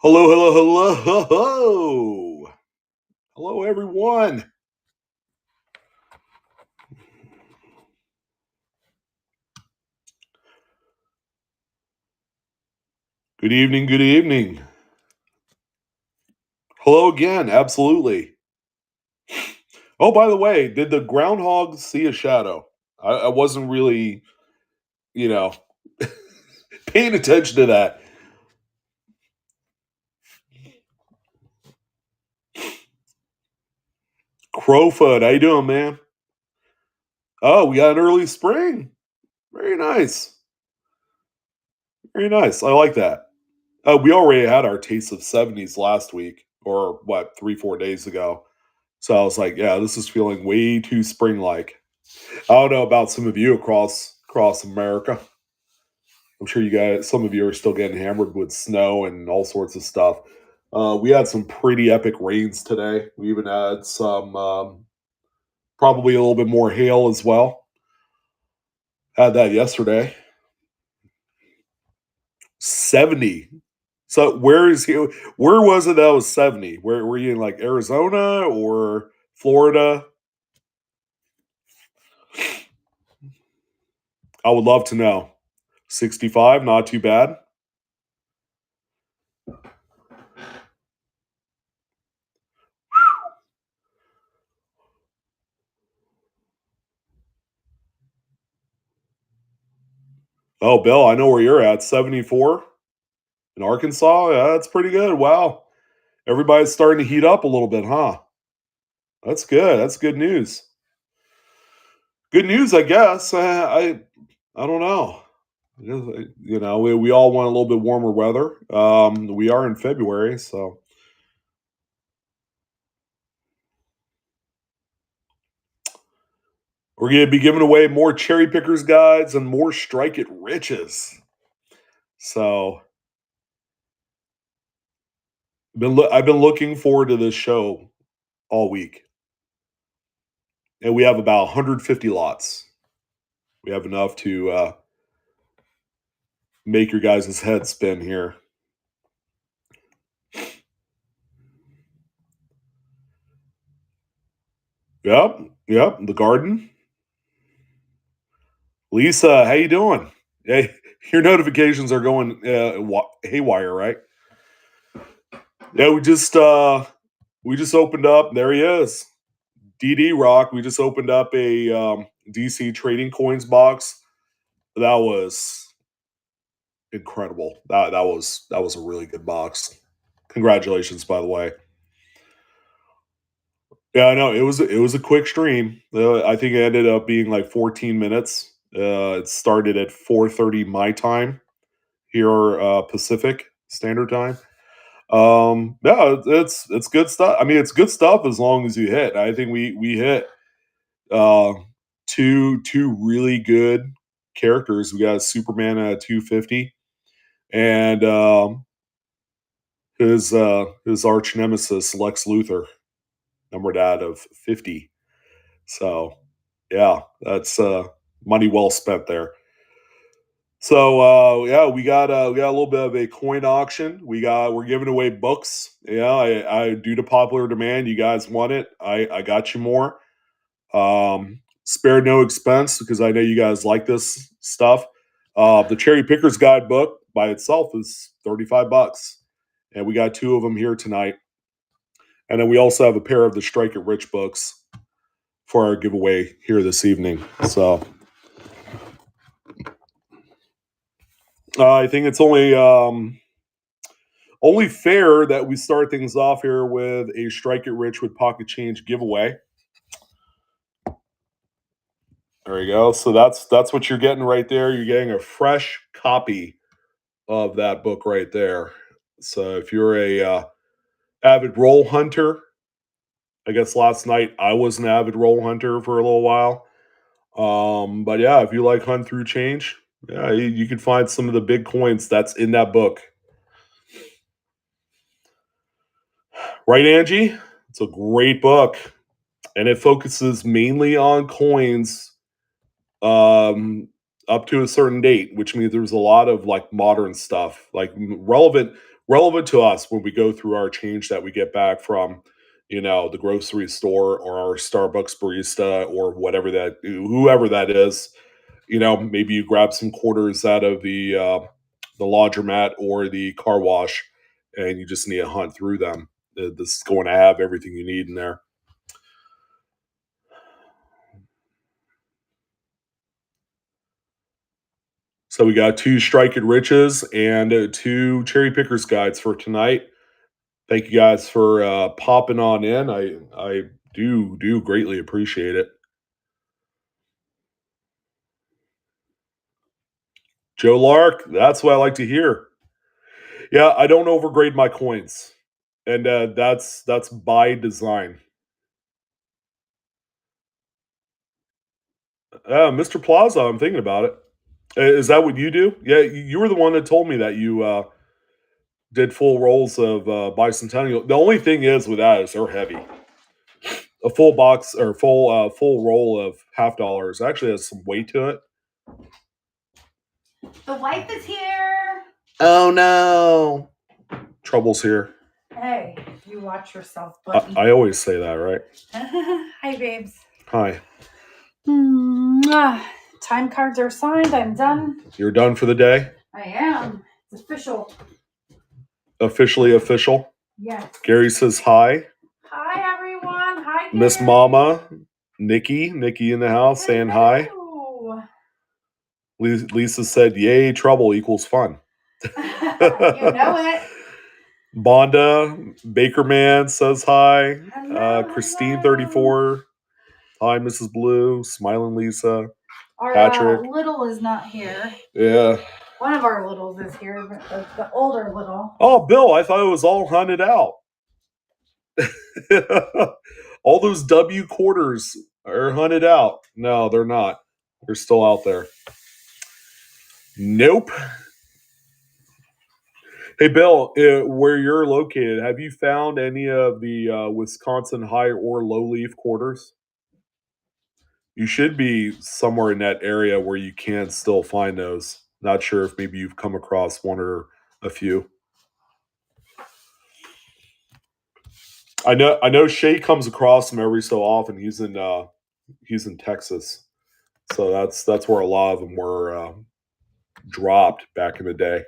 Hello, hello, hello. Hello, everyone. Good evening, good evening. Hello again, absolutely. Oh, by the way, did the groundhog see a shadow? I wasn't really, you know, paying attention to that. Crowfoot, how you doing, man? Oh, we got an early spring. Very nice. Very nice. I like that. We already had our taste of 70s last week, or what, 3, 4 days ago. So I was like, yeah, this is feeling way too spring-like. I don't know about some of you across America. I'm sure you guys, some of you are still getting hammered with snow and all sorts of stuff. We had some pretty epic rains today. We even had some probably a little bit more hail as well. Had that yesterday. 70. So where was it that was 70? Where were you in, like, Arizona or Florida? I would love to know. 65, not too bad. Oh, Bill, I know where you're at. 74 in Arkansas. Yeah, that's pretty good. Wow. Everybody's starting to heat up a little bit, huh? That's good. That's good news. Good news, I guess. I don't know. We all want a little bit warmer weather. We are in February, so we're going to be giving away more cherry pickers guides and more strike it riches. So I've been looking forward to this show all week, and we have about 150 lots. We have enough to make your guys' head spin here. Yep, yep. The garden. Lisa, how you doing? Hey, your notifications are going haywire, right? Yeah, we just opened up. There he is, DD Rock. We just opened up a DC Trading Coins box. That was incredible. That was a really good box. Congratulations, by the way. Yeah, I know it was a quick stream. I think it ended up being like 14 minutes. It started at 4:30 my time here, Pacific Standard Time. Yeah, it's good stuff. I mean, it's good stuff as long as you hit. I think we hit uh, two really good characters. We got Superman at 250, and his arch nemesis Lex Luthor, numbered out of 50. So yeah, that's money well spent there. So yeah, we got a little bit of a coin auction. We're giving away books. Yeah, I due to popular demand, you guys want it. I got you more. Spare no expense because I know you guys like this stuff. The Cherry Picker's Guide book by itself is $35, and we got two of them here tonight. And then we also have a pair of the Strike It Rich books for our giveaway here this evening. So I think it's only fair that we start things off here with a Strike It Rich with Pocket Change giveaway. There you go. So that's what you're getting right there. You're getting a fresh copy of that book right there. So if you're a avid roll hunter, I guess last night I was an avid roll hunter for a little while. But yeah, if you like hunt through change, yeah, you can find some of the big coins that's in that book. Right, Angie? It's a great book, and it focuses mainly on coins up to a certain date, which means there's a lot of like modern stuff, like relevant relevant to us when we go through our change that we get back from, the grocery store or our Starbucks barista or whoever that is. Maybe you grab some quarters out of the laundromat or the car wash, and you just need to hunt through them. This is going to have everything you need in there. So we got 2 Strike It Riches and 2 Cherry Pickers guides for tonight. Thank you guys for popping on in. I do greatly appreciate it. Joe Lark, that's what I like to hear. Yeah, I don't overgrade my coins, and that's by design. Mr. Plaza, I'm thinking about it. Is that what you do? Yeah, you were the one that told me that you did full rolls of Bicentennial. The only thing is with that is they're heavy. A full box or full roll of $half actually has some weight to it. The wife is here. Oh no! Trouble's here. Hey, you watch yourself, buddy. I always say that, right? Hi, babes. Hi. Time cards are signed. I'm done. You're done for the day? I am. It's official. Officially official? Yes. Gary says hi. Hi, everyone. Hi, Gary. Miss Mama, Nikki in the house saying hi. Lisa said, yay, trouble equals fun. You know it. Bonda, Bakerman says hi. Hello, Christine, hello. 34. Hi, Mrs. Blue. Smiling Lisa. Our Patrick. little is not here. Yeah. One of our littles is here, but the older little. Oh, Bill, I thought it was all hunted out. All those W quarters are hunted out. No, they're not. They're still out there. Nope. Hey, Bill, where you're located, have you found any of the Wisconsin high or low leaf quarters? You should be somewhere in that area where you can still find those. Not sure if maybe you've come across one or a few. I know Shay comes across them every so often. He's in Texas, so that's where a lot of them were dropped back in the day.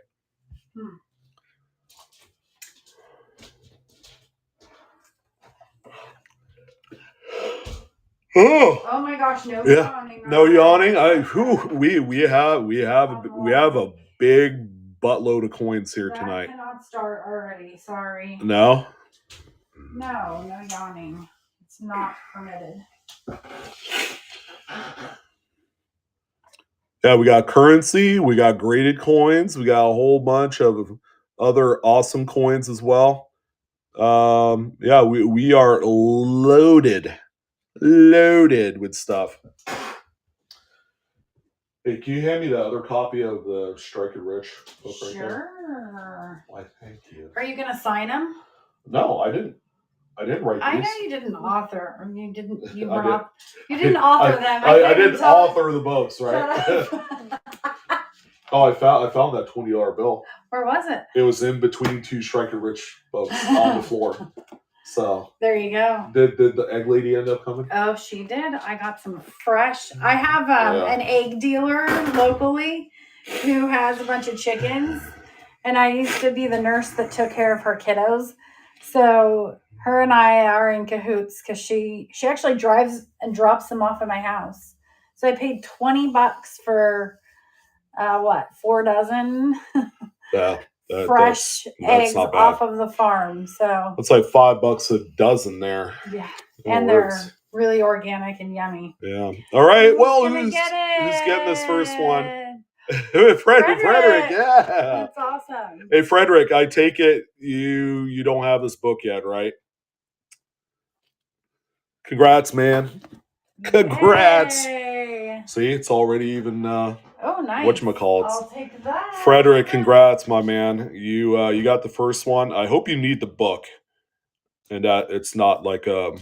Oh my gosh, no yawning. No yawning. We have a big buttload of coins here tonight. I cannot start already. Sorry. No yawning. It's not permitted. Yeah, we got currency, we got graded coins, we got a whole bunch of other awesome coins as well. Yeah, we are loaded with stuff. Hey, can you hand me the other copy of the Strike It Rich book right there? Sure. Why, thank you. Are you going to sign them? No, I didn't write these. I know you didn't author. I mean, you didn't author them. I didn't author the books, right? Oh, I found that $20 bill. Where was it? It was in between 2 Strike It Rich books on the floor. So there you go. Did the egg lady end up coming? Oh, she did. I got some fresh. I have an egg dealer locally who has a bunch of chickens, and I used to be the nurse that took care of her kiddos. So her and I are in cahoots because she actually drives and drops them off at my house. So I paid $20 for 4 dozen. Yeah. Fresh eggs off of the farm. So it's like $5 a dozen there. Yeah. And they're really organic and yummy. Yeah. All right. Well, who's getting this first one? Frederick. Yeah. That's awesome. Hey, Frederick, I take it you don't have this book yet, right? Congrats, man. Congrats. Yay. See, it's already even oh, nice. Whatchamacallits. I'll take that. Frederick, congrats, my man. You got the first one. I hope you need the book, and that it's not like a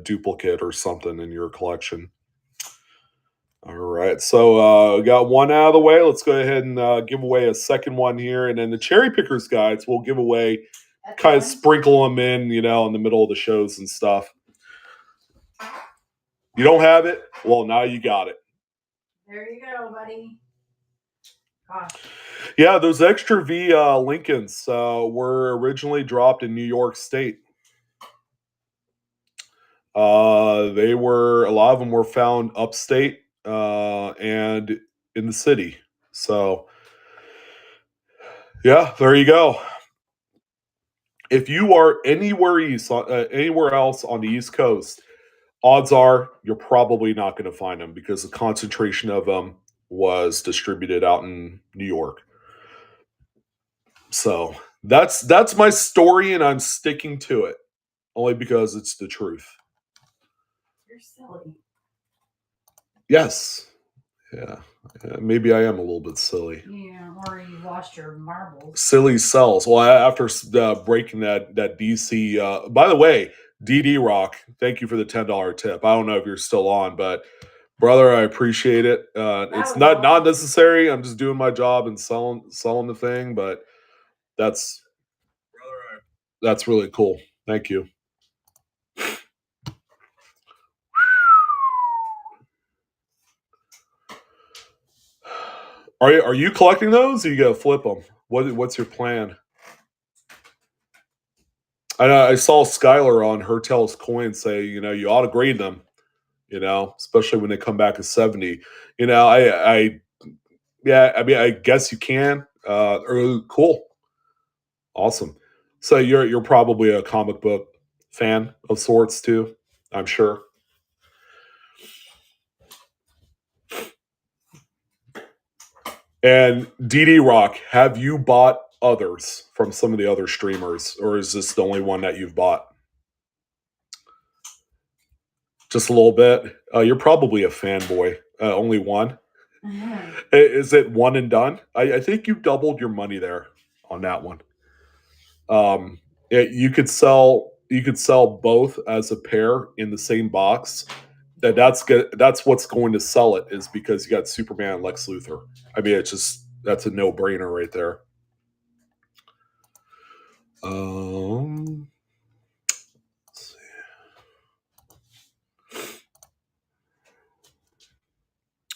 duplicate or something in your collection. All right. So we got one out of the way. Let's go ahead and give away a second one here. And then the cherry pickers guides we'll give away, kind of sprinkle them in, in the middle of the shows and stuff. You don't have it? Well, now you got it. There you go, buddy. Gosh. Yeah, those extra V Lincolns were originally dropped in New York State. A lot of them were found upstate and in the city. So, yeah, there you go. If you are anywhere else on the East Coast, odds are you're probably not going to find them because the concentration of them was distributed out in New York. So that's my story, and I'm sticking to it only because it's the truth. You're silly. Yes. Yeah. Maybe I am a little bit silly. Yeah, or you lost your marbles. Silly sells. Well, after breaking that DC. By the way, DD Rock, thank you for the $10 tip. I don't know if you're still on, but brother, I appreciate it. It's not necessary. I'm just doing my job and selling the thing, but that's really cool. Thank you. Are you collecting those, or you gotta flip them? What's your plan? I saw Skylar on Her Tell's Coin say, you ought to grade them, especially when they come back at 70. I guess you can. Cool, awesome. So you're probably a comic book fan of sorts too, I'm sure. And DD Rock, have you bought others from some of the other streamers, or is this the only one that you've bought? Just a little bit. You're probably a fanboy. Only one. Mm-hmm. Is it one and done? I think you doubled your money there on that one. You could sell both as a pair in the same box. That's good. That's what's going to sell it, is because you got Superman and Lex Luthor. I mean, that's a no-brainer right there. Let's see.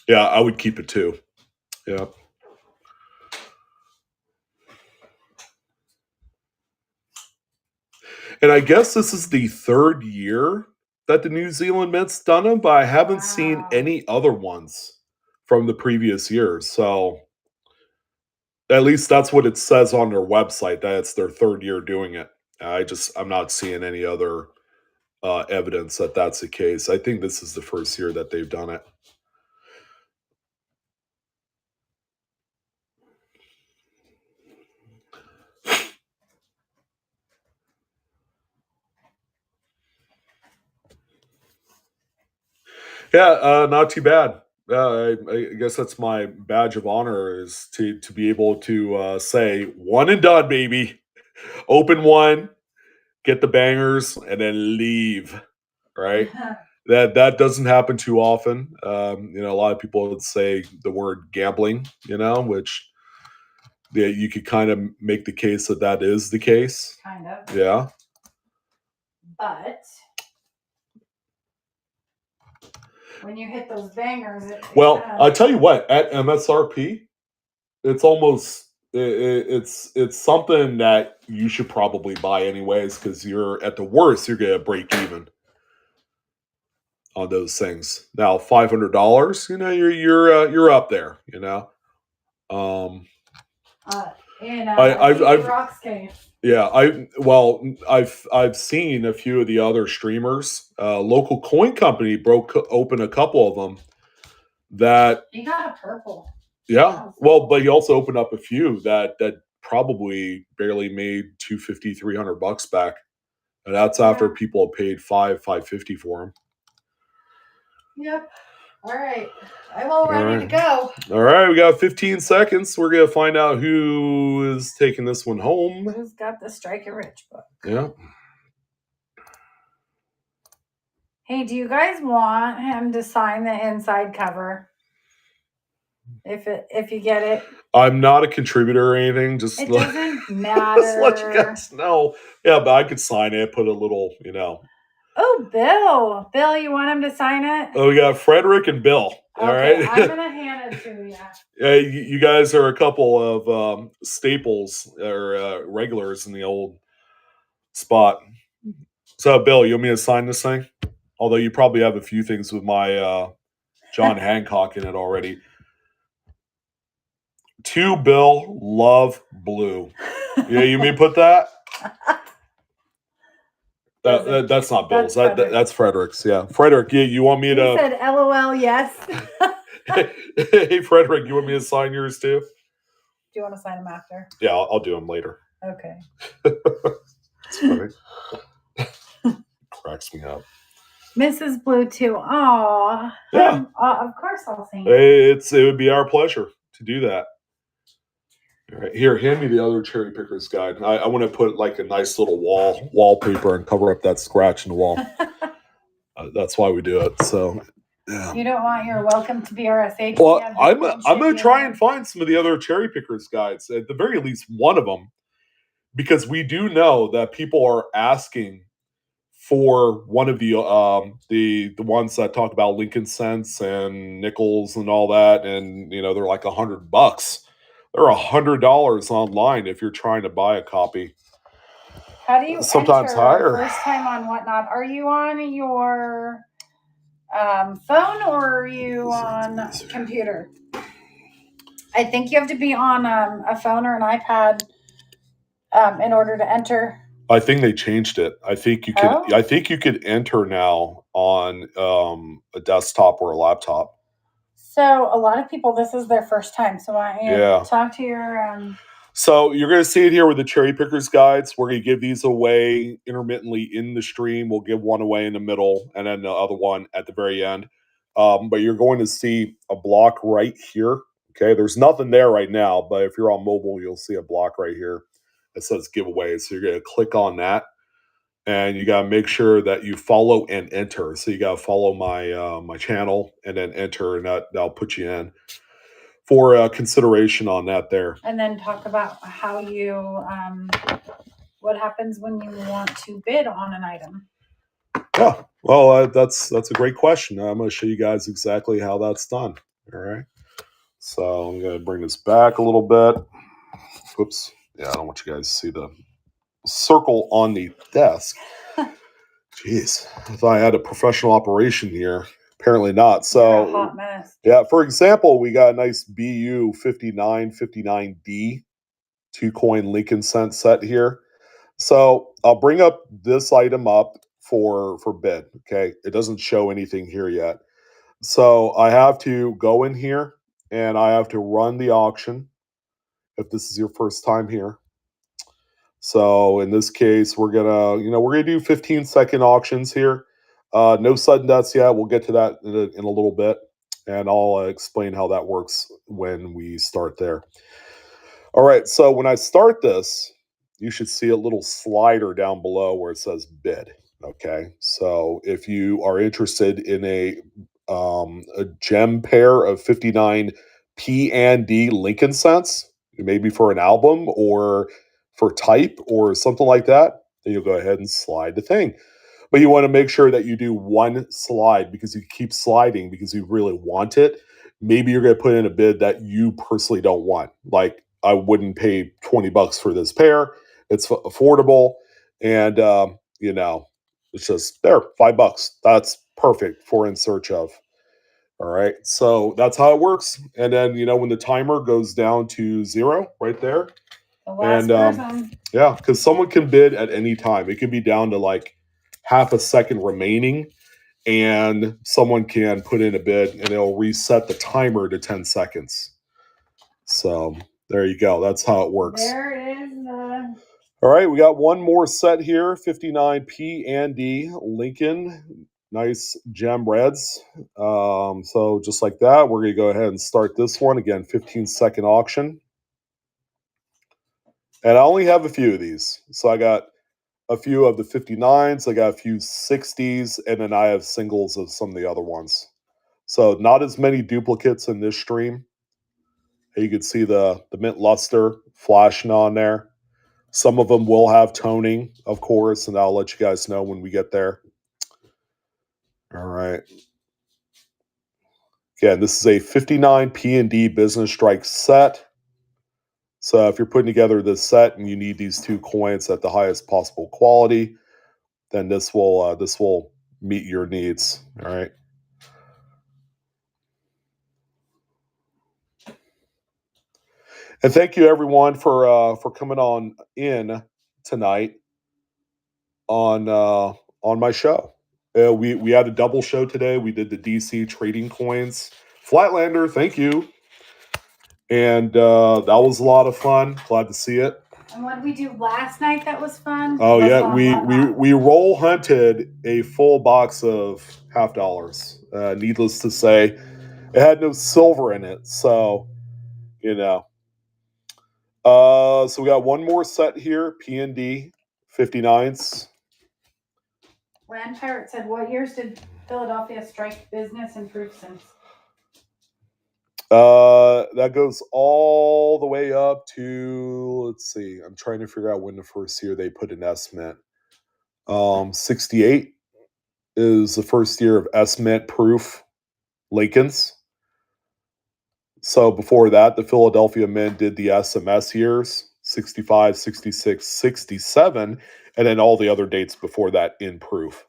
Yeah, I would keep it too. Yeah. And I guess this is the third year that the New Zealand Mint's done them, but I haven't seen any other ones from the previous years. So at least that's what it says on their website, that it's their third year doing it. I'm not seeing any other evidence that that's the case. I think this is the first year that they've done it. Yeah, not too bad. I guess that's my badge of honor, is to be able to say one and done, baby. Open one, get the bangers, and then leave. Right? That doesn't happen too often. A lot of people would say the word gambling. Which you could kind of make the case that is the case. Kind of. Yeah. But when you hit those bangers, I'll tell you what, at MSRP, it's almost it's something that you should probably buy anyways, because you're at the worst you're gonna break even on those things. Now $500, you're up there. I've Rock's case. Yeah, I've seen a few of the other streamers. Local coin company broke open a couple of them. That he got a purple. Yeah, well, but he also opened up a few that probably barely made $250, $300 back, and that's after people have paid $550 for them. Yep. All right. I'm all ready to go. All right, we got 15 seconds. We're going to find out who is taking this one home. Who's got the Strike It Rich book? Yeah. Hey, do you guys want him to sign the inside cover? if you get it. I'm not a contributor or anything. Just it doesn't matter. Just let you guys know. Yeah, but I could sign it. Put a little, Oh, Bill, you want him to sign it? Oh, we got Frederick and Bill. Okay, all right, I'm gonna hand it to you. Yeah, you guys are a couple of staples or regulars in the old spot. So, Bill, you want me to sign this thing? Although you probably have a few things with my John Hancock in it already. To Bill, love blue. Yeah, you mean put that? That's not Bill's. That's Frederick's. Yeah, Frederick. You want me to? He said, "LOL, yes." Hey, Frederick, you want me to sign yours too? Do you want to sign them after? Yeah, I'll do them later. Okay. It's funny. Cracks me up. Mrs. Blue too. Aw. Yeah. Of course I'll sing it. It would be our pleasure to do that. All right, here, hand me the other Cherrypicker's guide. I want to put like a nice little wallpaper and cover up that scratch in the wall. That's why we do it. So, yeah. You don't want your welcome to BRSH? Well, I'm going to try and find some of the other Cherrypicker's guides, at the very least one of them, because we do know that people are asking for one of the ones that talk about Lincoln cents and nickels and all that, and they're like $100. They're $100 online if you're trying to buy a copy. How do you sometimes enter higher? First time on Whatnot? Are you on your phone or are you on computer? I think you have to be on a phone or an iPad in order to enter. I think they changed it. I think you could. Oh? I think you could enter now on a desktop or a laptop. So a lot of people, this is their first time. So why don't you talk to your. So you're going to see it here with the Cherrypicker's guides. We're going to give these away intermittently in the stream. We'll give one away in the middle and then the other one at the very end. But you're going to see a block right here. Okay, there's nothing there right now, but if you're on mobile, you'll see a block right here that says giveaway. So you're going to click on that. And you got to make sure that you follow and enter. So you got to follow my my channel and then enter, and that'll put you in for consideration on that there. And then talk about how you, what happens when you want to bid on an item. Yeah, well, that's a great question. I'm going to show you guys exactly how that's done. All right. So I'm going to bring this back a little bit. Whoops. Yeah, I don't want you guys to see the circle on the desk. Jeez, I thought I had a professional operation here. Apparently not. So, a hot mess. Yeah, for example, we got a nice BU 5959D 2-coin Lincoln cent set here. So I'll bring up this item up for bid. Okay, it doesn't show anything here yet. So I have to go in here and I have to run the auction if this is your first time here. So in this case, we're gonna do 15-second auctions here. No sudden deaths yet. We'll get to that in a little bit, and I'll explain how that works when we start there. All right. So when I start this, you should see a little slider down below where it says bid. Okay. So if you are interested in a gem pair of 59 P and D Lincoln cents, maybe for an album or for type or something like that, then you'll go ahead and slide the thing. But you want to make sure that you do one slide, because you keep sliding because you really want it. Maybe you're going to put in a bid that you personally don't want. Like, I wouldn't pay $20 for this pair. It's affordable. And, it's just there, $5. That's perfect for in search of. All right. So that's how it works. And then, when the timer goes down to 0 right there. The last person. Yeah, because someone can bid at any time. It can be down to like half a second remaining, and someone can put in a bid and it'll reset the timer to 10 seconds. So there you go. That's how it works. There is All right, we got one more set here, 59 P and D Lincoln. Nice gem reds. So just like that, we're going to go ahead and start this one. Again, 15-second auction. And I only have a few of these. So I got a few of the 59s. I got a few 60s. And then I have singles of some of the other ones. So not as many duplicates in this stream. You can see the mint luster flashing on there. Some of them will have toning, of course, and I'll let you guys know when we get there. All right. Again, this is a 59 P&D business strike set. So if you're putting together this set and you need these two coins at the highest possible quality, then this will meet your needs. All right. And thank you everyone for coming on in tonight on my show. We had a double show today. We did the DC trading coins. Flatlander, thank you. And that was a lot of fun. Glad to see it. And what did we do last night that was fun? Oh yeah, we roll hunted a full box of $50. Needless to say, it had no silver in it, so you know. So we got one more set here, P&D 59s. Land Pirate said, "What years did Philadelphia strike business improve since?" That goes all the way up to, let's see, I'm trying to figure out when the first year they put an S-Mint. 68 is the first year of S-Mint proof Lincolns. So before that, the Philadelphia Mint did the SMS years, 65, 66, 67, and then all the other dates before that in proof.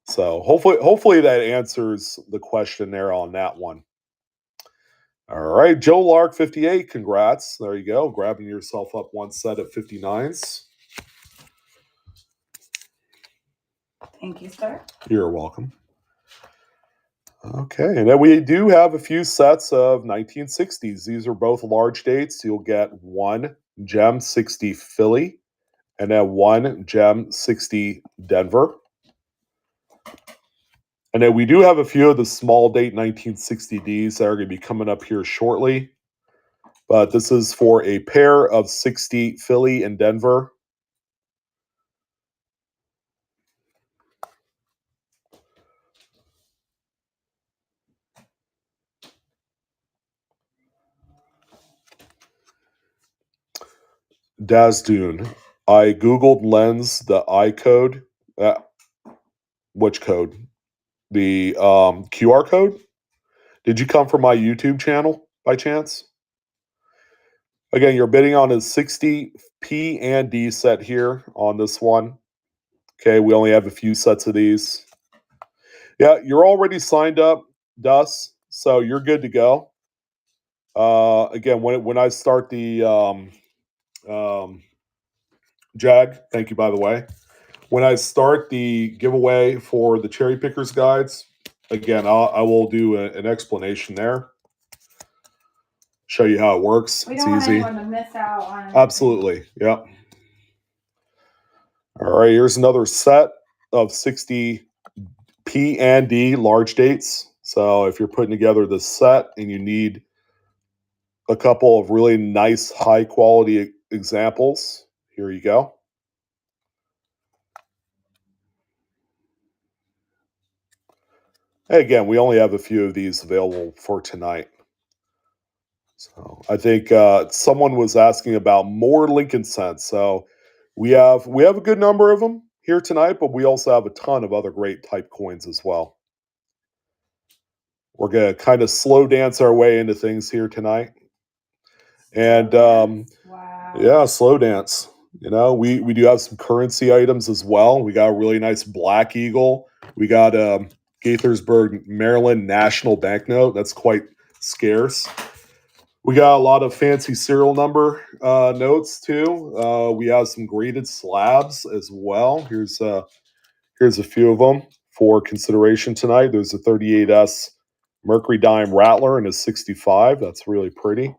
So hopefully that answers the question there on that one. All right, Joe Lark, 58, congrats. There you go, grabbing yourself up one set of 59s. Thank you, sir. You're welcome. Okay, and then we do have a few sets of 1960s. These are both large dates. You'll get one Gem 60 Philly and then one Gem 60 Denver. And then we do have a few of the small date 1960Ds that are going to be coming up here shortly. But this is for a pair of 60 Philly and Denver. Dazdune, I Googled Lens, the I code. Which code? The QR code? Did you come from my YouTube channel by chance? Again, you're bidding on a 60 P and D set here on this one. Okay, we only have a few sets of these. Yeah, you're already signed up, Dus, so you're good to go. Again, when I start the Jag, thank you by the way. When I start the giveaway for the Cherrypickers guides, again, I will do an explanation there. Show you how it works. We don't want anyone to miss out on anything. Absolutely, yep. All right, here's another set of 60 P and D large dates. So if you're putting together this set and you need a couple of really nice high quality examples, here you go. Hey, again, we only have a few of these available for tonight. So I think someone was asking about more Lincoln cents. So we have a good number of them here tonight, but we also have a ton of other great type coins as well. We're going to kind of slow dance our way into things here tonight. And wow. Yeah, slow dance. You know, we do have some currency items as well. We got a really nice Black Eagle. We got Gaithersburg, Maryland National Banknote. That's quite scarce. We got a lot of fancy serial number notes too. We have some graded slabs as well. Here's a few of them for consideration tonight. There's a 38S Mercury Dime Rattler and a 65. That's really pretty.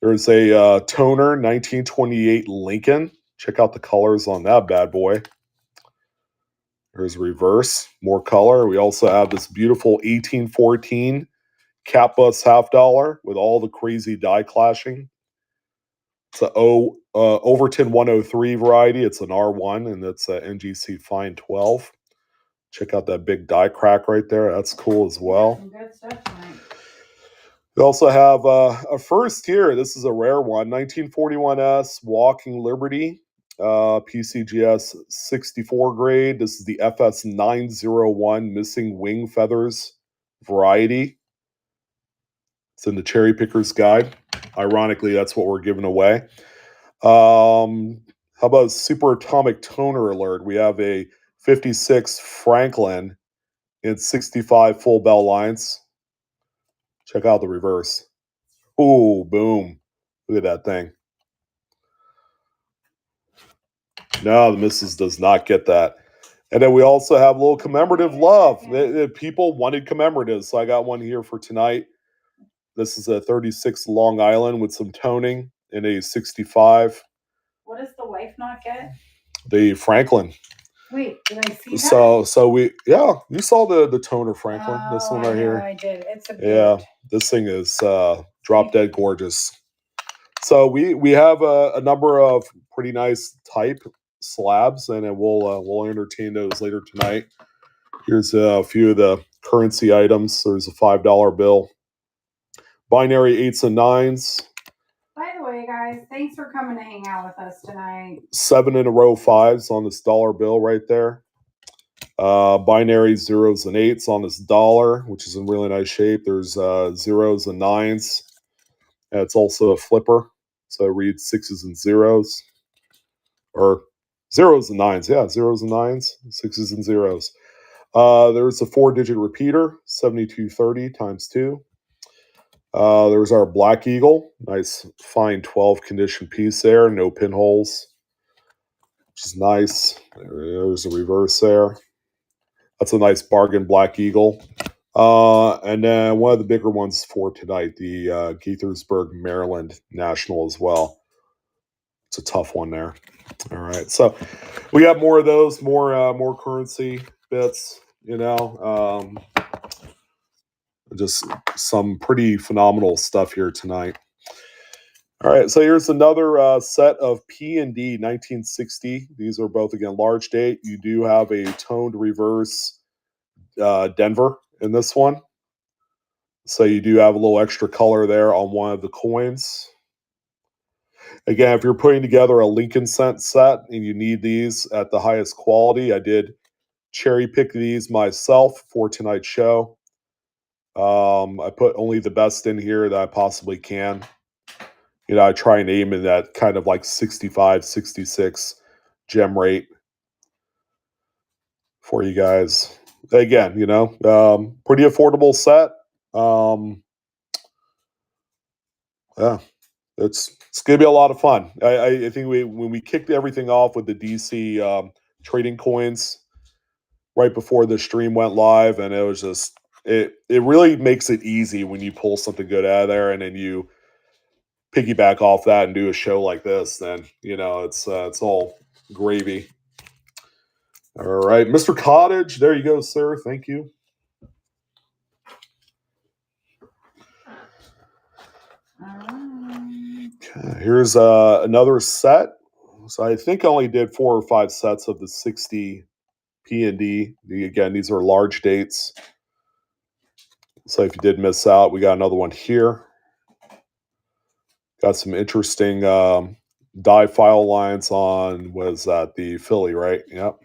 There's a toner 1928 Lincoln. Check out the colors on that bad boy. There's reverse, more color. We also have this beautiful 1814 Cap Bus $50 with all the crazy die clashing. It's a Overton 103 variety. It's an R1 and it's a NGC Fine 12. Check out that big die crack right there. That's cool as well. Some good stuff tonight. We also have a first here. This is a rare one, 1941S Walking Liberty, PCGS 64 grade. This is the FS 901 Missing Wing Feathers variety. It's in the Cherrypicker's Guide. Ironically, that's what we're giving away. How about Super Atomic Toner Alert? We have a 56 Franklin in 65 full bell lines. Check out the reverse. Ooh, boom. Look at that thing. No, the missus does not get that. And then we also have a little commemorative love. People wanted commemoratives, so I got one here for tonight. This is a 36 Long Island with some toning in a 65. What does the wife not get? The Franklin. Wait, did I see that? So we, yeah, you saw the toner Franklin. This one right here. I did. It's a beaut. Yeah, this thing is drop dead gorgeous. So we have a number of pretty nice type slabs, and then we'll entertain those later tonight. Here's a few of the currency items. There's a $5 bill, binary 8s and 9s. By the way, guys, thanks for coming to hang out with us tonight. 7 in a row 5s on this dollar bill right there. Binary 0s and 8s on this dollar, which is in really nice shape. There's 0s and 9s. And it's also a flipper, so it reads 6s and 0s. Or 0s and 9s. Yeah, 0s and 9s, 6s and 0s. There's a 4-digit repeater, 7230 times 2. There's our Black Eagle. Nice, fine 12 condition piece there. No pinholes, which is nice. There's a reverse there. That's a nice bargain Black Eagle. And then one of the bigger ones for tonight, the Gaithersburg, Maryland National as well. It's a tough one there. All right, so we got more of those, more currency bits, just some pretty phenomenal stuff here tonight. All right, so here's another set of P&D 1960. These are both, again, large date. You do have a toned reverse Denver in this one. So you do have a little extra color there on one of the coins. Again, if you're putting together a Lincoln cent set and you need these at the highest quality, I did cherry pick these myself for tonight's show. I put only the best in here that I possibly can. I try and aim in that kind of like 65, 66 gem rate for you guys. Again, pretty affordable set. Yeah, it's going to be a lot of fun. I think when we kicked everything off with the DC trading coins right before the stream went live, and it was just it really makes it easy when you pull something good out of there, and then you piggyback off that and do a show like this. Then it's all gravy. All right, Mr. Cottage, there you go, sir. Thank you. Okay, here's another set. So I think I only did 4 or 5 sets of the 60 P&D. Again, these are large dates. So if you did miss out, we got another one here. Got some interesting die file lines on, was that the Philly, right? Yep.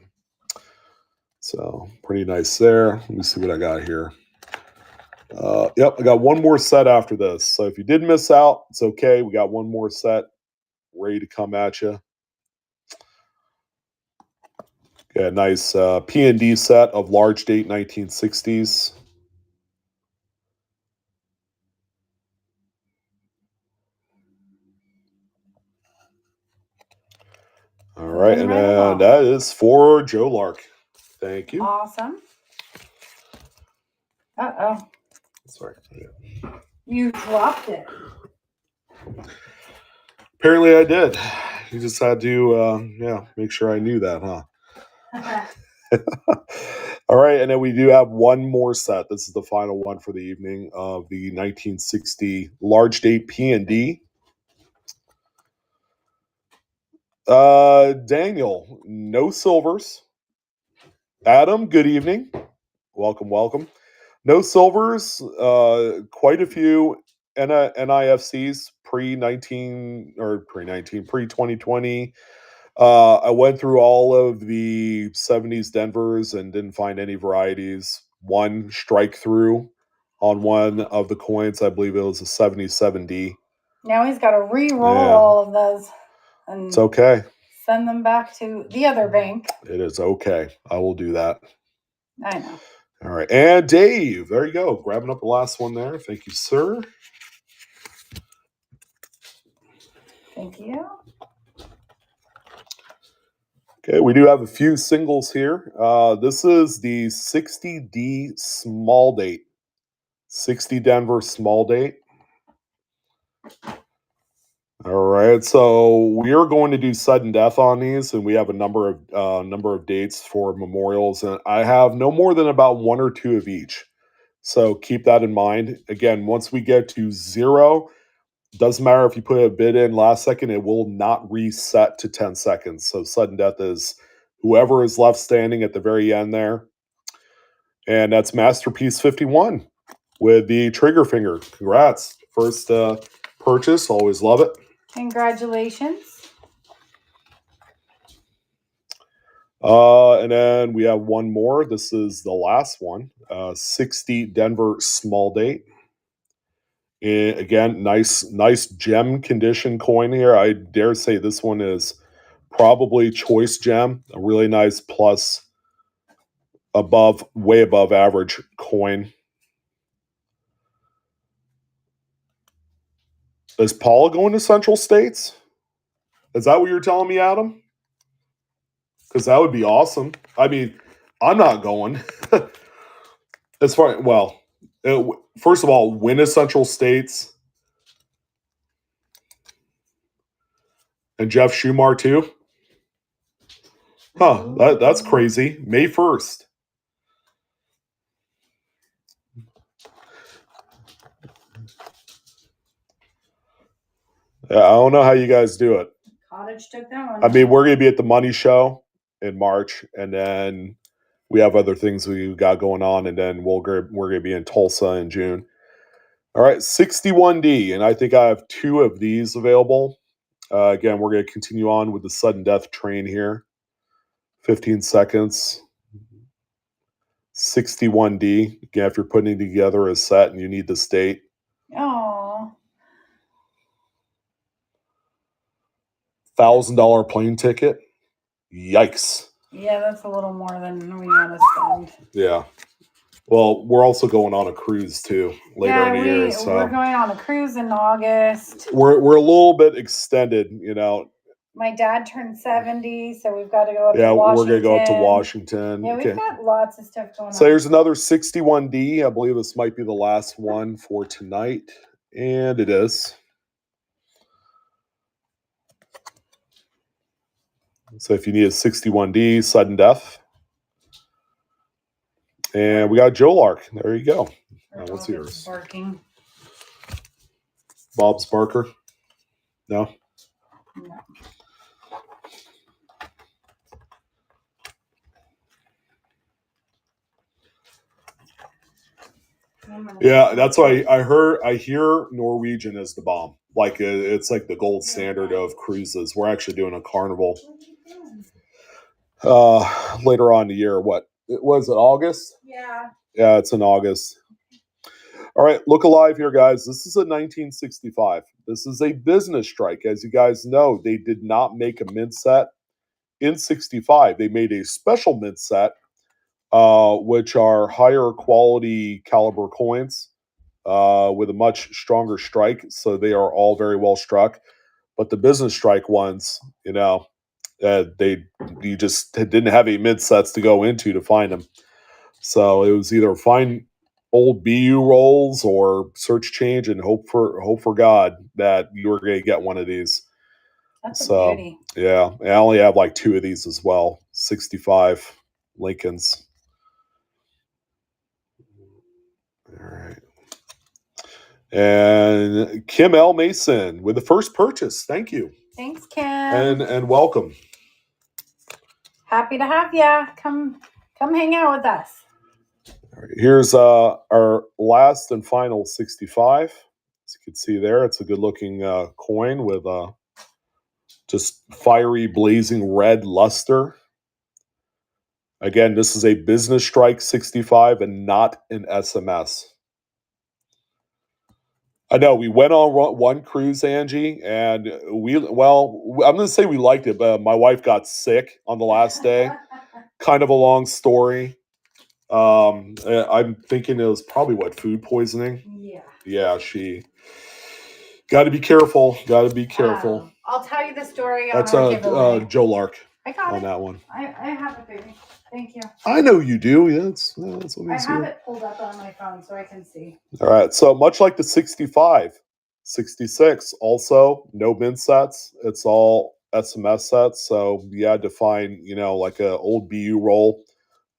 So pretty nice there. Let me see what I got here. Yep, I got one more set after this. So if you did miss out, it's okay. We got one more set ready to come at you. Yeah, nice P&D set of large date 1960s. All right, and then that is for Joe Lark. Thank you. Awesome. Uh-oh. Sorry. Yeah. You dropped it. Apparently I did. You just had to, make sure I knew that, huh? All right, and then we do have one more set. This is the final one for the evening of the 1960 large date P&D. Daniel, no silvers. Adam, good evening. Welcome. No silvers. Quite a few NIFCs pre-2020. I went through all of the 70s Denvers and didn't find any varieties. One strike through on one of the coins. I believe it was a 77D. Now he's got to re-roll all of those. And it's okay. Send them back to the other bank. It is okay. I will do that. I know. All right. And Dave, there you go. Grabbing up the last one there. Thank you, sir. Thank you. Okay, we do have a few singles here. This is the 60D small date. 60 Denver small date. All right, so we are going to do sudden death on these, and we have a number of dates for memorials, and I have no more than about one or two of each. So keep that in mind. Again, once we get to 0, doesn't matter if you put a bid in last second, it will not reset to 10 seconds. So sudden death is whoever is left standing at the very end there. And that's Masterpiece 51 with the trigger finger. Congrats. First purchase. Always love it. Congratulations. And then we have one more. This is the last one. 60 Denver small date. And again, nice gem condition coin here. I dare say this one is probably choice gem. A really nice plus way above average coin. Is Paula going to Central States? Is that what you're telling me, Adam? Because that would be awesome. I mean, I'm not going. As far first of all, when is Central States? And Jeff Schumar too? Huh, that's crazy. May 1st. I don't know how you guys do it. Cottage took that one. I mean, we're going to be at the Money Show in March, and then we have other things we got going on, and then we're going to be in Tulsa in June. All right, 61D, and I think I have 2 of these available. Again, we're going to continue on with the sudden death train here. 15 seconds. 61D. Again, if you're putting together a set and you need the state. Oh. $1,000 plane ticket. Yikes. Yeah, that's a little more than we want to spend. Yeah. Well, we're also going on a cruise too later in the year. So we're going on a cruise in August. We're a little bit extended, you know. My dad turned 70, so we've got to go up to Washington. Yeah, we're going to go up to Washington. Yeah, we've got lots of stuff going on. So here's another 61D. I believe this might be the last one for tonight. And it is. So if you need a 61D, sudden death. And we got Joe Lark. There you go. What's yours? Barking. Bob's Barker? No? No. Yeah, that's why I hear Norwegian is the bomb. Like it's like the gold standard of cruises. We're actually doing a carnival later on in the year. What? Was it August? Yeah. Yeah, it's in August. All right, look alive here, guys. This is a 1965. This is a business strike. As you guys know, they did not make a mint set in 65. They made a special mint set, which are higher quality caliber coins with a much stronger strike. So they are all very well struck. But the business strike ones, you know, you just didn't have any mint sets to go into to find them. So it was either find old BU rolls or search change and hope for God that you were going to get one of these. That's a beauty. Yeah, I only have like 2 of these as well. 65 Lincolns. All right. And Kim L. Mason with the first purchase. Thank you. Thanks, Kim. And welcome. Happy to have ya. Come hang out with us. All right, here's our last and final 65. As you You can see there, it's a good looking coin with just fiery, blazing red luster. Again, this is a Business Strike 65 and not an SMS. I know we went on one cruise, Angie, and I'm going to say we liked it, but my wife got sick on the last day. Kind of a long story. I'm thinking it was probably food poisoning. Yeah, she got to be careful. Got to be careful. I'll tell you the story on That's our giveaway. Joe Lark. I got on that one. I have it, baby. Thank you. I know you do. Yeah, that's what I have it pulled up on my phone so I can see. All right. So much like the 65, 66, also no min sets. It's all SMS sets. So you had to find, like a old BU roll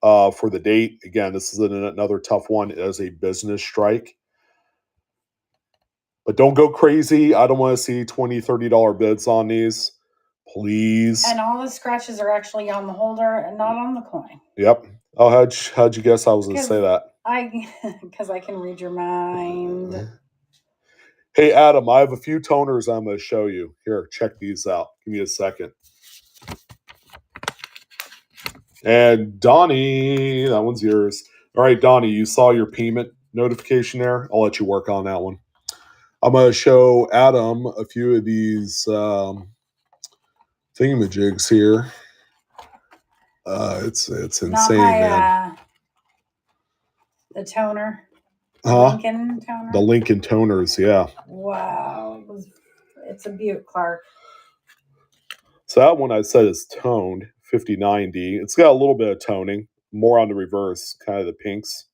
for the date. Again, this is another tough one as a Business Strike. But don't go crazy. I don't want to see $20, $30 bids on these. Please. And all the scratches are actually on the holder and not on the coin. Yep. Oh, how'd you guess I was going to say that? Because I can read your mind. Hey, Adam, I have a few toners I'm going to show you. Here, check these out. Give me a second. And Donnie, that one's yours. All right, Donnie, you saw your payment notification there. I'll let you work on that one. I'm going to show Adam a few of these thingamajigs here. It's insane, man. The toner. Lincoln toner. The Lincoln toners, yeah. Wow. It's a beaut, Clark. So that one I said is toned, 5090. It's got a little bit of toning, more on the reverse, kind of the pinks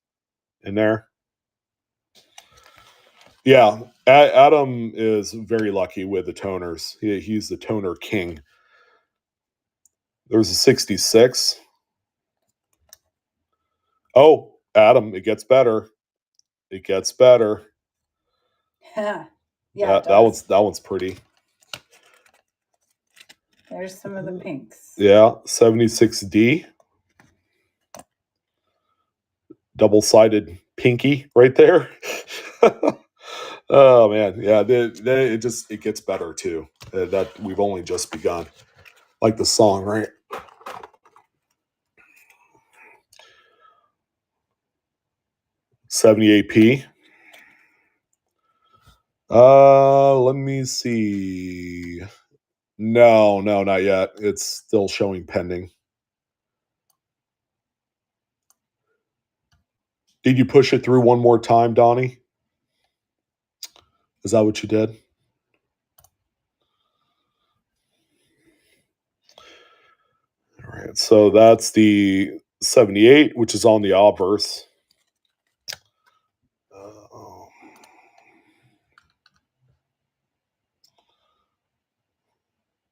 in there. Yeah, Adam is very lucky with the toners. He's the toner king. There's a 66. Oh, Adam, it gets better. It gets better. Yeah, that one's pretty. There's some of the pinks. Yeah, 76D. Double-sided pinky right there. Oh man, yeah. It gets better too. That we've only just begun. Like the song, right? $78p. Let me see. No, not yet. It's still showing pending. Did you push it through one more time, Donnie? Is that what you did? All right, so that's the 78, which is on the obverse.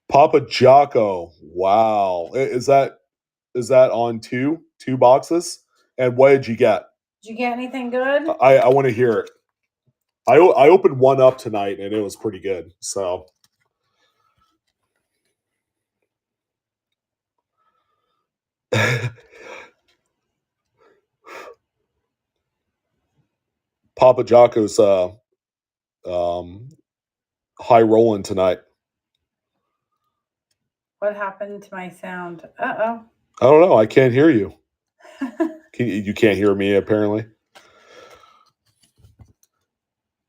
Papa Jocko. Wow. Is that on two boxes? And what did you get? Did you get anything good? I want to hear it. I opened one up tonight and it was pretty good. So Papa Jocko's high rolling tonight. What happened to my sound? Uh-oh. I don't know. I can't hear you. You can't hear me, apparently.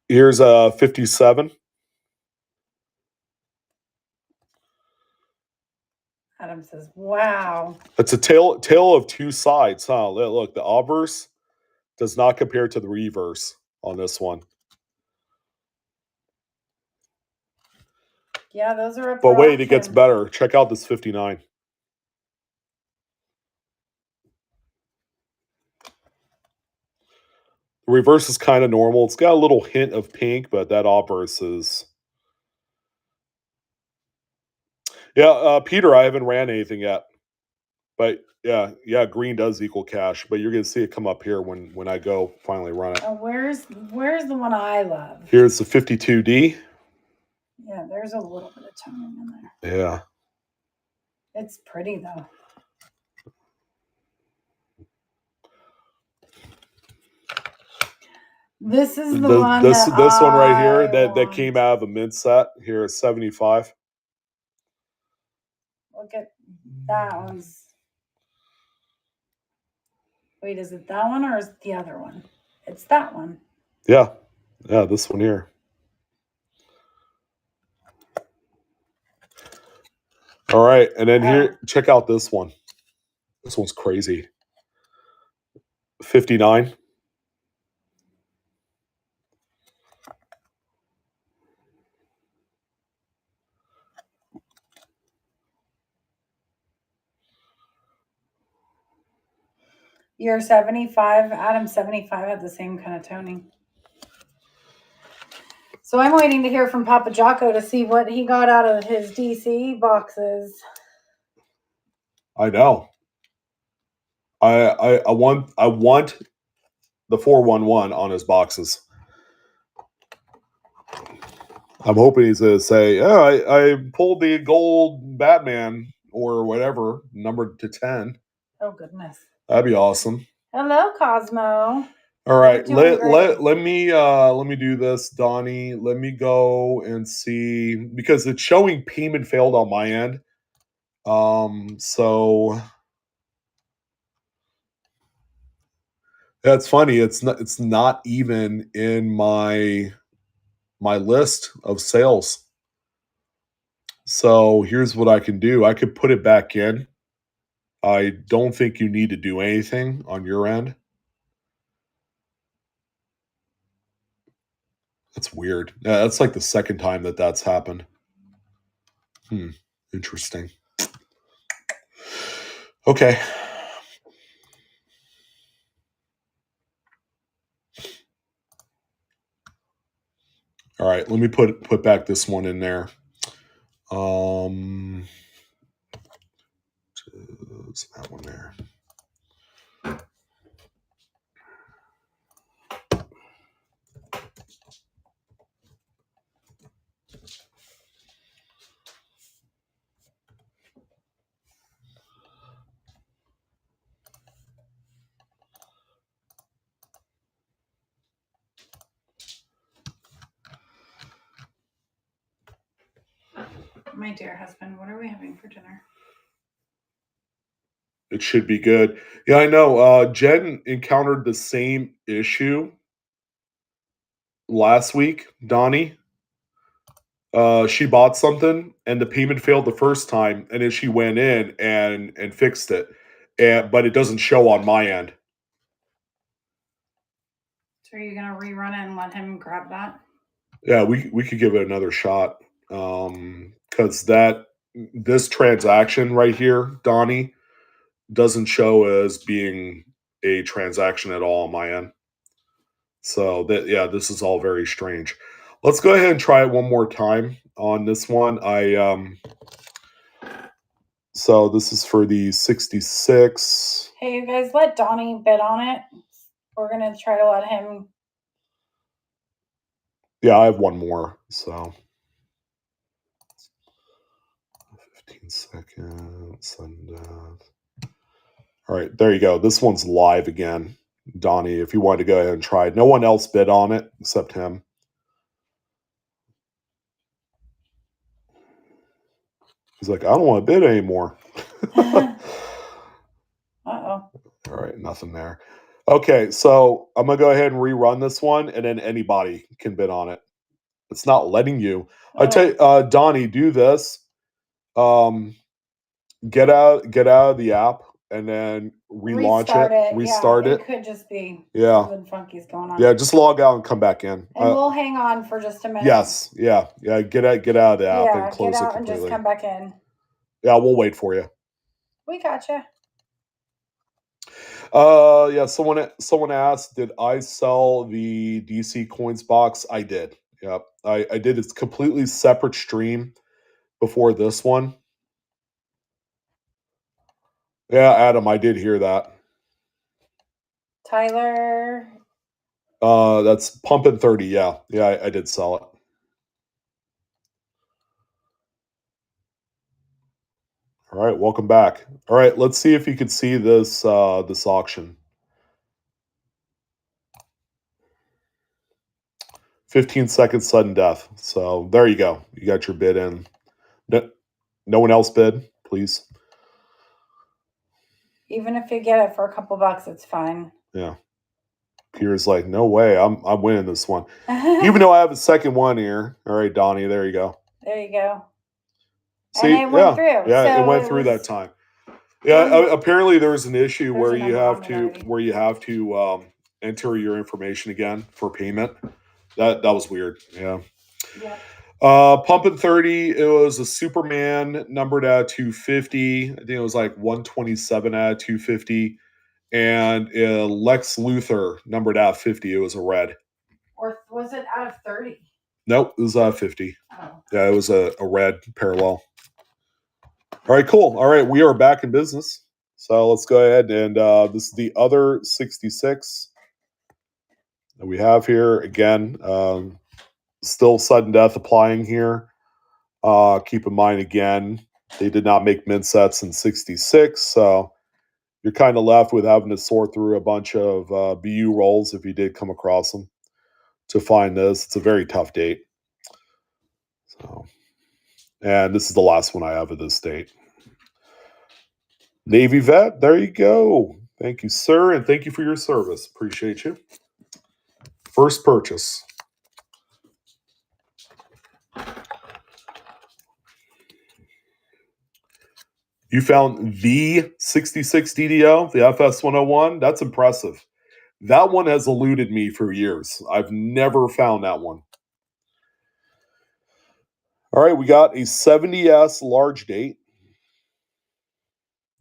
Here's a 57. Adam says, wow. It's a tale of two sides, huh? Look, the obverse does not compare to the reverse on this one. Yeah, those are up. But wait, it gets better. Check out this 59. The reverse is kind of normal. It's got a little hint of pink, but that obverse is... Yeah, Peter, I haven't ran anything yet. But yeah, green does equal cash. But you're going to see it come up here when I go finally run it. Oh, where's the one I love? Here's the 52D. Yeah, there's a little bit of toning in there. Yeah. It's pretty, though. This is the one that this one right here that want. came out of a mint set. Here is 75. Look at that one's. Wait, is it that one or is it the other one? It's that one. Yeah. Yeah, this one here. All right. And then here, check out this one. This one's crazy. 59. You're 75. Adam 75 had the same kind of toning. So I'm waiting to hear from Papa Jocko to see what he got out of his DC boxes. I know. I want the 411 on his boxes. I'm hoping he's going to say, "Yeah, I pulled the gold Batman or whatever, numbered to 10." Oh goodness, that'd be awesome. Hello, Cosmo. All right, let me do this, Donnie. Let me go and see, because it's showing payment failed on my end. So that's funny. It's not even in my list of sales. So here's what I can do. I could put it back in. I don't think you need to do anything on your end. That's weird. Yeah, that's like the second time that's happened. Interesting. Okay. All right, let me put back this one in there. That one there. My dear husband, what are we having for dinner? It should be good. Yeah, I know. Jen encountered the same issue last week, Donnie. She bought something and the payment failed the first time, and then she went in and fixed it. But it doesn't show on my end. So are you gonna rerun it and let him grab that? Yeah, we could give it another shot. Because this transaction right here, Donnie, doesn't show as being a transaction at all on my end. So this is all very strange. Let's go ahead and try it one more time on this one. So this is for the 66. Hey, you guys, let Donnie bid on it. We're gonna try to let him. Yeah, I have one more. So 15 seconds. Send that. All right, there you go. This one's live again, Donnie. If you wanted to go ahead and try it, no one else bid on it except him. He's like, I don't want to bid anymore. Uh-oh. All right, nothing there. Okay, so I'm going to go ahead and rerun this one, and then anybody can bid on it. It's not letting you. I tell you, Donnie, do this. Get out of the app, and then relaunch it. Restart it. It could just be something funky's going on. Yeah, just log out and come back in. And we'll hang on for just a minute. Yes, yeah. Get out of the app and close get out it completely. and just come back in. Yeah, we'll wait for you. We gotcha. Yeah, someone asked, did I sell the DC Coins box? I did. Yep. I did. It's completely separate stream before this one. Yeah, Adam, I did hear that. Tyler. That's pumping 30. Yeah, I did sell it. All right, welcome back. All right, let's see if you can see this this auction. 15-second sudden death. So there you go. You got your bid in. No one else bid, please. Even if you get it for a couple bucks, it's fine. Yeah. Peter's like, no way, I'm winning this one. Even though I have a second one here. All right, Donnie, there you go. There you go. See, and it went through. Yeah, so it went through that time. Yeah, apparently there's an issue where you have to enter your information again for payment. That was weird. Yeah. Yeah. Pumping 30, it was a Superman numbered at 250. I think it was like 127 at 250. And Lex Luthor numbered out 50. It was a red. Or was it out of 30? Nope, it was 50. Oh. Yeah, it was a red parallel. All right, cool. All right, we are back in business. So let's go ahead and this is the other 66 that we have here. Again, still sudden death applying here. Keep in mind, again, they did not make mint sets in 66, so you're kind of left with having to sort through a bunch of BU rolls if you did come across them to find this. It's a very tough date. So, and this is the last one I have of this date. Navy vet, there you go. Thank you, sir, and thank you for your service. Appreciate you. First purchase. You found the 66 DDO, the FS101. That's impressive. That one has eluded me for years. I've never found that one. All right, we got a 70S large date.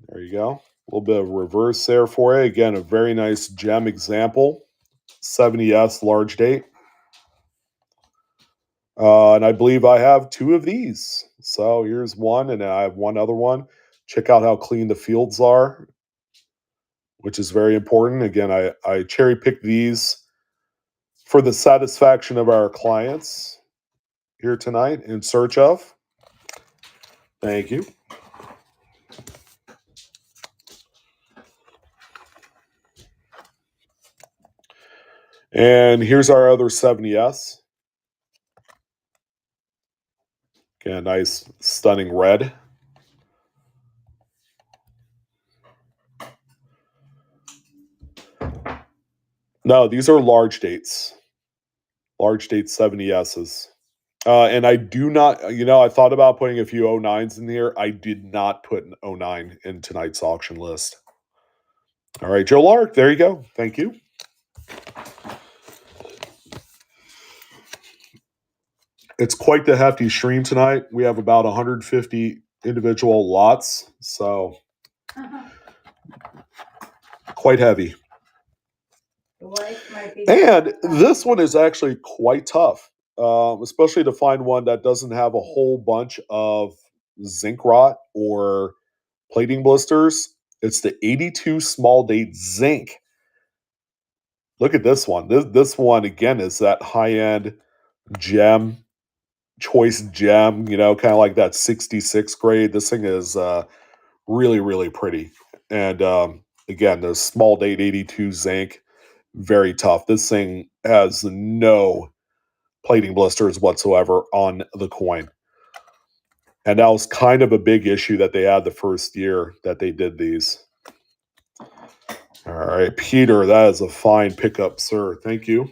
There you go. A little bit of reverse there for you. Again, a very nice gem example. 70S large date. And I believe I have two of these. So here's one, and I have one other one. Check out how clean the fields are, which is very important. Again, I cherry pick these for the satisfaction of our clients here tonight in search of. Thank you. And here's our other 70S. Again, nice, stunning red. No, these are large dates. Large date 70S's. And I do not, I thought about putting a few 09s in here. I did not put an 09 in tonight's auction list. All right, Joe Lark, there you go. Thank you. It's quite the hefty stream tonight. We have about 150 individual lots, so quite heavy. And this one is actually quite tough, especially to find one that doesn't have a whole bunch of zinc rot or plating blisters. It's the 82 small date zinc. Look at this one. This one, again, is that high-end gem, choice gem, kind of like that 66 grade. This thing is really, really pretty. And again, the small date 82 zinc, very tough. This thing has no plating blisters whatsoever on the coin. And that was kind of a big issue that they had the first year that they did these. All right, Peter, that is a fine pickup, sir. Thank you.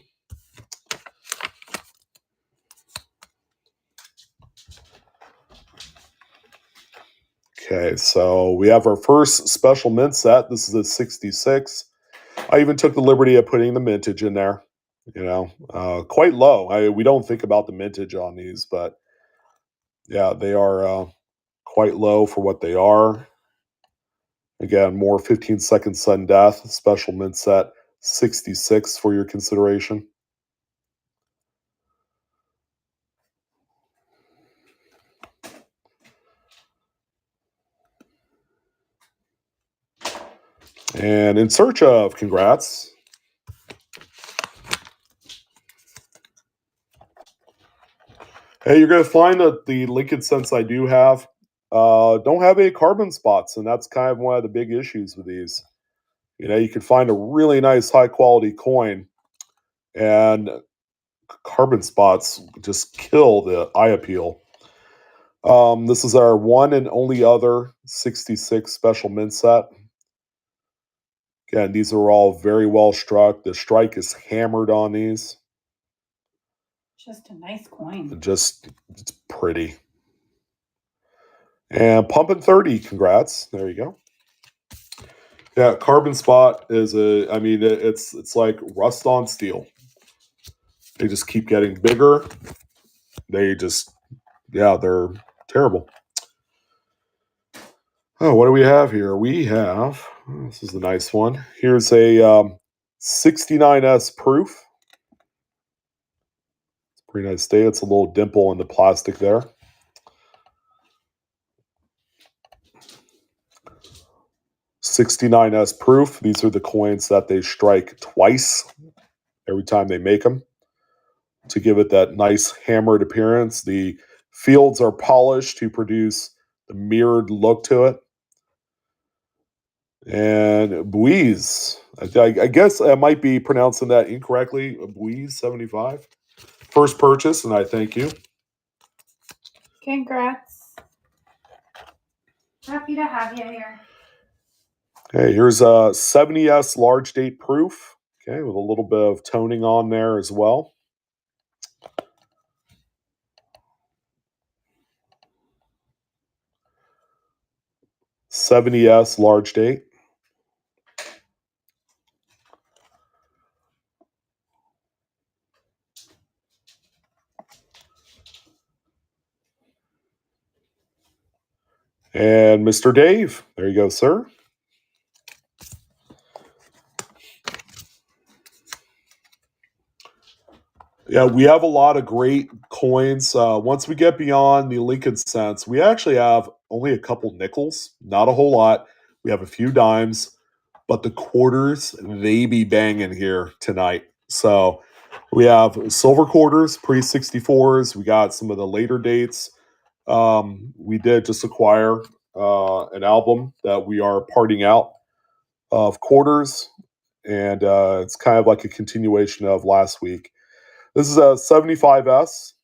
Okay, so we have our first special mint set. This is a 66. I even took the liberty of putting the mintage in there, quite low. We don't think about the mintage on these, but yeah, they are quite low for what they are. Again, more 15-second sudden death, special mint set 66 for your consideration. And in search of, congrats. Hey, you're going to find that the Lincoln cents I do have don't have any carbon spots, and that's kind of one of the big issues with these. You could find a really nice high-quality coin, and carbon spots just kill the eye appeal. This is our one and only other 66 special mint set. Again, these are all very well struck. The strike is hammered on these. Just a nice coin. It's pretty. And pumping 30, congrats. There you go. Yeah, carbon spot is it's like rust on steel. They just keep getting bigger. They're terrible. Oh, what do we have here? This is a nice one. Here's a 69S proof. It's a pretty nice day. It's a little dimple in the plastic there. $69S proof. These are the coins that they strike twice every time they make them to give it that nice hammered appearance. The fields are polished to produce the mirrored look to it. And Buiz, I guess I might be pronouncing that incorrectly. Buiz 75. First purchase, and I thank you. Congrats. Happy to have you here. Okay, here's a 70S large date proof. Okay, with a little bit of toning on there as well. $70S large date. And Mr. Dave, there you go, sir. Yeah, we have a lot of great coins. Once we get beyond the Lincoln cents, we actually have only a couple nickels, not a whole lot. We have a few dimes, but the quarters, they be banging here tonight. So we have silver quarters, pre-64s. We got some of the later dates. We did just acquire an album that we are parting out of quarters, and it's kind of like a continuation of last week. This is a 75S.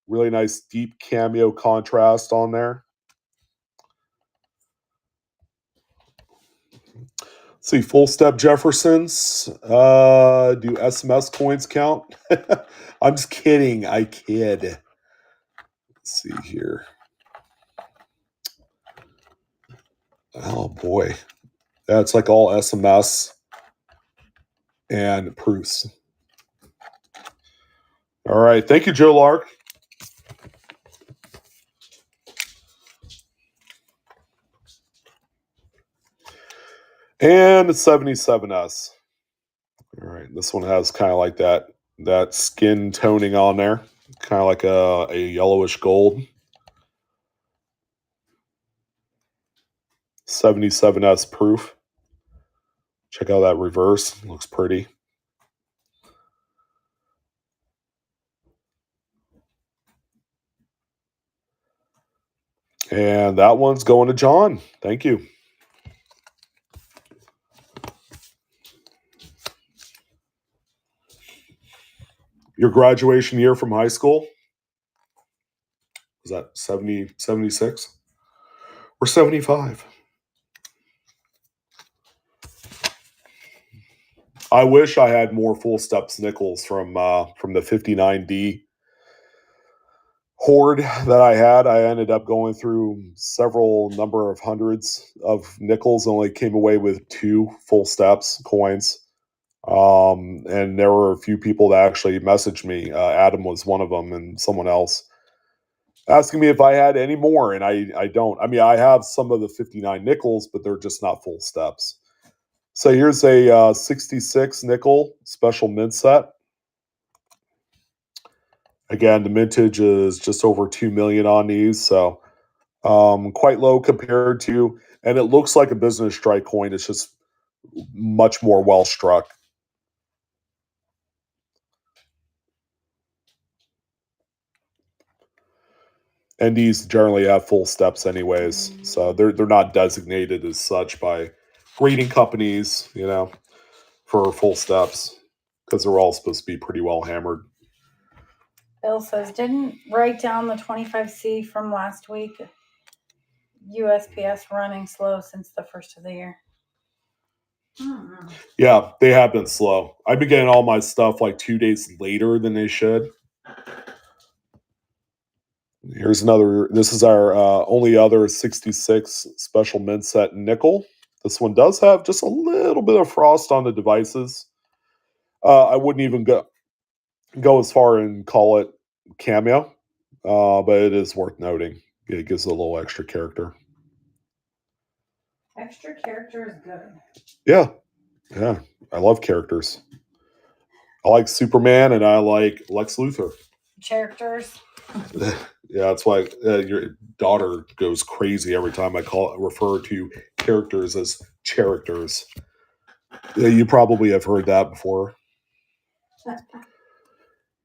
Really nice deep cameo contrast on there. Let's see, full step Jeffersons. Do SMS coins count? I'm just kidding. I kid. Let's see here. Oh boy. That's like all SMS and proofs. All right. Thank you, Joe Lark. And 77S. All right. This one has kind of like that skin toning on there. Kind of like a yellowish gold. 77S proof. Check out that reverse. Looks pretty. And that one's going to John. Thank you. Your graduation year from high school? Was that 70, 76? Or 75? I wish I had more full steps nickels from the 59D hoard that I had. I ended up going through several number of hundreds of nickels, only came away with 2 full steps coins. And there were a few people that actually messaged me. Adam was one of them, and someone else asking me if I had any more, and I don't. I mean, I have some of the 59 nickels, but they're just not full steps. So here's a 66 nickel special mint set. Again, the mintage is just over 2 million on these, so quite low compared to, and it looks like a business strike coin. It's just much more well struck. And these generally have full steps anyways, so they're not designated as such by grading companies, for full steps, because they're all supposed to be pretty well hammered. Bill says, didn't write down the 25C from last week. USPS running slow since the first of the year. Yeah, they have been slow. I've been getting all my stuff like 2 days later than they should. Here's another. This is our only other 66 special mint set nickel. This one does have just a little bit of frost on the devices. I wouldn't even go as far and call it cameo, but it is worth noting. It gives it a little extra character. Extra character is good. Yeah, I love characters. I like Superman and I like Lex Luthor. Characters. Yeah, that's why your daughter goes crazy every time I refer to characters as characters. Yeah, you probably have heard that before.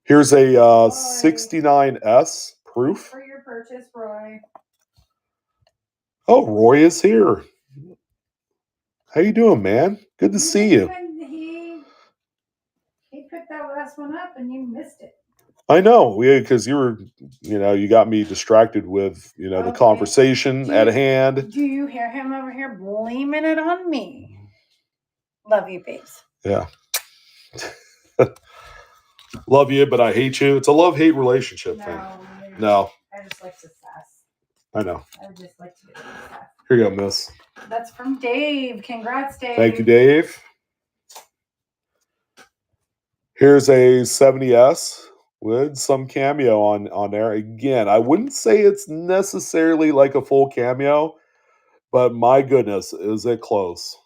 Here's a 69S proof. For your purchase, Roy. Oh, Roy is here. How you doing, man? Good to see you. He picked that last one up and you missed it. I know, because you were, you got me distracted with, the conversation at hand. Do you hear him over here blaming it on me? Love you, babes. Yeah. Love you, but I hate you. It's a love-hate relationship thing. No. I just like to sass. I know. I just like to get sass. Here you go, miss. That's from Dave. Congrats, Dave. Thank you, Dave. Here's a 70S with some cameo on there. Again, I wouldn't say it's necessarily like a full cameo, but my goodness, is it close.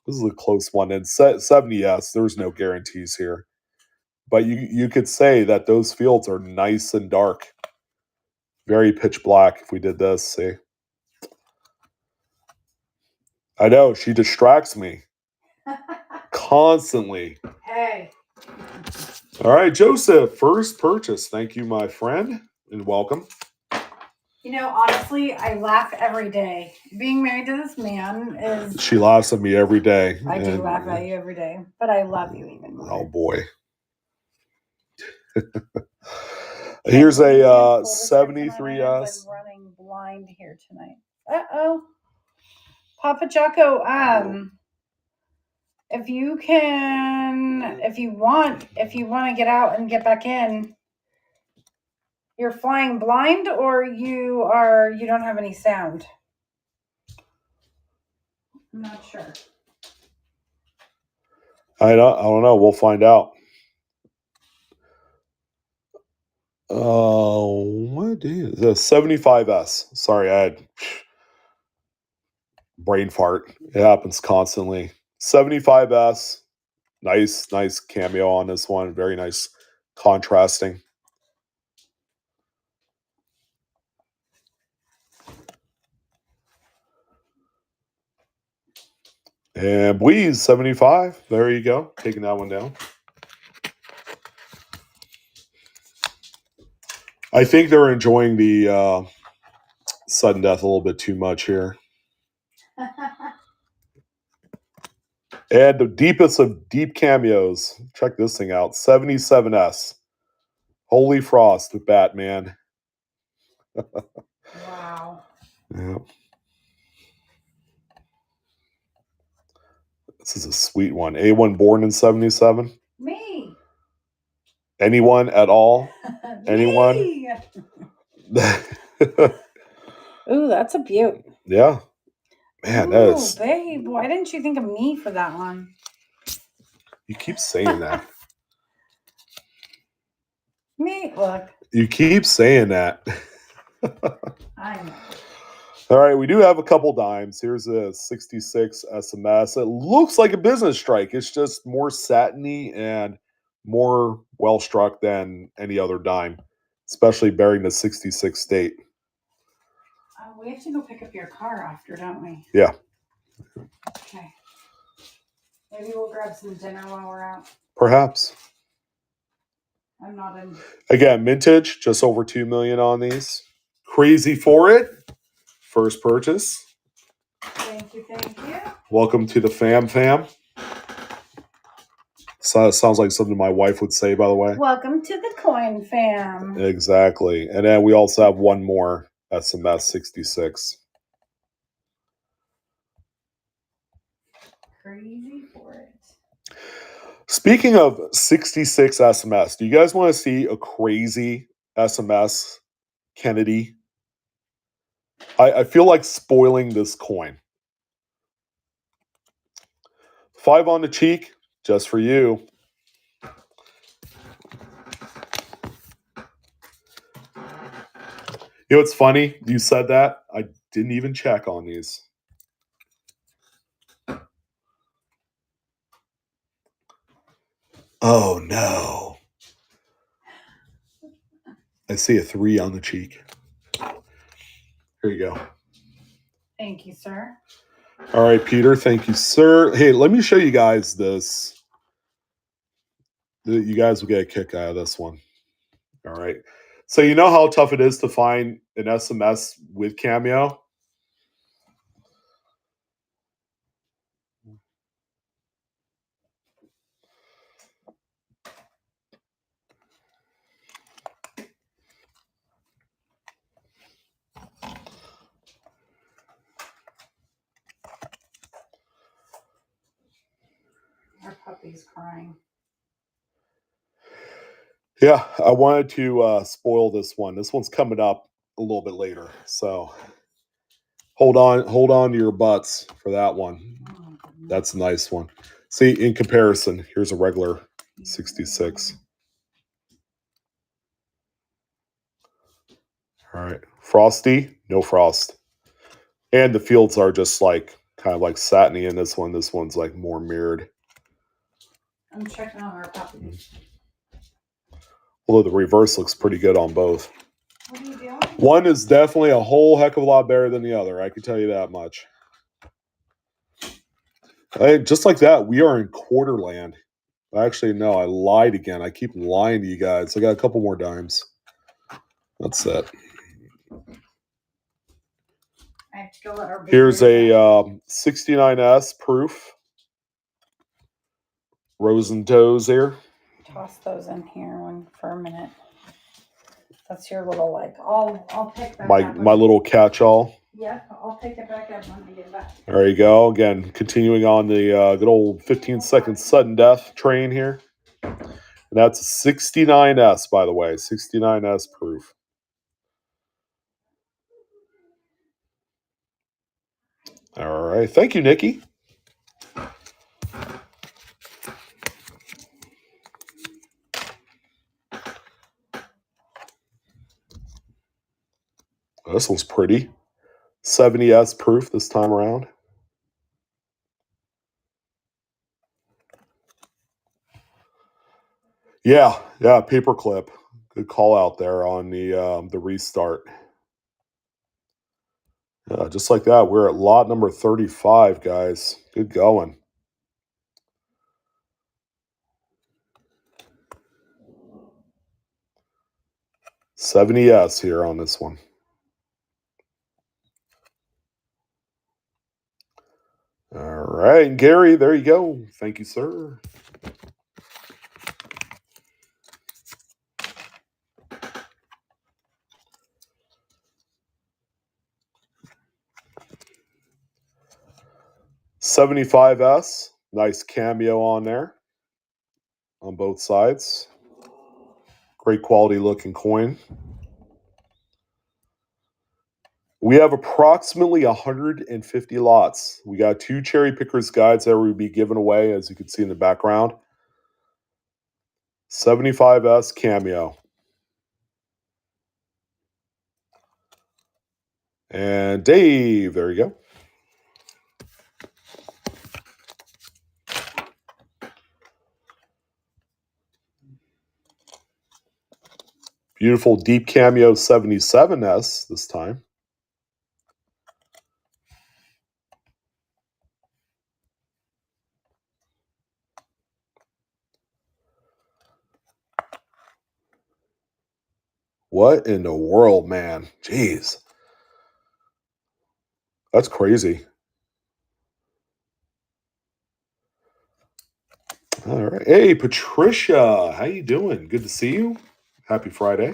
This is a close one. And 70S, there's no guarantees here. But you could say that those fields are nice and dark. Very pitch black if we did this, see? I know, she distracts me. Constantly. Hey. All right, Joseph, first purchase. Thank you, my friend, and welcome. Honestly, I laugh every day. Being married to this man is... She laughs at me every day. I do laugh at you every day, but I love you even more. Oh, boy. Here's a 73S. I'm running blind here tonight. Uh-oh. Papa Jocko, if you want to get out and get back in, you're flying blind or you don't have any sound. I'm not sure. I don't know. We'll find out. What is the 75S? Sorry, I had brain fart. It happens constantly. 75S. Nice cameo on this one. Very nice contrasting. And Bleeze 75. There you go. Taking that one down. I think they're enjoying the sudden death a little bit too much here. And the deepest of deep cameos. Check this thing out. 77S. Holy Frost with Batman. Wow. Yeah. This is a sweet one. A1 born in 77. Me. Anyone at all? Anyone? Ooh, that's a beaut. Yeah. Man, that is... babe, why didn't you think of me for that one? You keep saying that. Me? Look. You keep saying that. I know. All right, we do have a couple dimes. Here's a 66 SMS. It looks like a business strike. It's just more satiny and more well-struck than any other dime, especially bearing the 66 state. We have to go pick up your car after, don't we? Yeah. Okay. Maybe we'll grab some dinner while we're out. Perhaps. I'm not in. Again, mintage, just over 2 million on these. Crazy for it. First purchase. Thank you. Welcome to the fam. So it sounds like something my wife would say, by the way. Welcome to the coin fam. Exactly. And then we also have one more SMS 66. Crazy for it. Speaking of 66 SMS, do you guys want to see a crazy SMS Kennedy? I feel like spoiling this coin. 5 on the cheek, just for you. You know what's funny? You said that. I didn't even check on these. Oh, no. I see a 3 on the cheek. Here you go. Thank you, sir. All right, Peter. Thank you, sir. Hey, let me show you guys this. You guys will get a kick out of this one. All right. So you know how tough it is to find an SMS with Cameo? Our puppy's crying. Yeah, I wanted to spoil this one. This one's coming up a little bit later. So hold on to your butts for that one. That's a nice one. See, in comparison, here's a regular 66. All right. Frosty, no frost. And the fields are just like kind of like satiny in this one. This one's like more mirrored. I'm checking on our puppy. Although the reverse looks pretty good on both. What are you doing? One is definitely a whole heck of a lot better than the other. I can tell you that much. Just like that, we are in Quarterland. Actually, no, I lied again. I keep lying to you guys. I got a couple more dimes. That's it. I have to go let our Here's a 69S proof. Rose and toes here. Toss those in here for a minute. That's your little like. I'll pick that up. My little catch-all. Yep, I'll pick it back up when I get back. There you go. Again, continuing on the good old 15-second sudden death train here. And that's a 69S, by the way. 69S proof. All right. Thank you, Nikki. This one's pretty. 70S proof this time around. Yeah, paperclip. Good call out there on the restart. Yeah, just like that, we're at lot number 35, guys. Good going. $70S here on this one. All right, Gary, there you go. Thank you, sir. $75S. Nice cameo on there. On both sides. Great quality looking coin. We have approximately 150 lots. We got 2 Cherrypickers guides that will be given away, as you can see in the background. 75S Cameo. And Dave, there you go. Beautiful deep cameo 77S this time. What in the world, man? Jeez. That's crazy. All right. Hey, Patricia. How you doing? Good to see you. Happy Friday.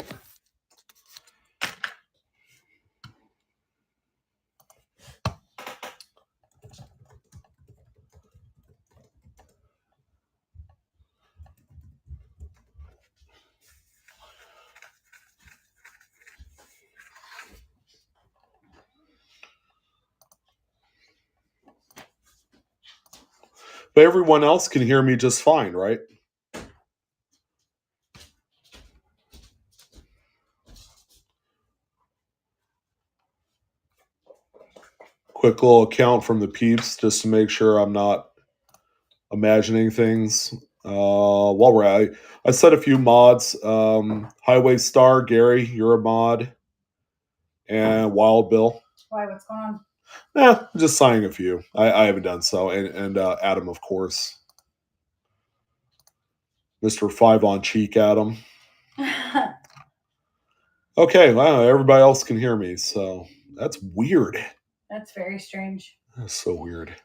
But everyone else can hear me just fine, right? Quick little account from the peeps just to make sure I'm not imagining things. While we're at it, I set a few mods. Highway Star, Gary, you're a mod. And Wild Bill. Why? What's going on? Just signing a few. I haven't done so. And Adam, of course. Mr. Five on Cheek Adam. Okay, wow, everybody else can hear me, so that's weird. That's very strange. That's so weird.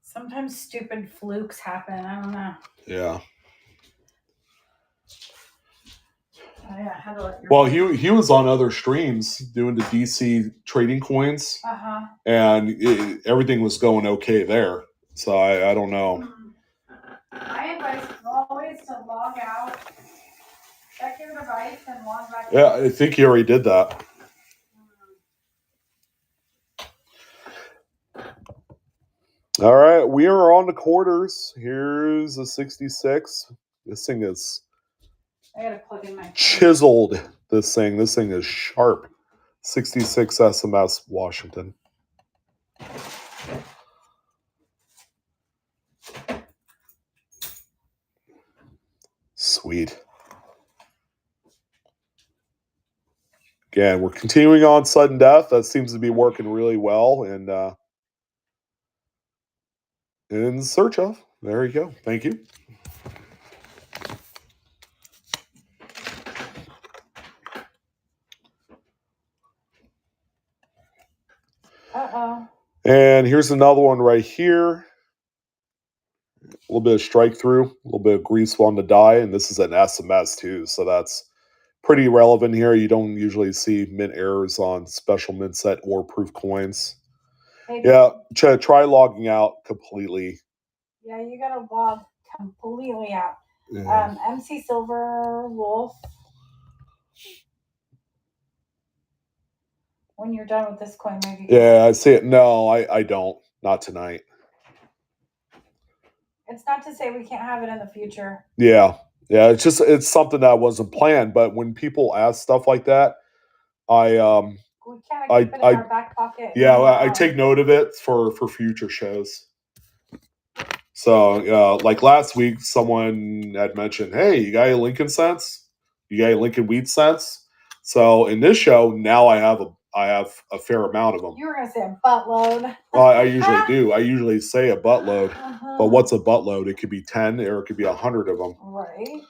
Sometimes stupid flukes happen. I don't know. Yeah. Oh, yeah, how to let your Well, he was on other streams doing the DC trading coins, and everything was going okay there. So I don't know. My advice is always to log out, check your device, and log back in. Yeah, I think he already did that. All right, we are on the quarters. Here's a 66. This thing is I gotta plug in my phone. Chiseled. This thing is sharp. 66 SMS Washington. Sweet. Again, we're continuing on sudden death. That seems to be working really well. And in search of. There you go. Thank you. Uh-oh. And here's another one right here. A little bit of strike through, a little bit of grease on the die, and this is an SMS too, so that's pretty relevant here. You don't usually see mint errors on special mint set or proof coins. Maybe. Yeah, try logging out completely. Yeah, you gotta log completely out. Yeah. MC Silver Wolf. When you're done with this coin, maybe. Yeah, I see it. No, I don't. Not tonight. It's not to say we can't have it in the future. Yeah. It's something that wasn't planned. But when people ask stuff like that, we kind of keep it in our back pocket. Yeah, I take note of it for future shows. So, like last week, someone had mentioned, "Hey, you got any Lincoln cents? You got any Lincoln Wheat cents?" So in this show, now I have a fair amount of them. You were going to say a buttload. Well, I usually do. I usually say a buttload. But what's a buttload? It could be 10 or it could be 100 of them. Right.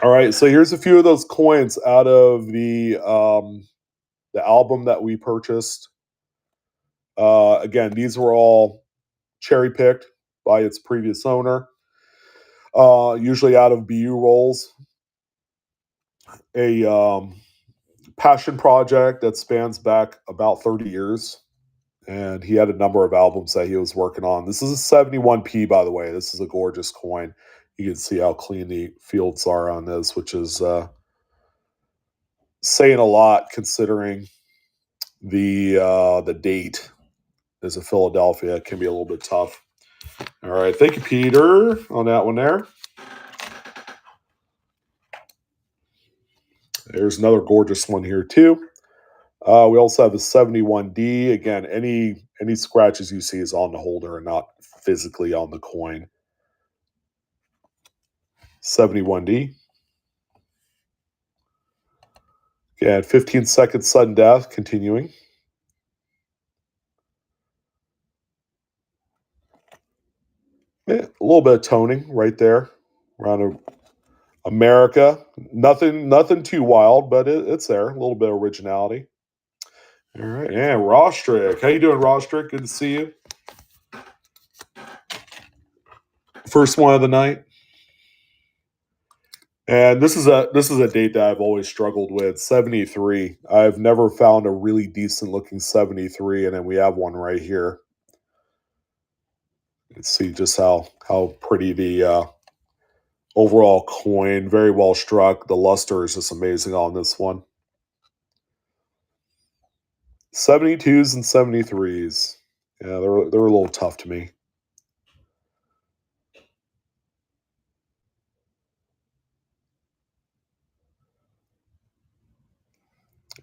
All right. So here's a few of those coins out of the album that we purchased. Again, these were all cherry-picked by its previous owner. Usually out of BU rolls. A passion project that spans back about 30 years. And he had a number of albums that he was working on. This is a 71p, by the way. This is a gorgeous coin. You can see how clean the fields are on this, which is saying a lot considering the date is a Philadelphia. It can be a little bit tough. All right. Thank you, Peter, on that one there. There's another gorgeous one here, too. We also have a 71D. Again, any scratches you see is on the holder and not physically on the coin. 71D. Again, 15 seconds sudden death, continuing. Yeah, a little bit of toning right there around America. Nothing too wild, but it's there. A little bit of originality. All right, yeah, Rostrick. How you doing, Rostrick? Good to see you. First one of the night. And this is a date that I've always struggled with. 73. I've never found a really decent looking 73, and then we have one right here. Let's see just how pretty the overall coin, very well struck. The luster is just amazing on this one. 72s and 73s. Yeah, they're a little tough to me.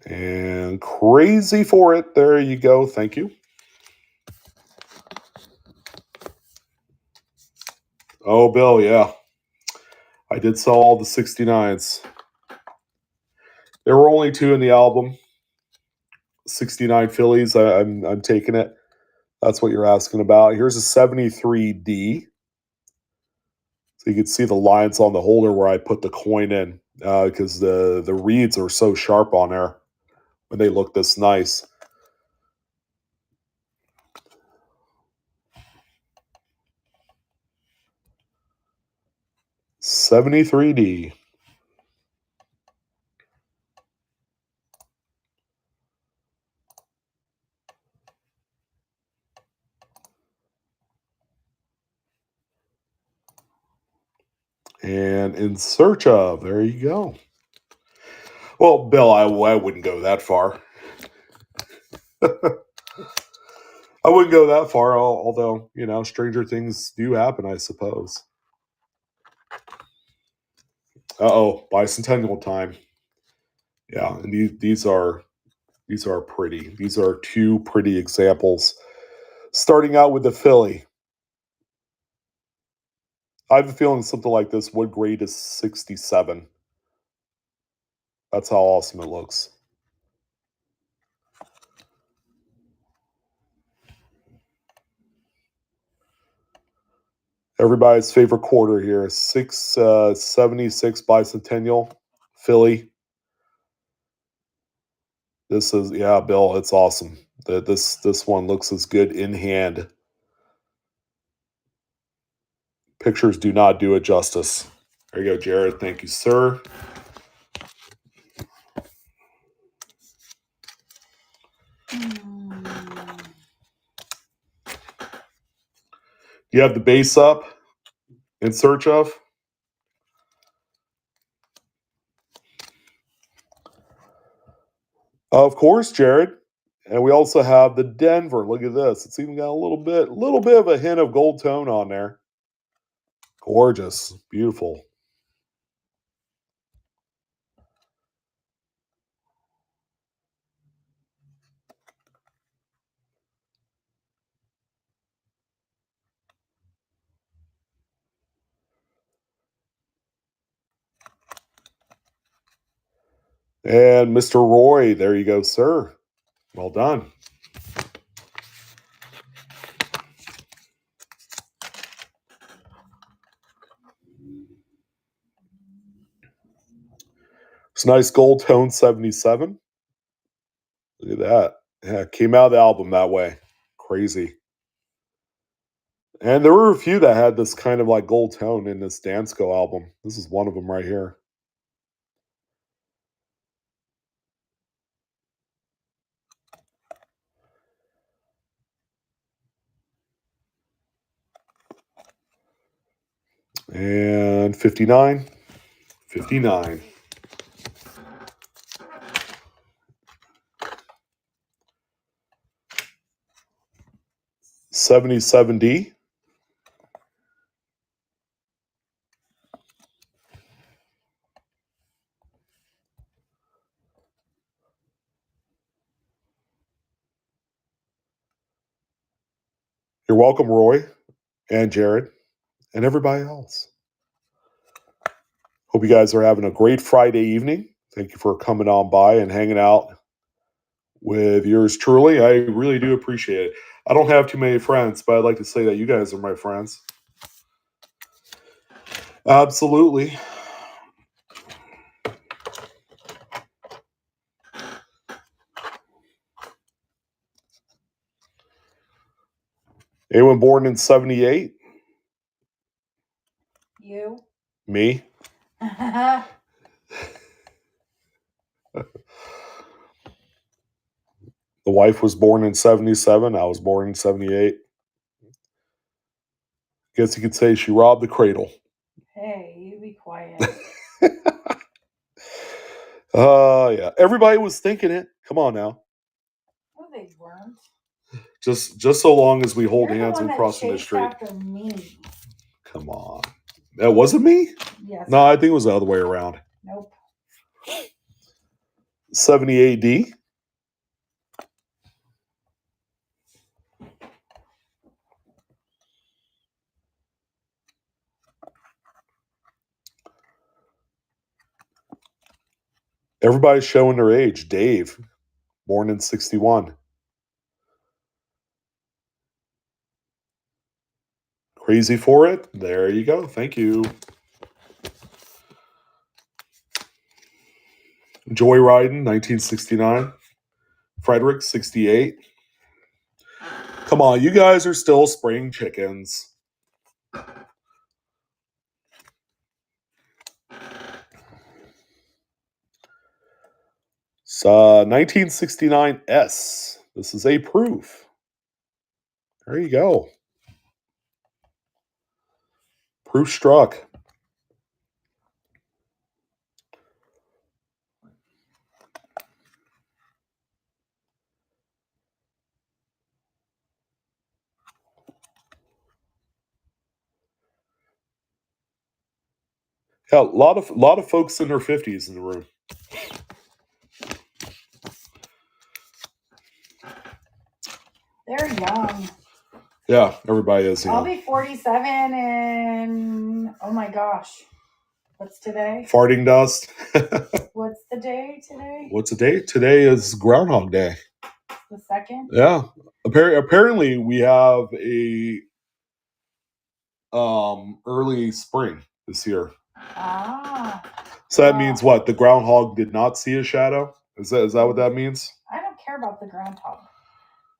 And crazy for it. There you go. Thank you. Oh, Bill, yeah. I did sell all the 69s. There were only 2 in the album. 69 Phillies. I'm taking it. That's what you're asking about. Here's a 73D. So you can see the lines on the holder where I put the coin in because the reeds are so sharp on there when they look this nice. $73D. And In Search Of. There you go. Well, Bill, I wouldn't go that far. I wouldn't go that far, although, stranger things do happen, I suppose. Bicentennial time. Yeah, and these are pretty. These are 2 pretty examples. Starting out with the Philly. I have a feeling something like this would grade as 67. That's how awesome it looks. Everybody's favorite quarter here, 676 Bicentennial, Philly. This is, Bill, it's awesome. This one looks as good in hand. Pictures do not do it justice. There you go, Jared. Thank you, sir. You have the base up, In Search Of. Of course, Jared. And we also have the Denver. Look at this. It's even got a little bit of a hint of gold tone on there. Gorgeous. Beautiful. And Mr. Roy, there you go, sir. Well done. It's nice gold tone 77. Look at that. Yeah, came out of the album that way. Crazy. And there were a few that had this kind of like gold tone in this Dansko album. This is one of them right here. And 59. 59. 77D. You're welcome, Roy and Jared and everybody else. Hope you guys are having a great Friday evening. Thank you for coming on by and hanging out with yours truly. I really do appreciate it. I don't have too many friends, but I'd like to say that you guys are my friends. Absolutely. Anyone born in 78? Me? The wife was born in 77. I was born in 78. Guess you could say she robbed the cradle. Hey, you be quiet. Yeah. Everybody was thinking it. Come on now. No, they weren't. Just so long as we hold You're hands the one and crossing the street. After me. Come on. That wasn't me? Yes. No, I think it was the other way around. Nope. 70 AD. Everybody's showing their age. Dave, born in 61. Crazy for it? There you go. Thank you. Joyriding, 1969. Frederick, 68. Come on, you guys are still spring chickens. It's 1969 S. This is a proof. There you go. Proof struck. Yeah, a lot of folks in their 50s in the room. They're young. Yeah, everybody is young. I'll be 47 and oh my gosh. What's today? Farting dust. What's the day today? What's the date? Today is Groundhog Day. The 2nd? Yeah. Apparently we have a early spring this year. Ah. So that means what? The groundhog did not see a shadow? Is that what that means? I don't care about the groundhog.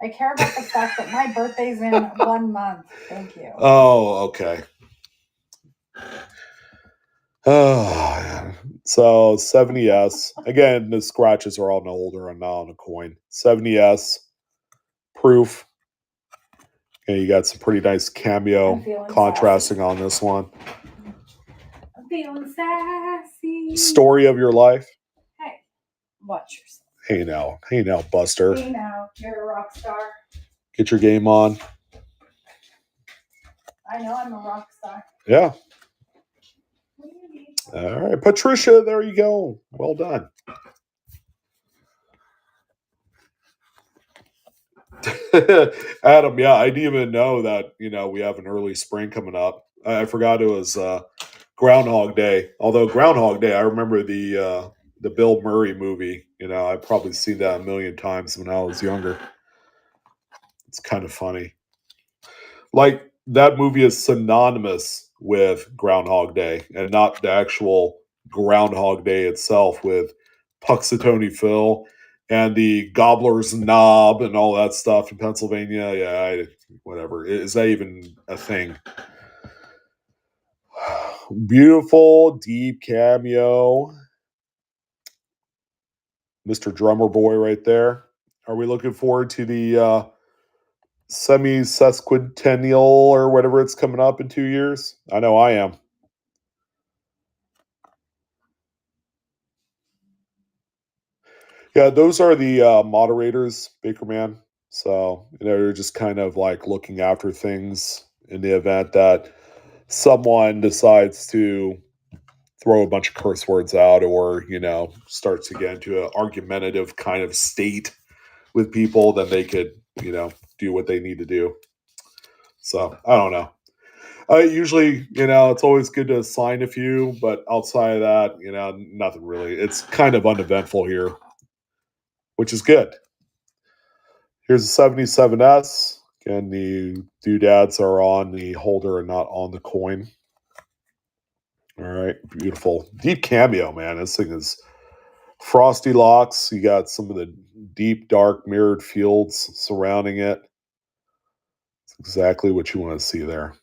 I care about the fact that my birthday's in 1 month. Thank you. Oh, okay. Oh, so 70S. Again, the scratches are on the holder and not on the coin. 70S. Proof. Okay, you got some pretty nice cameo contrasting on this one. I'm feeling sassy. Story of your life. Hey, watch yourself. Hey now, Buster. Hey now, you're a rock star. Get your game on. I know I'm a rock star. Yeah. All right, Patricia, there you go. Well done. Adam, yeah, I didn't even know that, we have an early spring coming up. I forgot it was Groundhog Day. Although Groundhog Day, I remember the Bill Murray movie. I've probably seen that a million times when I was younger. It's kind of funny. Like, that movie is synonymous with Groundhog Day and not the actual Groundhog Day itself with Puxatony Phil and the Gobbler's Knob and all that stuff in Pennsylvania. Yeah, whatever. Is that even a thing? Beautiful, deep cameo. Mr. Drummer Boy right there. Are we looking forward to the semi-sesquicentennial or whatever it's coming up in 2 years? I know I am. Yeah, those are the moderators, Baker Man. So, they're just kind of like looking after things in the event that someone decides to throw a bunch of curse words out or, starts to get into an argumentative kind of state with people, then they could, do what they need to do. So, I don't know. Usually, it's always good to assign a few, but outside of that, nothing really. It's kind of uneventful here, which is good. Here's a 77S. Again, the doodads are on the holder and not on the coin. All right, beautiful. Deep cameo, man. This thing is frosty locks. You got some of the deep, dark, mirrored fields surrounding it. It's exactly what you want to see there.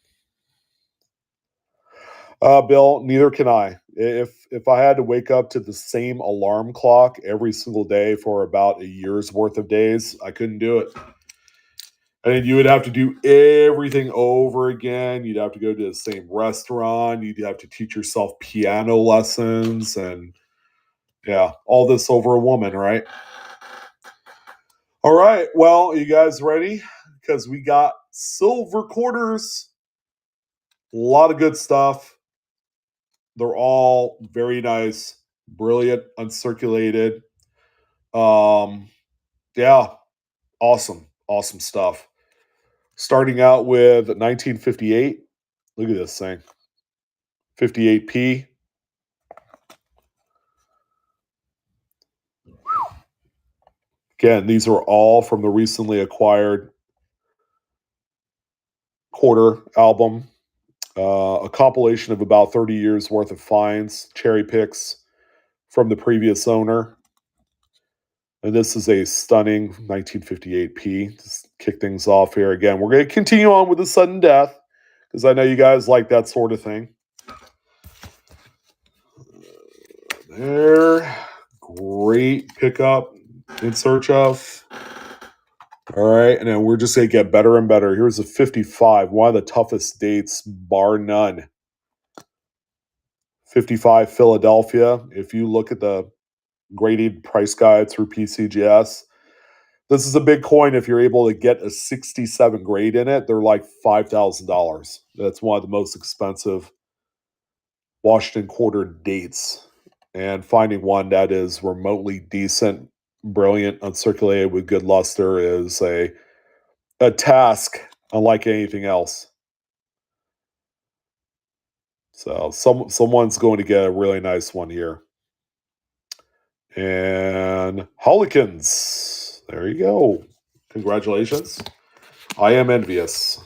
Bill, neither can I. If I had to wake up to the same alarm clock every single day for about a year's worth of days, I couldn't do it. And you would have to do everything over again. You'd have to go to the same restaurant. You'd have to teach yourself piano lessons and yeah, all this over a woman, right? All right. Well, you guys ready? Because we got silver quarters. A lot of good stuff. They're all very nice, brilliant, uncirculated. Yeah, awesome stuff. Starting out with 1958. Look at this thing. 58p. Again, these are all from the recently acquired quarter album. A compilation of about 30 years worth of finds, cherry picks from the previous owner. And this is a stunning 1958p. Just kick things off here again. We're going to continue on with the sudden death because I know you guys like that sort of thing. There. Great pickup in search of. All right, and then we're just going to get better and better. Here's a 55, one of the toughest dates, bar none. 55 Philadelphia. If you look at the graded price guide through PCGS, this is a big coin. If you're able to get a 67 grade in it, they're like $5,000. That's one of the most expensive Washington quarter dates. And finding one that is remotely decent, brilliant, uncirculated with good luster is a task unlike anything else. So someone's going to get a really nice one here. And Hollikins. There you go. Congratulations. I am envious.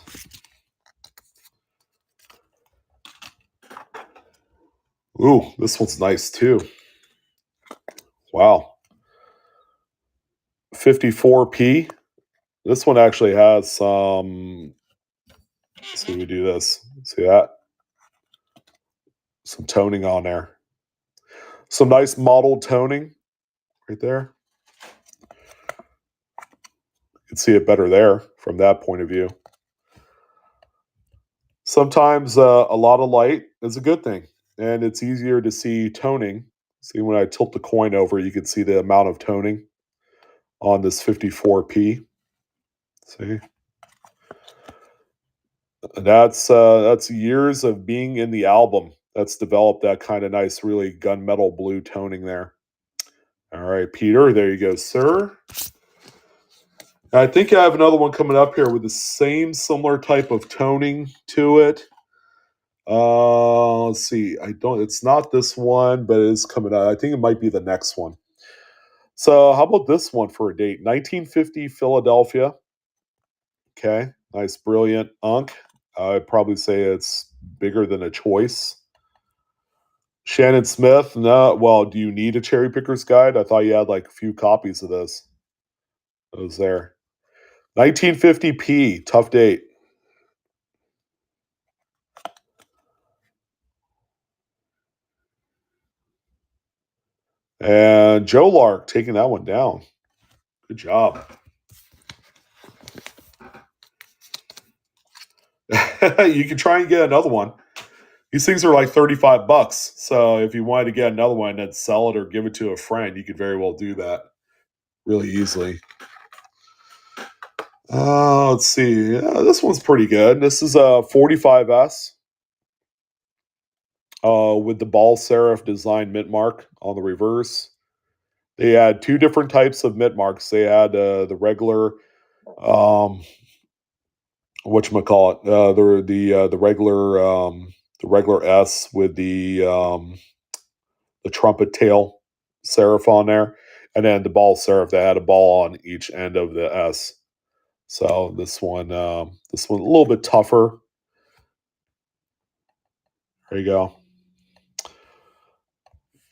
Ooh, this one's nice too. Wow. 54p. This one actually has some. Let's see, we do this. See that? Some toning on there. Some nice mottled toning right there. You can see it better there from that point of view. Sometimes a lot of light is a good thing, and it's easier to see toning. See, when I tilt the coin over, you can see the amount of toning on this 54p. See? That's years of being in the album that's developed that kind of nice, really gunmetal blue toning there. All right, Peter, there you go, sir. I think I have another one coming up here with the same similar type of toning to it. Let's see. It's not this one, but it is coming out. I think it might be the next one. So how about this one for a date? 1950 Philadelphia. Okay, nice, brilliant unk. I'd probably say it's bigger than a choice. Shannon Smith. No, well, do you need a cherry picker's guide? I thought you had like a few copies of this. It was there. 1950p, tough date. And Joe Lark taking that one down. Good job. You can try and get another one. These things are like $35. So if you wanted to get another one and sell it or give it to a friend, you could very well do that really easily. Let's see. This one's pretty good. This is a 45S with the ball serif design mint mark on the reverse. They had two different types of mint marks. They had the regular, whatchamacallit, the regular S with the trumpet tail serif on there, and then the ball serif that had a ball on each end of the S. So this one a little bit tougher. There you go.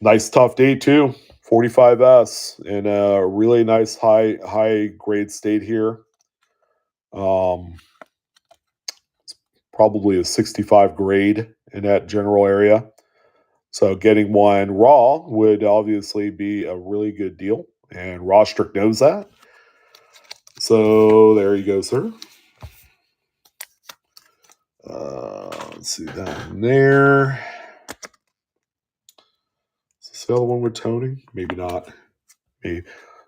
Nice tough date too. 45S in a really nice high grade state here. It's probably a 65 grade in that general area. So getting one raw would obviously be a really good deal, and Rostrick knows that. So there you go, sir. Let's see that in there. Is this the other one with toning? Maybe not. Maybe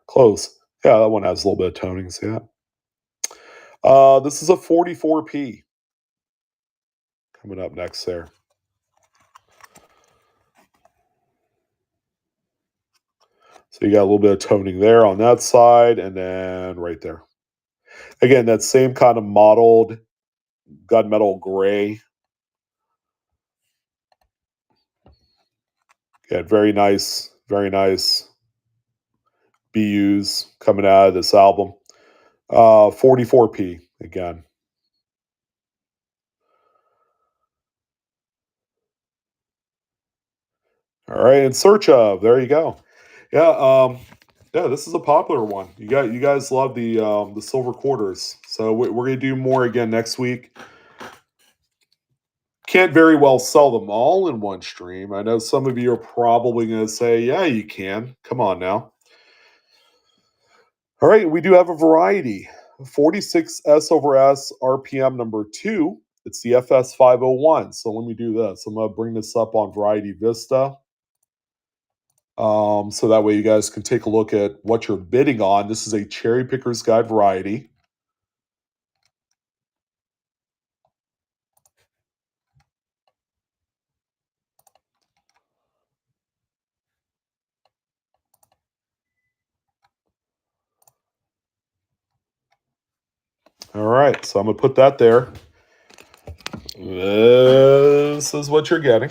close. Yeah, that one has a little bit of toning. See that? This is a 44p. Coming up next there. So you got a little bit of toning there on that side, and then right there. Again, that same kind of mottled gunmetal gray. Yeah, very nice BUs coming out of this album. 44p again. All right, In Search Of. There you go. Yeah, this is a popular one. You guys love the silver quarters. So we're gonna do more again next week. Can't very well sell them all in one stream. I know some of you are probably gonna say, yeah, you can. Come on now. All right, we do have a variety. 46S over S RPM number 2. It's the FS501. So let me do this. I'm going to bring this up on Variety Vista. So that way you guys can take a look at what you're bidding on. This is a Cherrypicker's Guide variety. All right, so I'm going to put that there. This is what you're getting.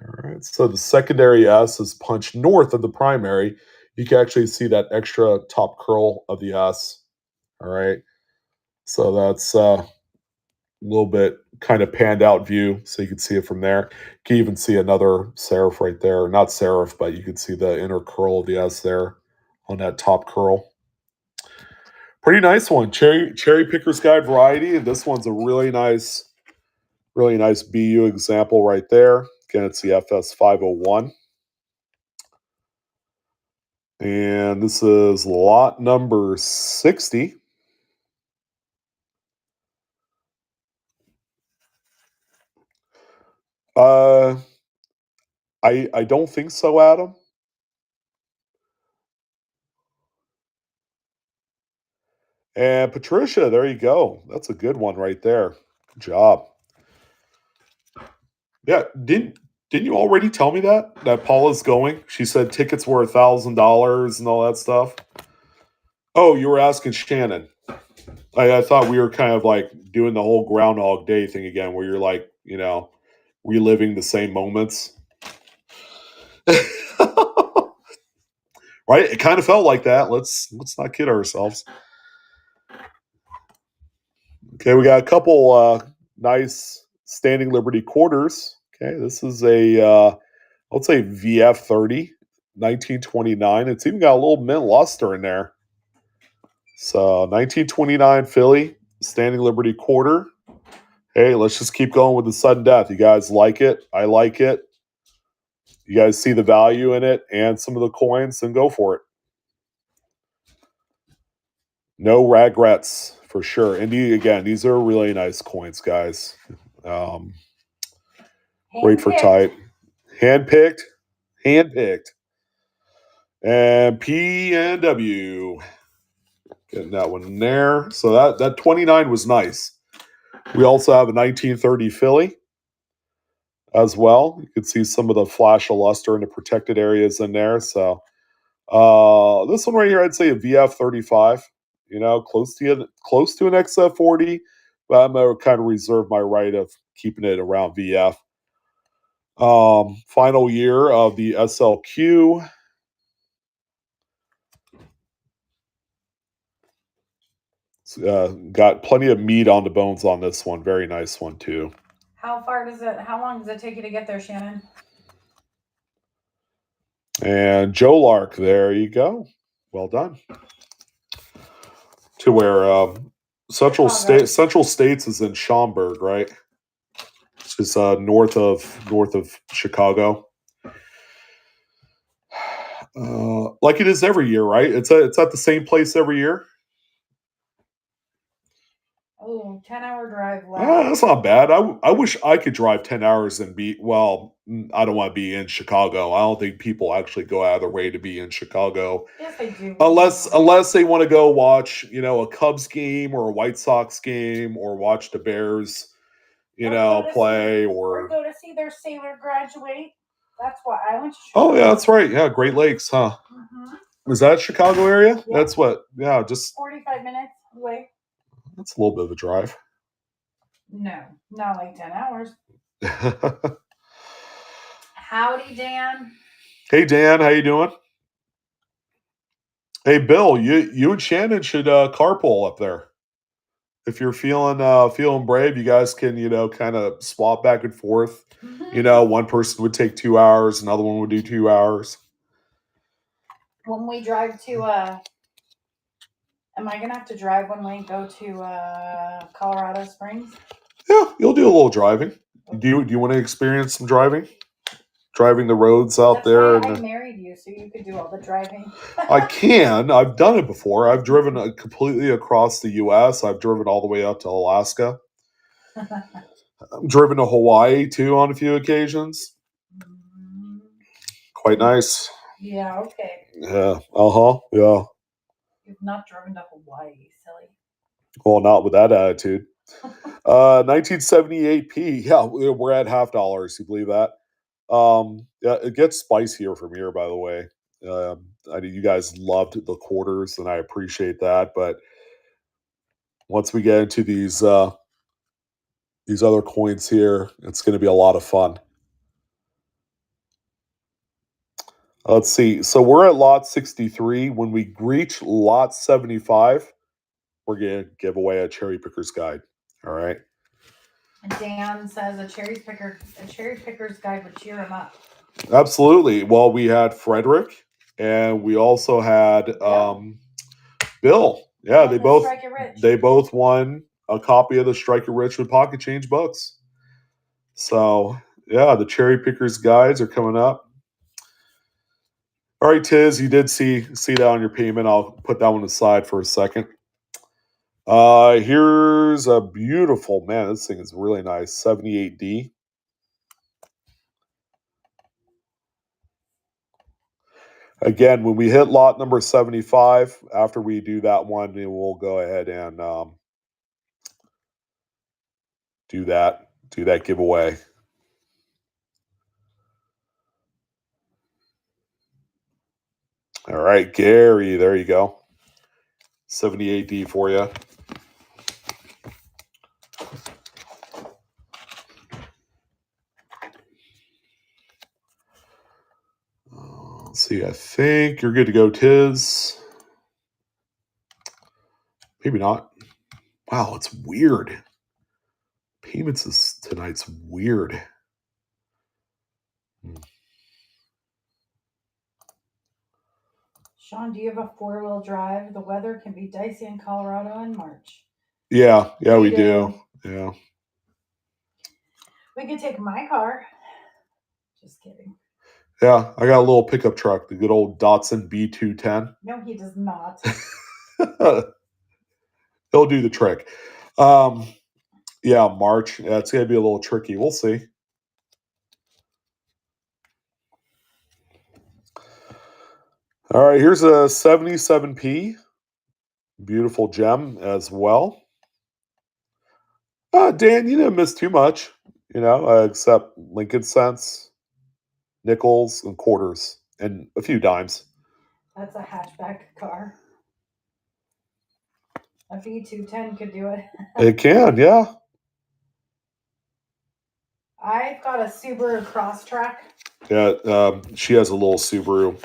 All right, so the secondary S is punched north of the primary. You can actually see that extra top curl of the S. All right, so that's a little bit kind of panned out view, so you can see it from there. You can even see another serif right there. Not serif, but you can see the inner curl of the S there on that top curl. Pretty nice one. Cherrypicker's Guide variety. And this one's a really nice BU example right there. Again, it's the FS501. And this is lot number 60. I don't think so, Adam. And Patricia, there you go. That's a good one right there. Good job. Yeah, didn't you already tell me that Paula's going? She said tickets were $1,000 and all that stuff. Oh, you were asking Shannon. I thought we were kind of like doing the whole Groundhog Day thing again, where you're like, reliving the same moments. Right? It kind of felt like that. Let's not kid ourselves. Okay, we got a couple nice Standing Liberty quarters. Okay, this is a let's say VF30, 1929. It's even got a little mint luster in there. So 1929 Philly Standing Liberty quarter. Hey, let's just keep going with the sudden death. You guys like it? I like it. You guys see the value in it and some of the coins, then go for it. No regrets for sure. And these are really nice coins, guys. Great for type. Handpicked. And PNW. Getting that one in there. So that 29 was nice. We also have a 1930 Philly as well. You can see some of the flash of luster in the protected areas in there. So this one right here, I'd say a VF35. Close to an XF40, but I'm going to kind of reserve my right of keeping it around VF. Final year of the SLQ. Got plenty of meat on the bones on this one. Very nice one too. How long does it take you to get there, Shannon? And Joe Lark, there you go. Well done. To where Central States is in Schaumburg, right? It's north of Chicago. Like it is every year, right? It's at the same place every year. Oh, 10-hour drive left. That's not bad. I wish I could drive 10 hours and be, well, I don't want to be in Chicago. I don't think people actually go out of their way to be in Chicago. Yes, they do. Unless they want to go watch, a Cubs game or a White Sox game or watch the Bears, play or go to see their sailor graduate. That's why I went to Chicago. Oh, yeah, that's right. Yeah, Great Lakes, huh? Mm-hmm. Is that Chicago area? Yeah. That's what, just 45 minutes away. That's a little bit of a drive. No, not like 10 hours. Howdy, Dan. Hey, Dan, how you doing? Hey, Bill, you and Shannon should carpool up there. If you're feeling brave, you guys can, kind of swap back and forth. Mm-hmm. One person would take 2 hours, another one would do 2 hours. When we drive to am I gonna have to drive when we go to Colorado Springs? Yeah, you'll do a little driving. Okay. Do you want to experience some driving? Driving the roads out there. I married you, so you could do all the driving. I can. I've done it before. I've driven completely across the U.S. I've driven all the way up to Alaska. I've driven to Hawaii, too, on a few occasions. Quite nice. Yeah, okay. Yeah. Uh-huh. Yeah. You've not driven to Hawaii, silly. Well, not with that attitude. 1978p. Yeah, we're at $50. You believe that? Yeah, it gets spicier from here, by the way. I mean, you guys loved the quarters, and I appreciate that. But once we get into these other coins here, it's going to be a lot of fun. Let's see. So we're at lot 63. When we reach lot 75, we're going to give away a Cherrypicker's Guide. All right. Dan says a Cherrypicker's Guide would cheer him up. Absolutely. Well, we had Frederick, and we also had Bill. Yeah, they both won a copy of the Strike It Rich with Pocket Change books. So yeah, the Cherrypicker's Guides are coming up. All right, Tiz, you did see that on your payment. I'll put that one aside for a second. Here's a beautiful, man, this thing is really nice, 78D. Again, when we hit lot number 75, after we do that one, we'll go ahead and do that giveaway. All right, Gary, there you go. 78D for you. Let's see, I think you're good to go, Tiz. Maybe not. Wow, it's weird. Payments tonight's weird. Sean, do you have a 4-wheel drive? The weather can be dicey in Colorado in March. Yeah, we do. Yeah. We could take my car. Just kidding. Yeah, I got a little pickup truck, the good old Datsun B210. No, he does not. He'll do the trick. Yeah, March. Yeah, it's going to be a little tricky. We'll see. All right, here's a 77p. Beautiful gem as well. Dan, you didn't miss too much, except Lincoln cents, nickels, and quarters, and a few dimes. That's a hatchback car. A B210 could do it. It can, yeah. I've got a Subaru Crosstrek. Yeah, she has a little Subaru.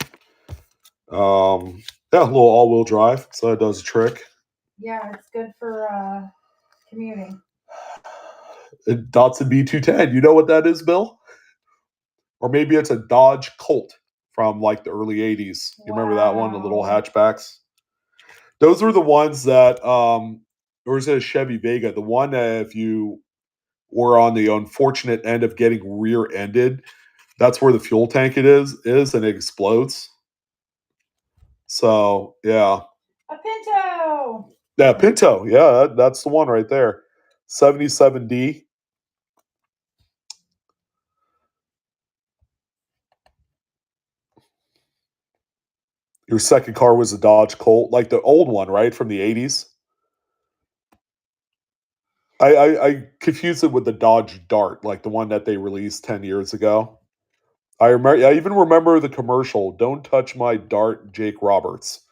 Yeah, a little all-wheel drive, so it does a trick. Yeah, it's good for commuting. Datsun B210. You know what that is, Bill? Or maybe it's a Dodge Colt from like the early 80s. You remember that one, the little hatchbacks? Those were the ones that, or is it a Chevy Vega? The one that if you or on the unfortunate end of getting rear-ended, that's where the fuel tank is and it explodes. So yeah. A Pinto. Yeah, Pinto. Yeah, that's the one right there. 77D. Your second car was a Dodge Colt, like the old one, right, from the 80s? I confuse it with the Dodge Dart, like the one that they released 10 years ago. I even remember the commercial, "Don't touch my Dart, Jake Roberts."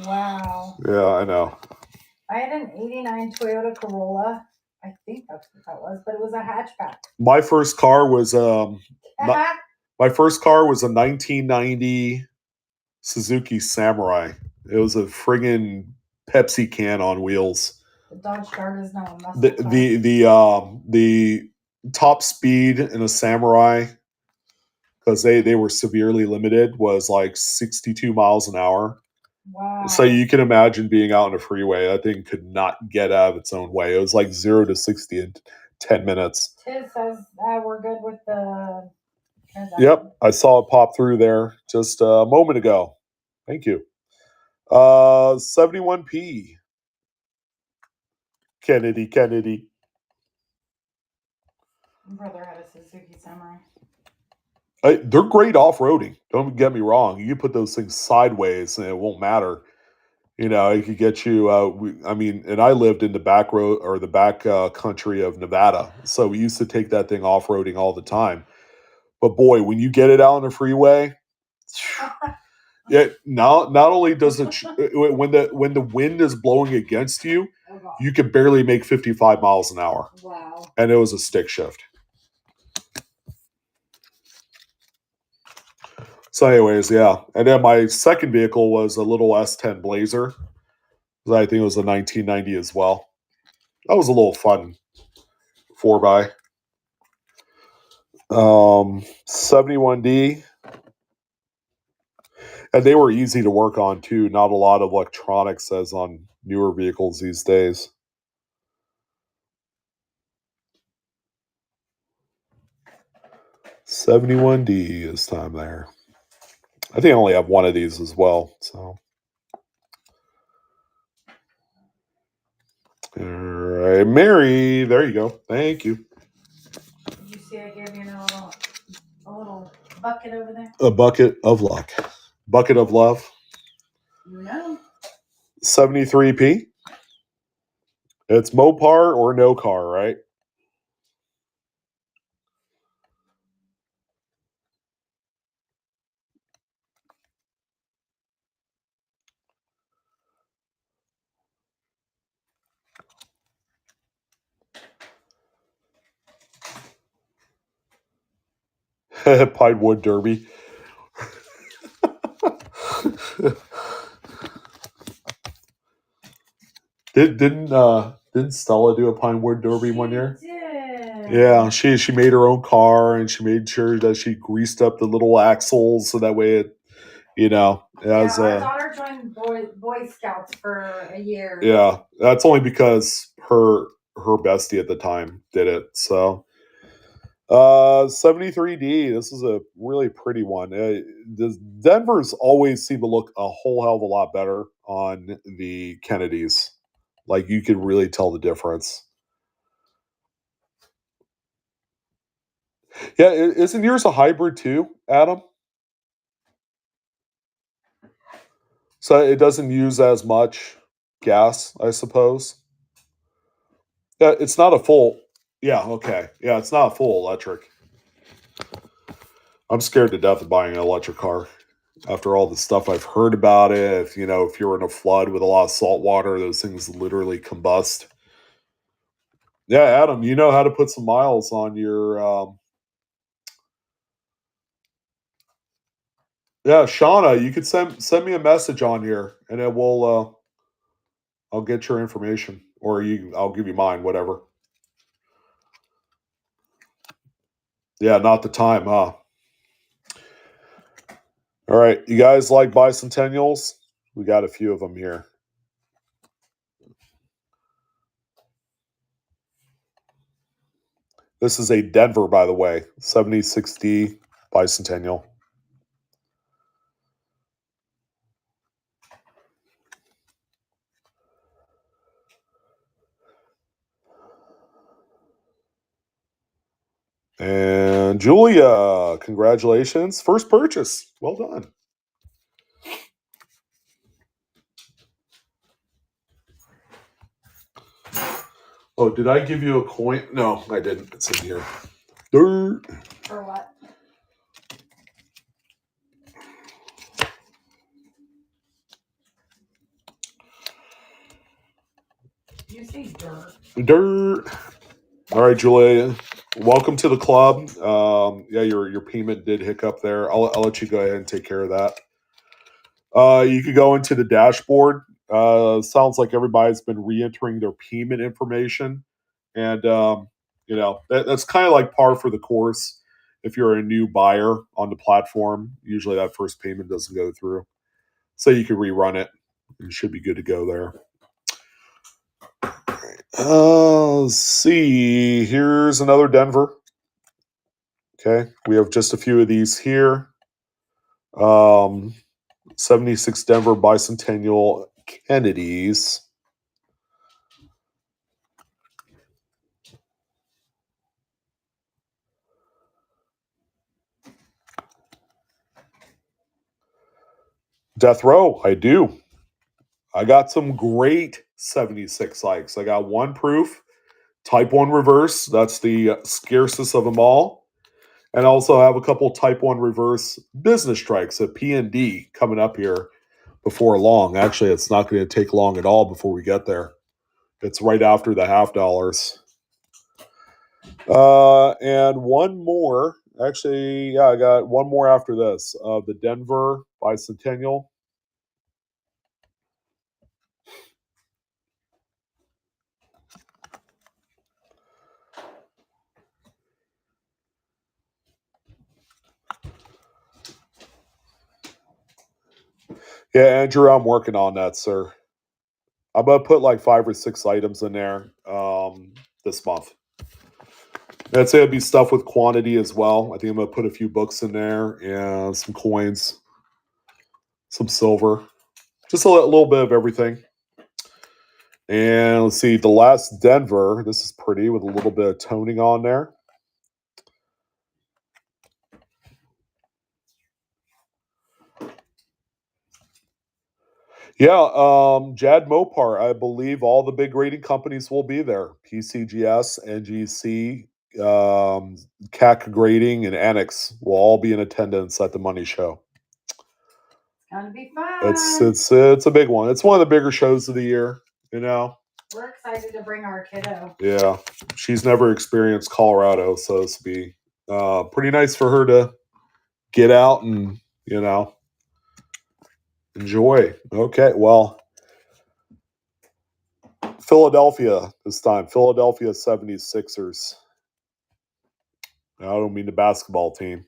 Wow. Yeah, I know. I had an 89 Toyota Corolla. I think that's what that was, but it was a hatchback. My first car was my first car was a 1990 Suzuki Samurai. It was a friggin' Pepsi can on wheels. The Dodge Dart is now a muscle the top speed in a Samurai, because they were severely limited, was like 62 miles an hour. Wow. So you can imagine being out on a freeway. That thing could not get out of its own way. It was like 0 to 60 in 10 minutes. Tiz says we're good with the transaction. Yep, I saw it pop through there just a moment ago. Thank you. 71P. Kennedy. My brother had a Suzuki Samurai. They're great off-roading. Don't get me wrong. You can put those things sideways and it won't matter. You know, it could get you. And I lived in the back road or the back country of Nevada, so we used to take that thing off-roading all the time. But boy, when you get it out on the freeway, not only does it when the wind is blowing against you, you can barely make 55 miles an hour. Wow! And it was a stick shift. So, anyways, yeah. And then my second vehicle was a little S10 Blazer. I think it was a 1990 as well. That was a little fun 4x. 71D. And they were easy to work on too. Not a lot of electronics as on newer vehicles these days. $71D this time there. I think I only have one of these as well. So, all right, Mary. There you go. Thank you. Did you see I gave you a little bucket over there? A bucket of luck. Bucket of love. No. 73P. It's Mopar or no car, right? Pinewood Derby. Didn't Stella do a Pinewood Derby one year? Yeah, she made her own car and she made sure that she greased up the little axles so that way it, our daughter joined Boy Scouts for a year. Yeah, that's only because her bestie at the time did it. So 73D, this is a really pretty one. Denver's always seem to look a whole hell of a lot better on the Kennedys. Like, you can really tell the difference. Yeah, isn't yours a hybrid too, Adam? So it doesn't use as much gas, I suppose. Yeah, it's not a full. Yeah, okay. Yeah, it's not a full electric. I'm scared to death of buying an electric car after all the stuff I've heard about it. If you're in a flood with a lot of salt water, those things literally combust. Yeah, Adam, you know how to put some miles on your. Yeah, Shauna, you could send me a message on here, and it will. I'll get your information, or I'll give you mine, whatever. Yeah, not the time, huh? All right, you guys like Bicentennials? We got a few of them here. This is a Denver, by the way, 7060 Bicentennial. And Julia, congratulations. First purchase. Well done. Oh, did I give you a coin? No, I didn't. It's in here. Dirt. For what? You say dirt. Dirt. All right, Julia. Welcome to the club. Yeah, your payment did hiccup there. I'll let you go ahead and take care of that. You could go into the dashboard. Sounds like everybody's been re-entering their payment information, and that's kind of like par for the course. If you're a new buyer on the platform, usually that first payment doesn't go through, so you can rerun it. You should be good to go there. Let's see. Here's another Denver. Okay, we have just a few of these here. 76 Denver Bicentennial Kennedys. Death Row, I do. I got some great 76 likes. I got one proof, Type 1 reverse. That's the scarcest of them all. And I also have a couple Type 1 reverse business strikes at P&D coming up here before long. Actually, it's not going to take long at all before we get there. It's right after the $half. And one more. Actually, yeah, I got one more after this. The Denver Bicentennial. Yeah, Andrew, I'm working on that, sir. I'm going to put like 5 or 6 items in there this month. I'd say it'd be stuff with quantity as well. I think I'm going to put a few books in there and some coins, some silver, just a little bit of everything. And let's see, the last Denver. This is pretty with a little bit of toning on there. Yeah, Jad Mopar. I believe all the big grading companies will be there. PCGS, NGC, CAC Grading, and Annex will all be in attendance at the Money Show. It's gonna be fun. It's a big one. It's one of the bigger shows of the year. You know. We're excited to bring our kiddo. Yeah, she's never experienced Colorado, so this will be pretty nice for her to get out and enjoy. Okay, well, Philadelphia this time. Philadelphia 76ers. I don't mean the basketball team.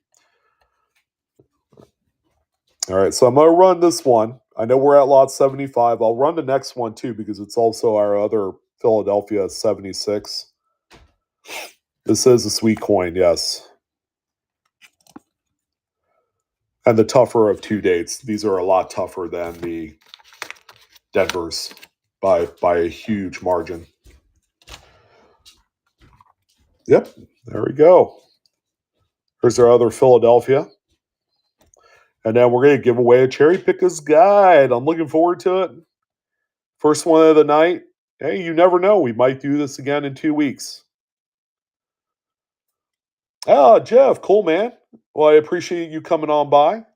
All right, so I'm going to run this one. I know we're at lot 75. I'll run the next one too because it's also our other Philadelphia 76. This is a sweet coin, yes. And the tougher of 2 dates. These are a lot tougher than the Denvers by a huge margin. Yep, there we go. Here's our other Philadelphia. And then we're going to give away a Cherrypicker's guide. I'm looking forward to it. First one of the night. Hey, you never know. We might do this again in 2 weeks. Oh, Jeff, cool, man. Well, I appreciate you coming on by.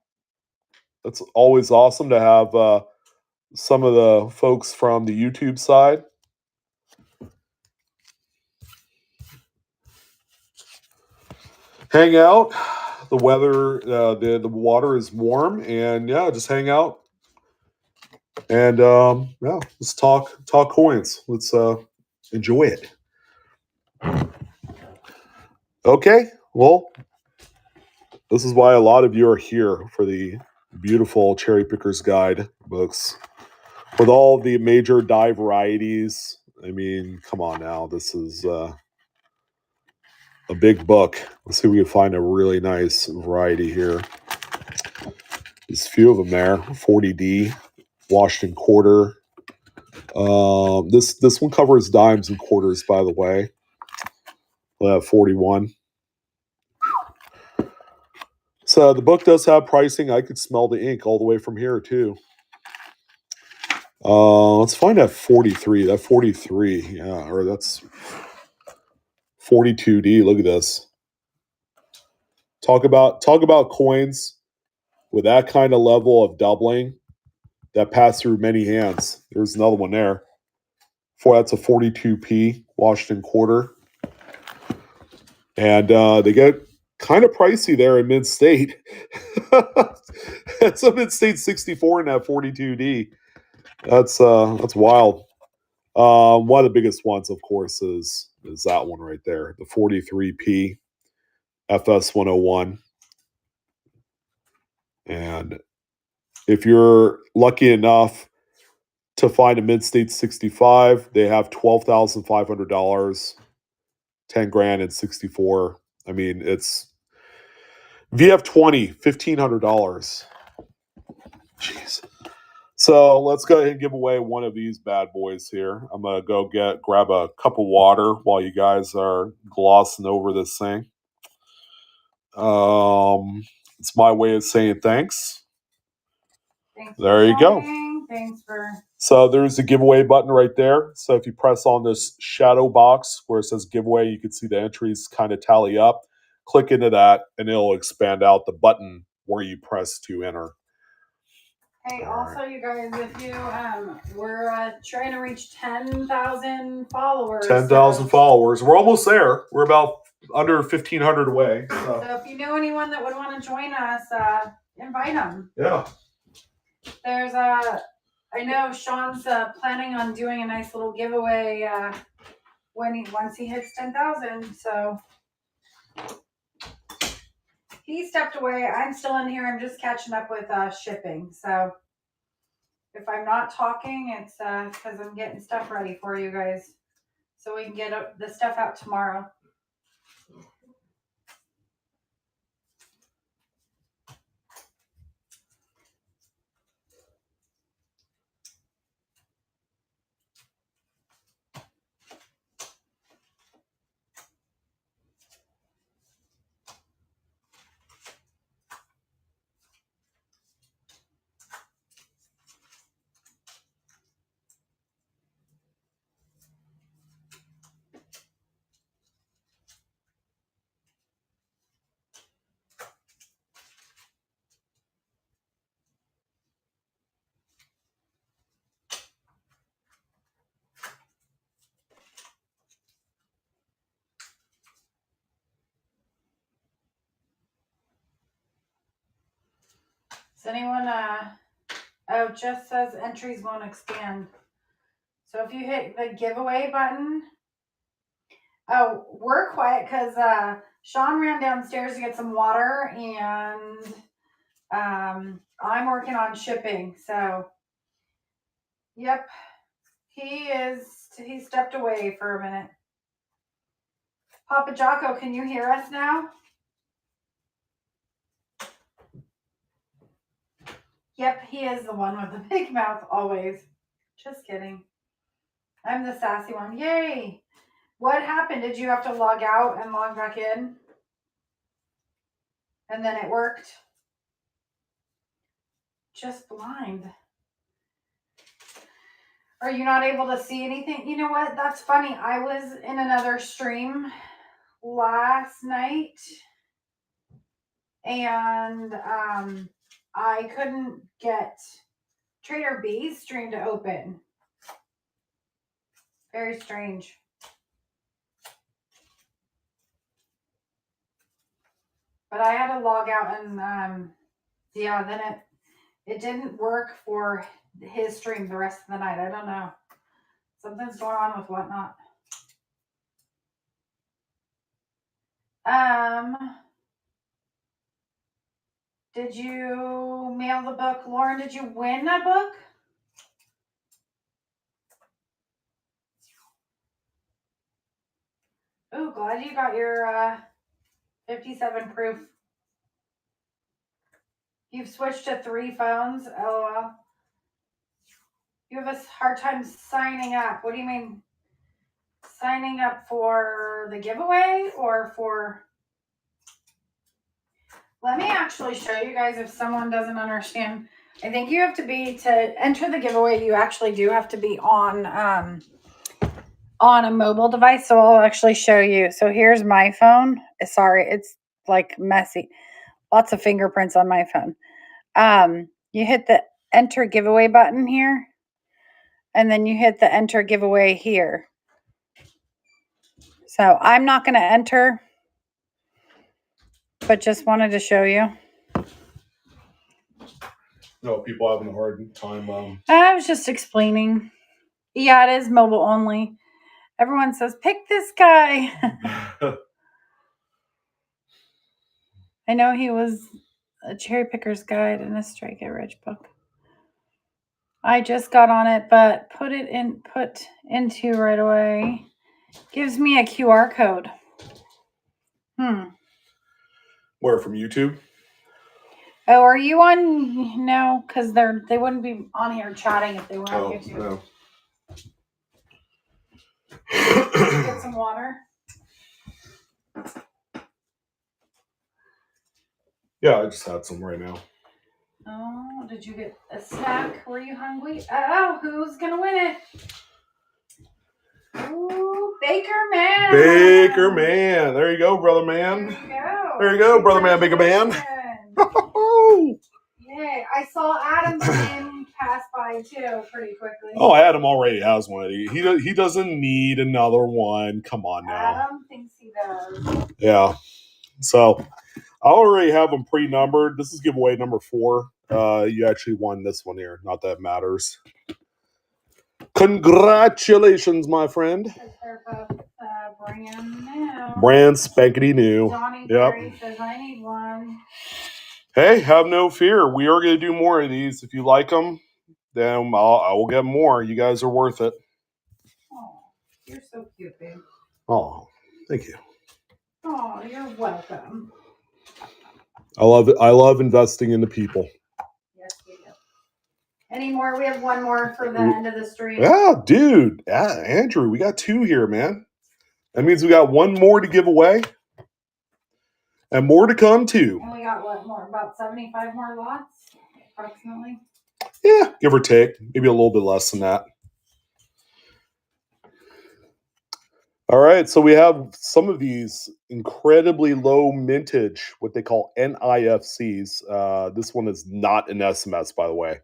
It's always awesome to have some of the folks from the YouTube side. Hang out. The weather, the water is warm, and yeah, just hang out. And yeah, let's talk coins. Let's enjoy it. Okay, well, this is why a lot of you are here for the beautiful Cherrypicker's Guide books with all the major dye varieties. I mean, come on now, this is a big book. Let's see if we can find a really nice variety here. There's a few of them there. 40D, Washington quarter. This one covers dimes and quarters, by the way. 41. So the book does have pricing. I could smell the ink all the way from here too. Let's find that 43. That 43, yeah, or that's 42D. Look at this. Talk about coins with that kind of level of doubling that pass through many hands. There's another one there. That's a 42p Washington quarter. And they get kind of pricey there in Midstate. It's a Midstate 64 in that 42D. That's wild. One of the biggest ones, of course, is that one right there, the 43p FS 101. And if you're lucky enough to find a Midstate 65, they have $12,500, 10 grand and 64. I mean, it's VF20, $1,500. Jeez. So let's go ahead and give away one of these bad boys here. I'm going to go grab a cup of water while you guys are glossing over this thing. It's my way of saying thanks. There you go. Thanks for... So there's a giveaway button right there. So if you press on this shadow box where it says giveaway, you can see the entries kind of tally up. Click into that and it'll expand out the button where you press to enter. Hey, also, you guys, if you, we're trying to reach 10,000 followers. 10,000 followers. We're almost there. We're about under 1,500 away. So if you know anyone that would want to join us, invite them. Yeah. There's I know Sean's planning on doing a nice little giveaway once he hits 10,000. So he stepped away. I'm still in here. I'm just catching up with shipping. So if I'm not talking, it's because I'm getting stuff ready for you guys so we can get the stuff out tomorrow. Does anyone, oh, just says entries won't expand. So if you hit the giveaway button, oh, we're quiet because Sean ran downstairs to get some water and I'm working on shipping. So, yep, he stepped away for a minute. Papa Jocko, can you hear us now? Yep, he is the one with the big mouth always. Just kidding. I'm the sassy one. Yay! What happened? Did you have to log out and log back in? And then it worked? Just blind. Are you not able to see anything? You know what? That's funny. I was in another stream last night and I couldn't get Trader B's stream to open. Very strange. But I had to log out and yeah, then it didn't work for his stream the rest of the night. I don't know. Something's going on with whatnot. Did you mail the book? Lauren, did you win a book? Oh, glad you got your 57 proof. You've switched to 3 phones? LOL. You have a hard time signing up. What do you mean? Signing up for the giveaway or for... Let me actually show you guys if someone doesn't understand. I think you have to enter the giveaway, you actually do have to be on a mobile device. So I'll actually show you. So here's my phone. Sorry, it's like messy. Lots of fingerprints on my phone. You hit the enter giveaway button here, and then you hit the enter giveaway here. So I'm not going to enter, but just wanted to show you. No, people having a hard time. I was just explaining. Yeah, it is mobile only. Everyone says, pick this guy. I know he was a Cherrypicker's Guide and a Strike It Rich book. I just got on it, but put into right away. Gives me a QR code. Where, from YouTube? Oh, are you on? No, because they wouldn't be on here chatting if they were on YouTube. No. Get some water. Yeah, I just had some right now. Oh, did you get a snack? Were you hungry? Oh, who's gonna win it? Ooh, Baker Man. Baker Man. There you go, brother man. There you go, brother man, Baker Man. Yay. I saw Adam's name pass by too pretty quickly. Oh, Adam already has one. He doesn't need another one. Come on now. Adam thinks he does. Yeah. So I already have them pre-numbered. This is giveaway number 4. You actually won this one here. Not that it matters. Congratulations, my friend. Brand new. Brand spankety new. Johnny Berry says I need one. Hey, have no fear. We are going to do more of these. If you like them, then I will get more. You guys are worth it. Oh, you're so cute, babe. Oh, thank you. Oh, you're welcome. I love it. I love investing in the people. Yes, we do. Any more? We have one more for the end of the stream. Yeah, dude. Yeah, Andrew, we got 2 here, man. That means we got 1 more to give away. And more to come, too. And we got what more? About 75 more lots, approximately? Yeah, give or take. Maybe a little bit less than that. All right, so we have some of these incredibly low mintage, what they call NIFCs. This one is not an SMS, by the way.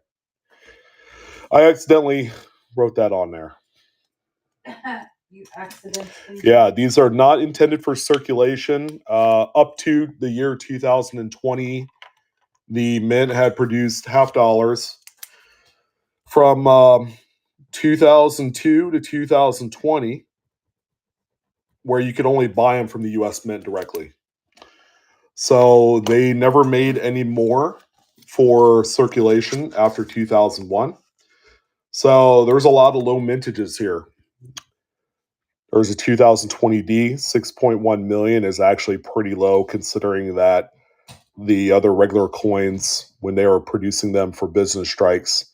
I accidentally wrote that on there. You accidentally. Yeah, these are not intended for circulation. Up to the year 2020, the mint had produced $0.50. From 2002 to 2020, where you could only buy them from the U.S. Mint directly. So they never made any more for circulation after 2001. So there's a lot of low mintages here. There's a 2020D, 6.1 million is actually pretty low considering that the other regular coins, when they were producing them for business strikes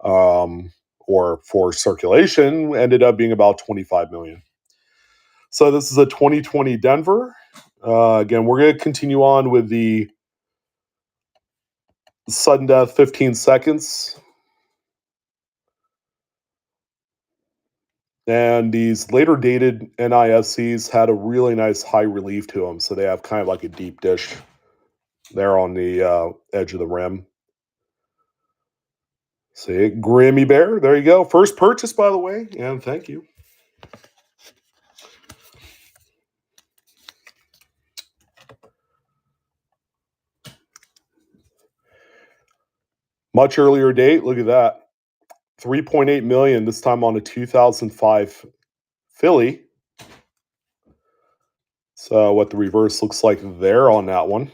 or for circulation, ended up being about 25 million. So this is a 2020 Denver. Again, we're going to continue on with the sudden death 15 seconds. And these later dated NIFCs had a really nice high relief to them. So they have kind of like a deep dish there on the edge of the rim. See, Grammy Bear. There you go. First purchase, by the way. And thank you. Much earlier date. Look at that. 3.8 million, this time on a 2005 Philly. So what the reverse looks like there on that one.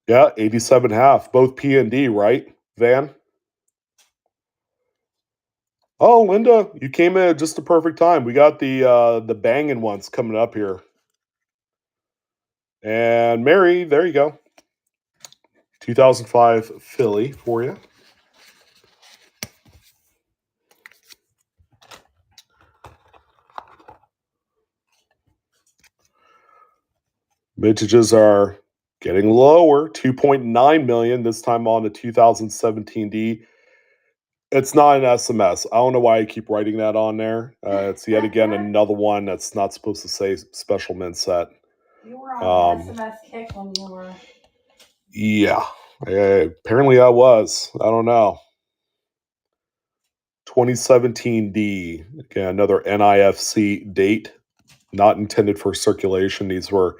Yeah, 87.5. Both P and D, right, Van? Oh, Linda, you came in at just the perfect time. We got the banging ones coming up here. And Mary, there you go. 2005 Philly for you. Vintages are getting lower. 2.9 million this time on the 2017 D. It's not an SMS. I don't know why I keep writing that on there. It's yet again another one that's not supposed to say special mint set. You were on an SMS kick when you were. Yeah. Apparently I was. I don't know. 2017 D. Again, another NIFC date. Not intended for circulation. These were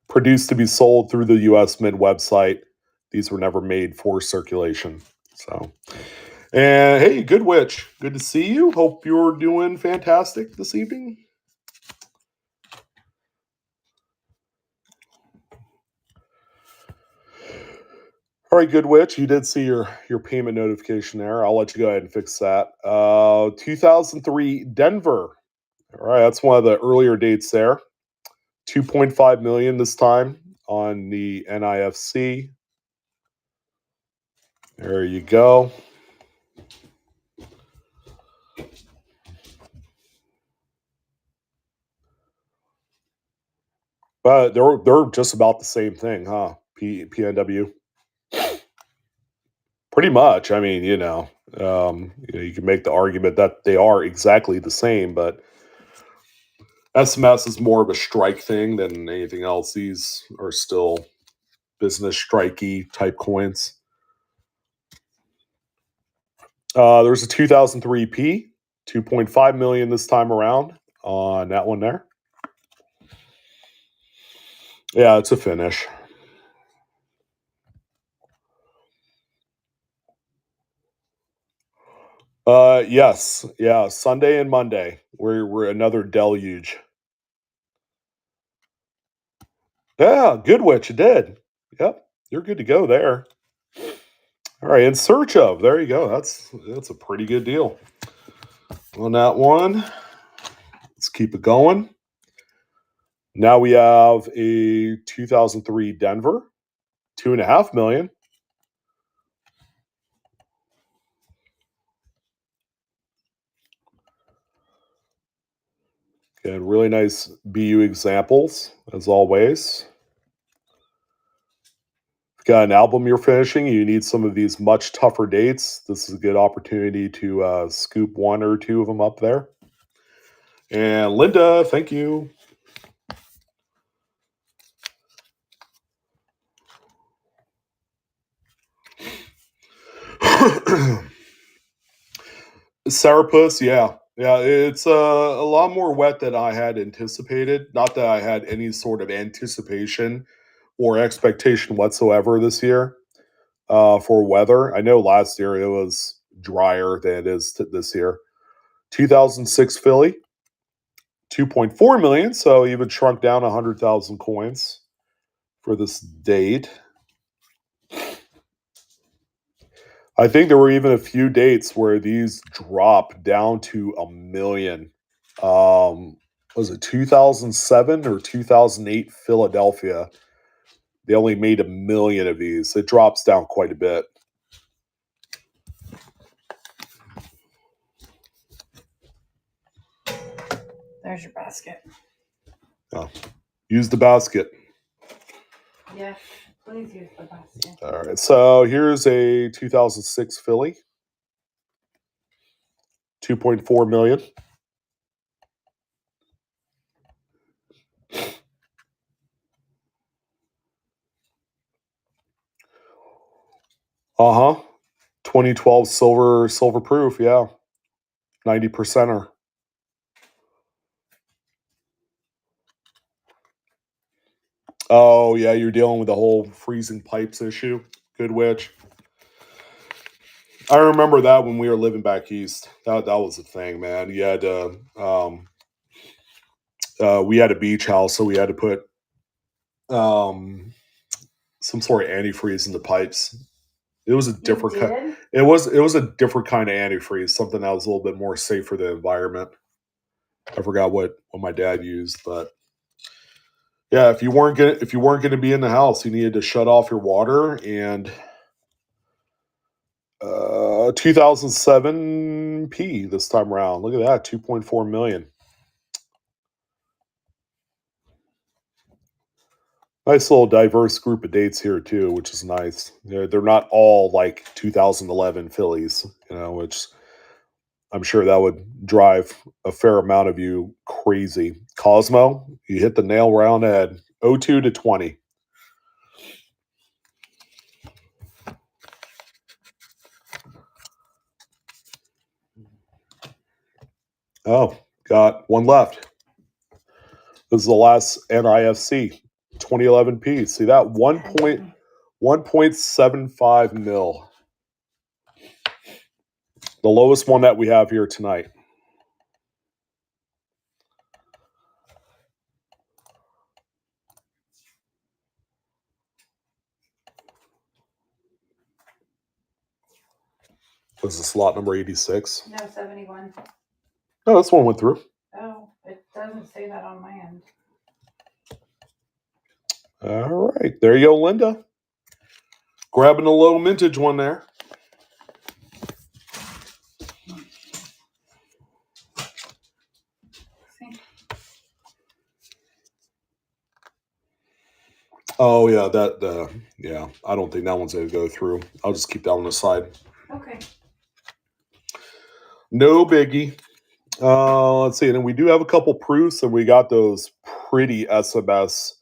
produced to be sold through the US Mint website. These were never made for circulation. So, and hey, Good Witch, good to see you. Hope you're doing fantastic this evening. All right, Good Witch, you did see your payment notification there. I'll let you go ahead and fix that. 2003 Denver. All right, that's one of the earlier dates there. 2.5 million this time on the NIFC. There you go. But they're just about the same thing, huh? PNW. Pretty much. I mean, you can make the argument that they are exactly the same, but SMS is more of a strike thing than anything else. These are still business strikey type coins. There's a 2003 P, 2.5 million this time around on that one there. Yeah, it's a finish. Yes. Yeah, Sunday and Monday. We're another deluge. Yeah, Good Witch, you did. Yep, you're good to go there. All right, In Search Of. There you go. That's a pretty good deal on that one. Let's keep it going. Now we have a 2003 Denver, 2.5 million. Again, really nice BU examples, as always. If you've got an album you're finishing, you need some of these much tougher dates. This is a good opportunity to scoop one or two of them up there. And Linda, thank you. Sarapus, yeah. It's a lot more wet than I had anticipated. Not that I had any sort of anticipation or expectation whatsoever this year for weather. I know last year it was drier than it is this year. 2006 Philly, 2.4 million, so even shrunk down 100,000 coins for this date. I think there were even a few dates where these dropped down to 1 million. Was it 2007 or 2008 Philadelphia? They only made 1 million of these. It drops down quite a bit. There's your basket. Oh, use the basket. Yes, please use the basket. All right, so here's a 2006 Philly. 2.4 million. Uh-huh. 2012 silver proof, yeah. 90%er. Oh, yeah, you're dealing with the whole freezing pipes issue. Good Witch. I remember that when we were living back east. That was a thing, man. You had to, we had a beach house, so we had to put some sort of antifreeze in the pipes. It was a different kind. It was a different kind of antifreeze, something that was a little bit more safe for the environment. I forgot what my dad used, but yeah, if you weren't gonna be in the house, you needed to shut off your water. And 2007 P this time around. Look at that, 2.4 million. Nice little diverse group of dates here too, which is nice. They're not all like 2011 Phillies, which I'm sure that would drive a fair amount of you crazy. Cosmo, you hit the nail right on the head. 02 to 20. Oh, got one left. This is the last NIFC, 2011 P. See that? 1.75 mil. The lowest one that we have here tonight. Was this lot number 86? No, 71. Oh, this one went through. Oh, it doesn't say that on my end. All right. There you go, Linda. Grabbing a low mintage one there. Oh yeah, yeah. I don't think that one's gonna go through. I'll just keep that on the side. Okay. No biggie. Let's see. And then we do have a couple proofs, and we got those pretty SMS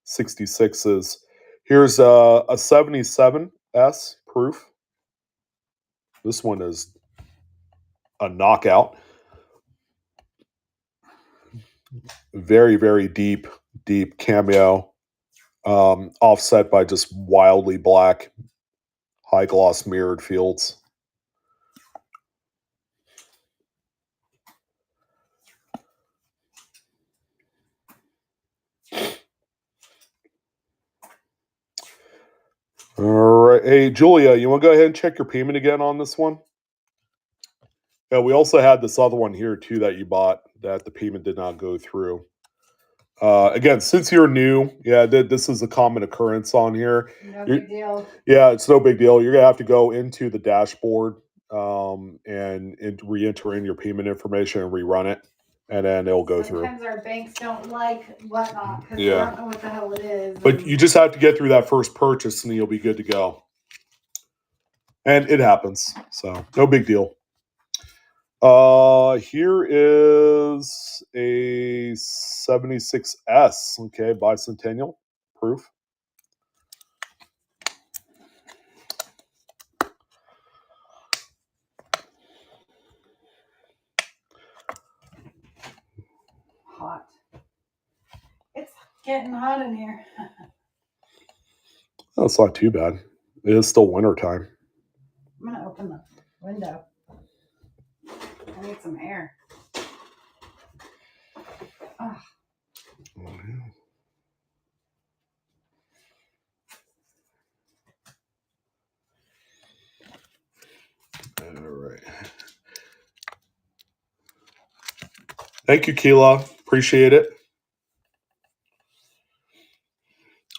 66s. Here's a 77S proof. This one is a knockout. Very, very deep cameo. Offset by just wildly black, high gloss mirrored fields. All right. Hey, Julia, you want to go ahead and check your payment again on this one? Yeah, we also had this other one here too that you bought that the payment did not go through. Again, since you're new, yeah, this is a common occurrence on here. No big deal. Yeah, it's no big deal. You're gonna have to go into the dashboard and re-enter in your payment information and rerun it, and then it'll go through. Sometimes our banks don't like whatnot because Yeah. they don't know what the hell it is. But you just have to get through that first purchase, and then you'll be good to go. And it happens, so no big deal. Here is a 76S, okay, Bicentennial proof. Hot. It's getting hot in here. Oh, it's not too bad. It is still winter time. I'm gonna open the window. I need some air. Oh. All right. Thank you, Keela. Appreciate it.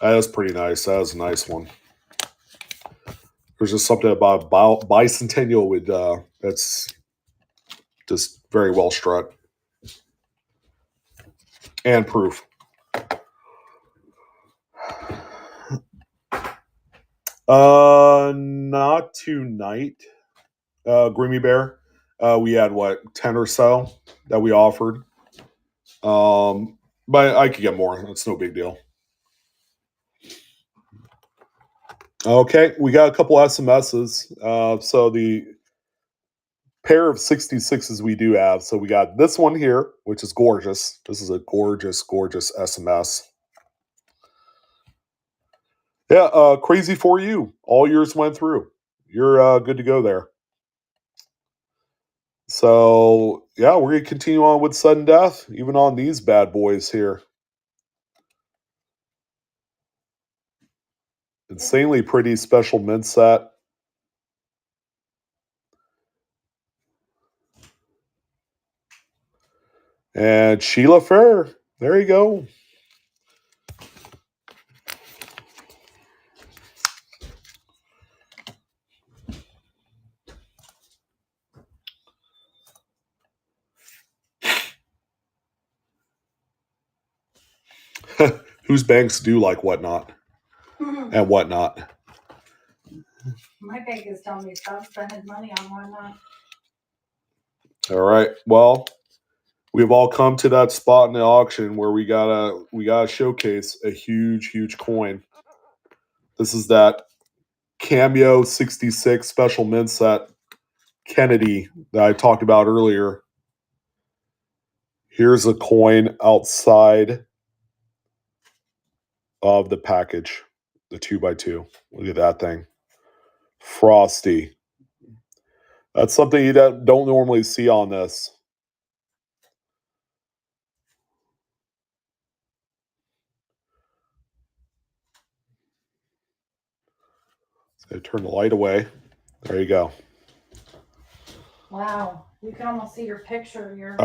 That was pretty nice. That was a nice one. There's just something about Bicentennial with that's just very well struck and proof. Not tonight. Grimy Bear. We had 10 or so that we offered. But I could get more. It's no big deal. Okay, we got a couple SMSs. So the pair of 66s we do have. So we got this one here, which is gorgeous. This is a gorgeous SMS. Yeah, crazy for you. All yours went through. You're good to go there. So, yeah, we're going to continue on with sudden death, even on these bad boys here. Insanely pretty special mint set. And Sheila Fair. There you go. Whose banks do like whatnot and whatnot? My bank is telling me stop spending money on whatnot. All right. Well, we've all come to that spot in the auction where we gotta showcase a huge coin. This is that Cameo 66 special mint set Kennedy that I talked about earlier. Here's a coin outside of the package, the 2x2. Look at that thing. Frosty. That's something you don't normally see on this. So turn the light away. There you go. Wow, you can almost see your picture, your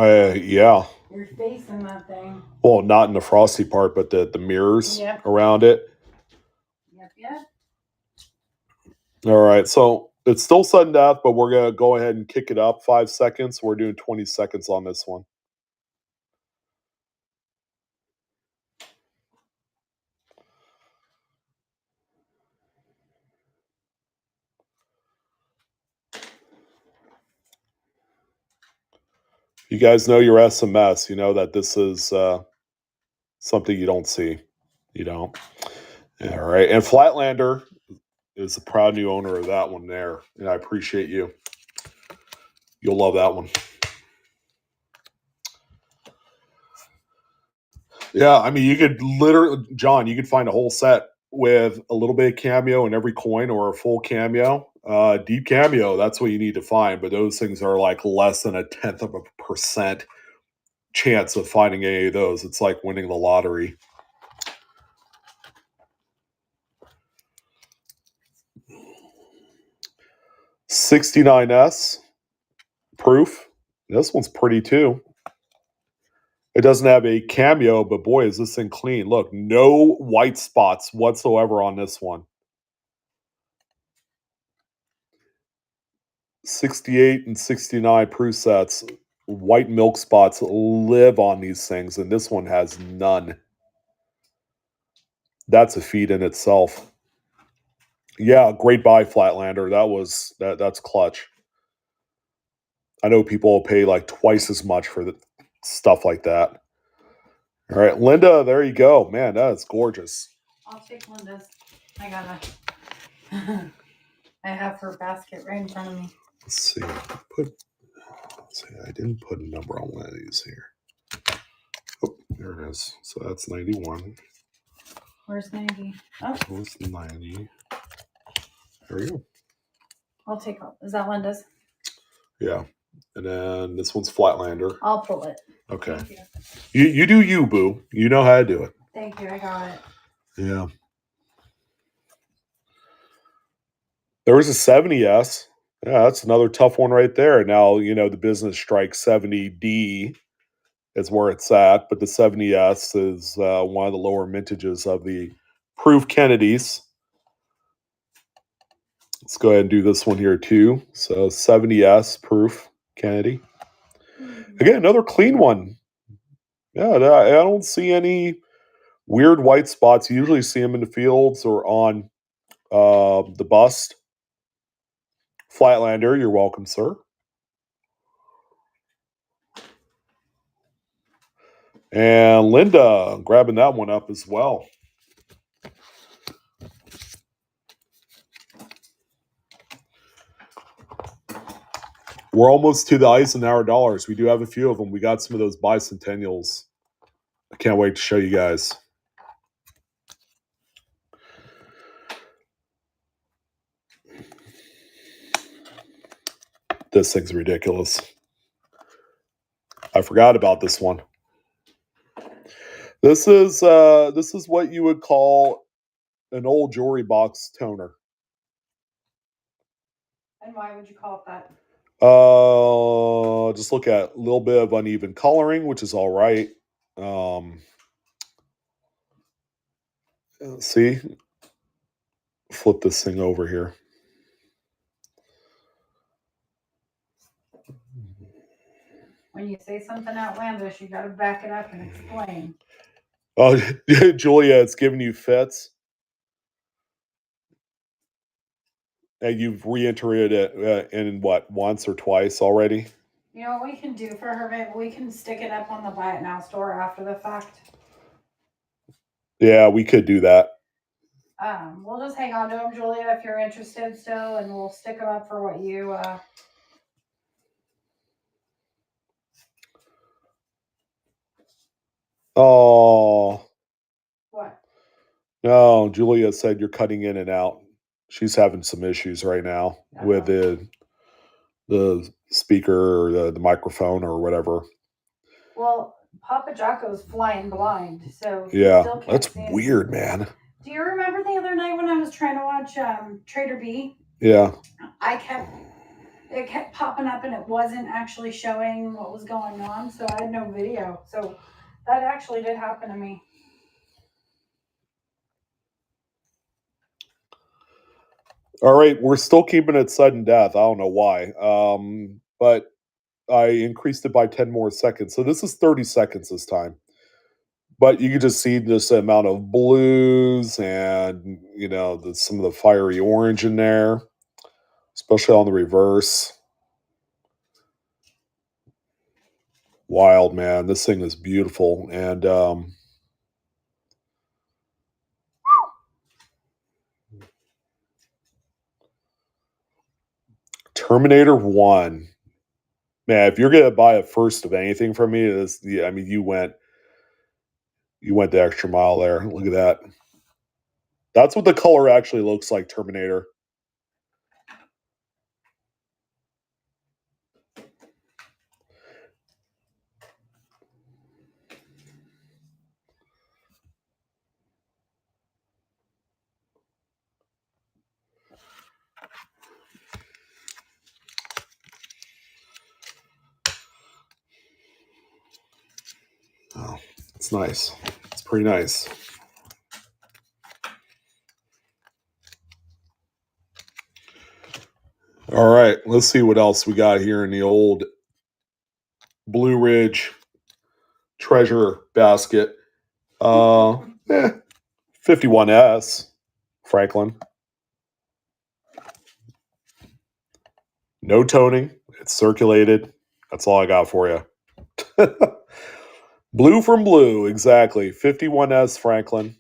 face in that thing. Well, not in the frosty part, but the mirrors around it. Yep. All right, so it's still sudden death, but we're gonna go ahead and kick it up 5 seconds. We're doing 20 seconds on this one. You guys know your SMS. You know that this is something you don't see. You don't. All right. And Flatlander is the proud new owner of that one there. And I appreciate you. You'll love that one. Yeah, I mean, you could literally, John, you could find a whole set with a little bit of Cameo in every coin or a full Cameo. Deep Cameo, that's what you need to find. But those things are like less than 0.1% chance of finding any of those. It's like winning the lottery. $69S proof. This one's pretty too. It doesn't have a Cameo, but boy, is this thing clean. Look, no white spots whatsoever on this one. 68 and 69 proof sets. White milk spots live on these things, and this one has none. That's a feat in itself. Yeah, great buy, Flatlander. That's clutch. I know people will pay like twice as much for the stuff like that. All right, Linda, there you go. Man, that's gorgeous. I'll take Linda's. I gotta. I have her basket right in front of me. Let's see. I didn't put a number on one of these here. Oh, there it is. So that's 91. Where's 90? Oh, what's 90? There we go. I'll take all. Is that Linda's? Yeah. And then this one's Flatlander. I'll pull it. Okay. You do you, boo. You know how to do it. Thank you. I got it. Yeah. There was a 70S. Yeah, that's another tough one right there. Now, you know, the Business Strike 70D is where it's at, but the 70S is one of the lower mintages of the Proof Kennedys. Let's go ahead and do this one here too. So 70S Proof Kennedy. Again, another clean one. Yeah, I don't see any weird white spots. You usually see them in the fields or on the bust. Flatlander, you're welcome, sir. And Linda grabbing that one up as well. We're almost to the Eisenhower dollars. We do have a few of them. We got some of those Bicentennials. I can't wait to show you guys. This thing's ridiculous. I forgot about this one. This is what you would call an old jewelry box toner. And why would you call it that? Just look at a little bit of uneven coloring, which is all right. See, flip this thing over here. When you say something outlandish, you got to back it up and explain. Oh, Julia, it's giving you fits. And you've reiterated it in what, once or twice already? You know what we can do for her? Maybe we can stick it up on the Buy It Now store after the fact. Yeah, we could do that. We'll just hang on to them, Julia, if you're interested still, and we'll stick them up for what you. Oh. What? No, Julia said you're cutting in and out. She's having some issues right now with the speaker or the microphone or whatever. Well, Papa Jocko's flying blind, so yeah, still can't that's see weird, anything. man. Do you remember the other night when I was trying to watch Trader B? Yeah. It kept popping up and it wasn't actually showing what was going on, so I had no video. So that actually did happen to me. All right, we're still keeping it sudden death. I don't know why. But I increased it by 10 more seconds. So this is 30 seconds this time. But you can just see this amount of blues and, some of the fiery orange in there, especially on the reverse. Wild, man. This thing is beautiful. And Terminator 1. Man, if you're going to buy a first of anything from me, you went the extra mile there. Look at that. That's what the color actually looks like, Terminator. Oh, it's nice. It's pretty nice. All right, let's see what else we got here in the old Blue Ridge treasure basket. 51S, Franklin. No toning. It's circulated. That's all I got for you. Blue from Blue, exactly. 51S, Franklin.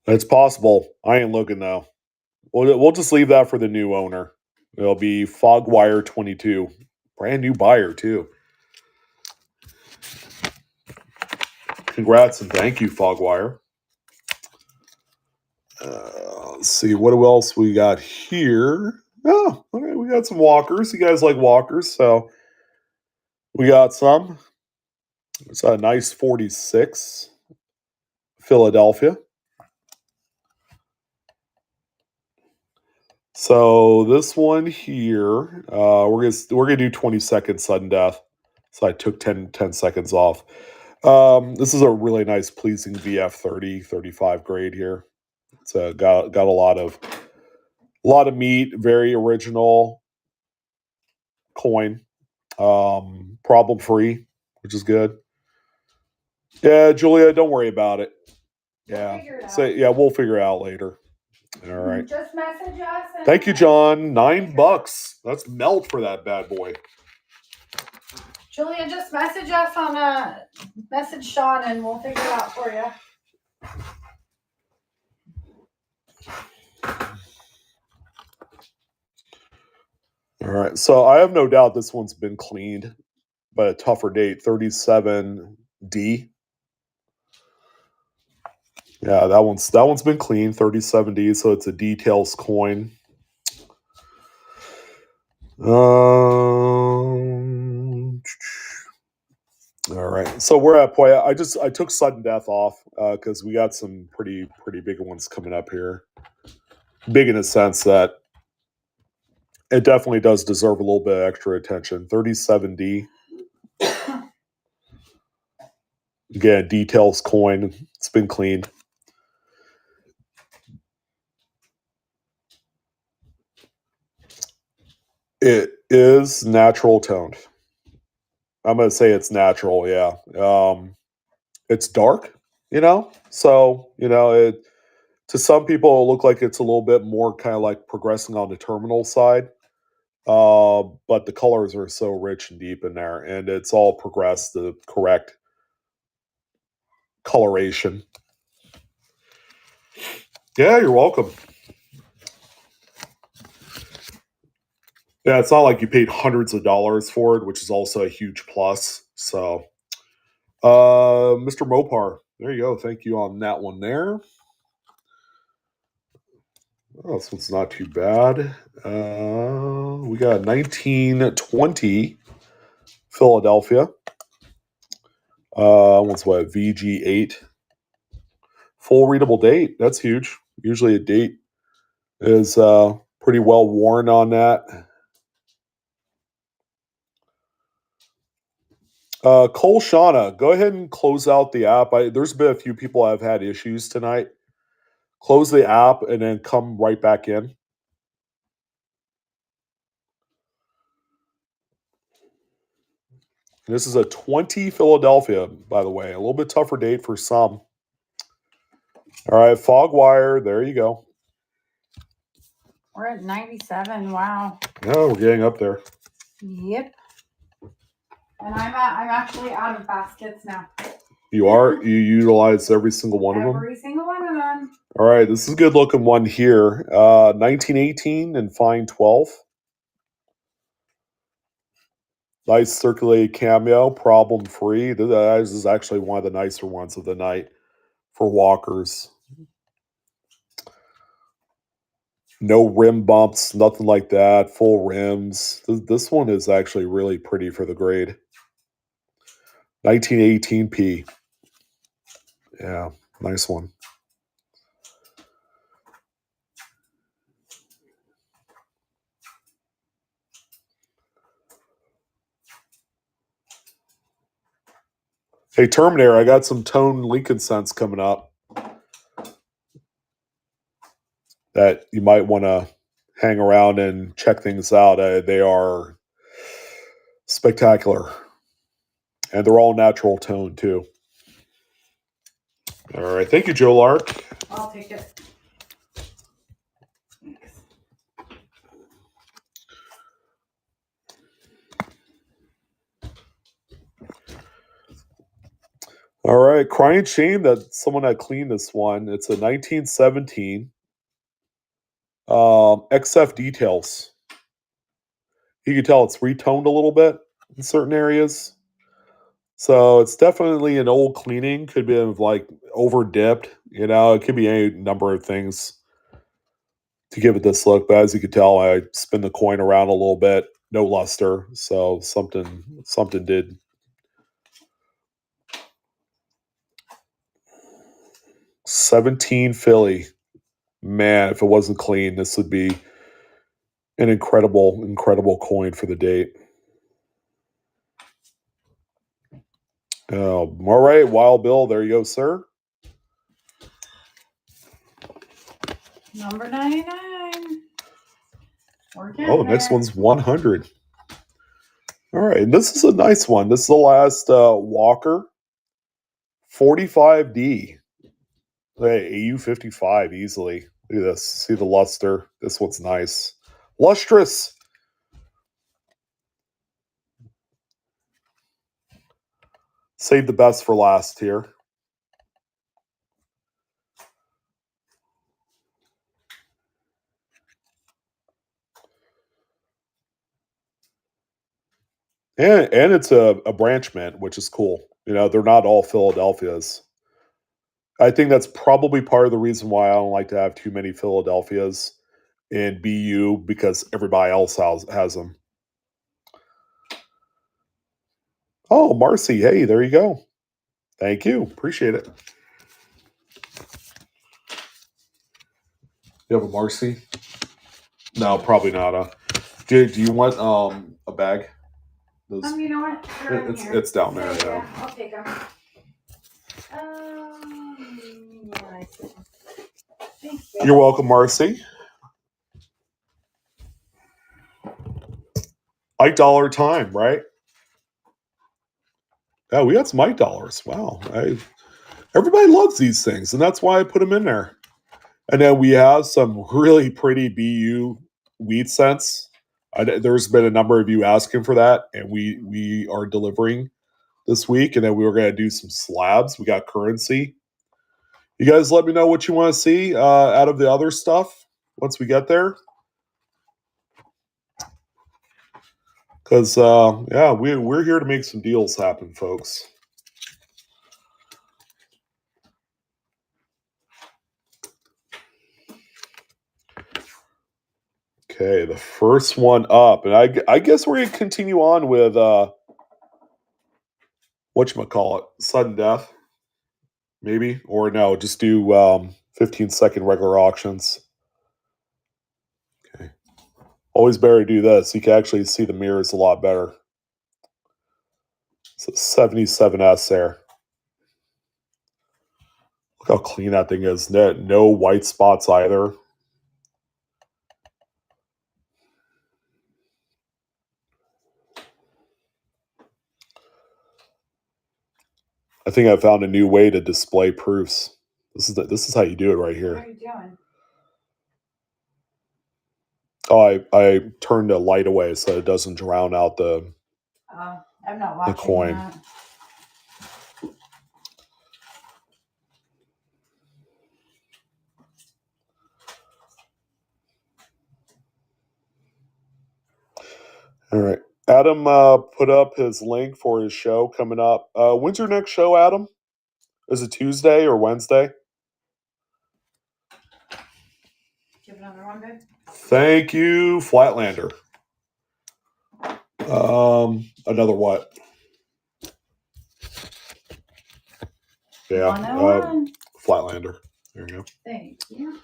It's possible. I ain't looking though. We'll just leave that for the new owner. It'll be Fogwire 22. Brand new buyer too. Congrats and thank you, Fogwire. Let's see what else we got here. Oh, okay, we got some walkers. You guys like walkers, so we got some. It's a nice 46, Philadelphia. So this one here, we're gonna do 20-second sudden death. So I took 10 seconds off. This is a really nice, pleasing VF 35 grade here. It's got a lot of meat, very original coin, problem free, which is good. Yeah, Julia, don't worry about it. Yeah, we'll figure it out later. All right. Just message us. Thank you, John. $9. That's melt for that bad boy. Julia, just message us on message Sean and we'll figure it out for you. All right. So I have no doubt this one's been cleaned by a tougher date, 37D. Yeah, that one's been clean, 3070, so it's a details coin. All right, so we're at point. I took sudden death off because we got some pretty big ones coming up here. Big in the sense that it definitely does deserve a little bit of extra attention. 3070. Again, details coin. It's been cleaned. It is natural toned. I'm going to say it's natural, yeah. It's dark, so, to some people, it'll look like it's a little bit more kind of like progressing on the terminal side. But the colors are so rich and deep in there, and it's all progressed the correct coloration. Yeah, you're welcome. Yeah, it's not like you paid hundreds of dollars for it, which is also a huge plus. So, Mr. Mopar, there you go. Thank you on that one there. Oh, this one's not too bad. We got 1920 Philadelphia. What's what? VG8. Full readable date. That's huge. Usually a date is pretty well worn on that. Cole Shauna, go ahead and close out the app. There's been a few people that have had issues tonight. Close the app and then come right back in. This is a 20 Philadelphia, by the way. A little bit tougher date for some. All right, Fogwire, there you go. We're at 97. Wow. Oh, we're getting up there. Yep. And I'm actually out of baskets now. You are? You utilize every single one of them? Every single one of them. All right, this is a good looking one here. 1918 and fine 12. Nice circulated cameo, problem free. This is actually one of the nicer ones of the night for walkers. No rim bumps, nothing like that. Full rims. This one is actually really pretty for the grade. 1918p. Yeah, nice one. Hey, Terminator, I got some Tone Lincoln scents coming up that you might want to hang around and check things out. They are spectacular. And they're all natural tone, too. All right. Thank you, Joe Lark. I'll take it. Thanks. All right. Crying shame that someone had cleaned this one. It's a 1917 XF Details. You can tell it's retoned a little bit in certain areas. So it's definitely an old cleaning. Could be like over dipped. It could be any number of things to give it this look. But as you can tell, I spin the coin around a little bit. No luster. So something did. 17 Philly. Man, if it wasn't clean, this would be an incredible coin for the date. All right, Wild Bill, there you go, sir. Number 99. Oh, next one's 100. All right, and this is a nice one. This is the last Walker 45D. Hey, AU55 easily. Look at this. See the luster. This one's nice. Lustrous. Save the best for last here. And it's a branch mint, which is cool. They're not all Philadelphias. I think that's probably part of the reason why I don't like to have too many Philadelphias in BU, because everybody else has them. Oh, Marcy, hey, there you go. Thank you. Appreciate it. You have a Marcy? No, probably not. Do you want a bag? You know what? It's down there. Yeah. I'll take them. Yeah, I see. Thank you. You're welcome, Marcy. Ike dollar time, right? Yeah, we got some Ike dollars. Wow. Everybody loves these things, and that's why I put them in there. And then we have some really pretty BU wheat scents. There's been a number of you asking for that, and we are delivering this week. And then we were going to do some slabs. We got currency. You guys let me know what you want to see out of the other stuff once we get there. Because, yeah, we're here to make some deals happen, folks. Okay, the first one up. And I guess we're going to continue on with, whatchamacallit, sudden death. Maybe. Or no, just do 15-second regular auctions. Okay. Always better to do this. You can actually see the mirrors a lot better. It's a 77S there. Look how clean that thing is. No white spots either. I think I found a new way to display proofs. This is how you do it right here. What are you doing? Oh, I turned the light away so it doesn't drown out the I'm not watching coin. That. All right. Adam put up his link for his show coming up. When's your next show, Adam? Is it Tuesday or Wednesday? Give another one, babe. Thank you, Flatlander. Another what? Yeah, Flatlander. There you go. Thank you.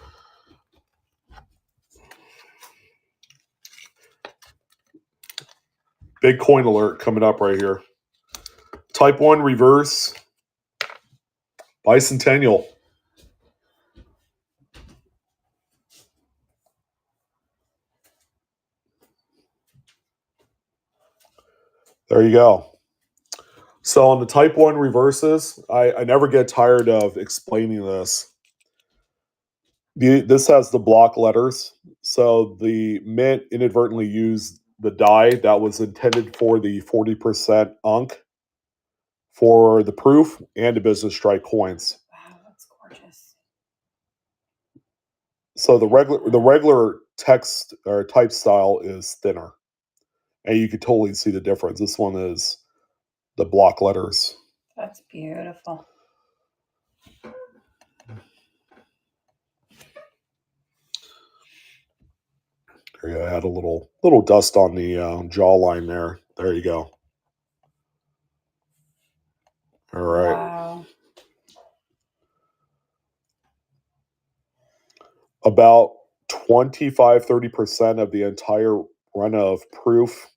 Big coin alert coming up right here. Type 1 reverse. Bicentennial. There you go. So on the Type 1 reverses, I never get tired of explaining this. This has the block letters. So the mint inadvertently used the die that was intended for the 40% unk for the proof and the business strike coins. Wow, that's gorgeous. So the regular text or type style is thinner. And you can totally see the difference. This one is the block letters. That's beautiful. Here, I had a little dust on the jawline there. There you go. All right. Wow. About 25-30% of the entire run of proof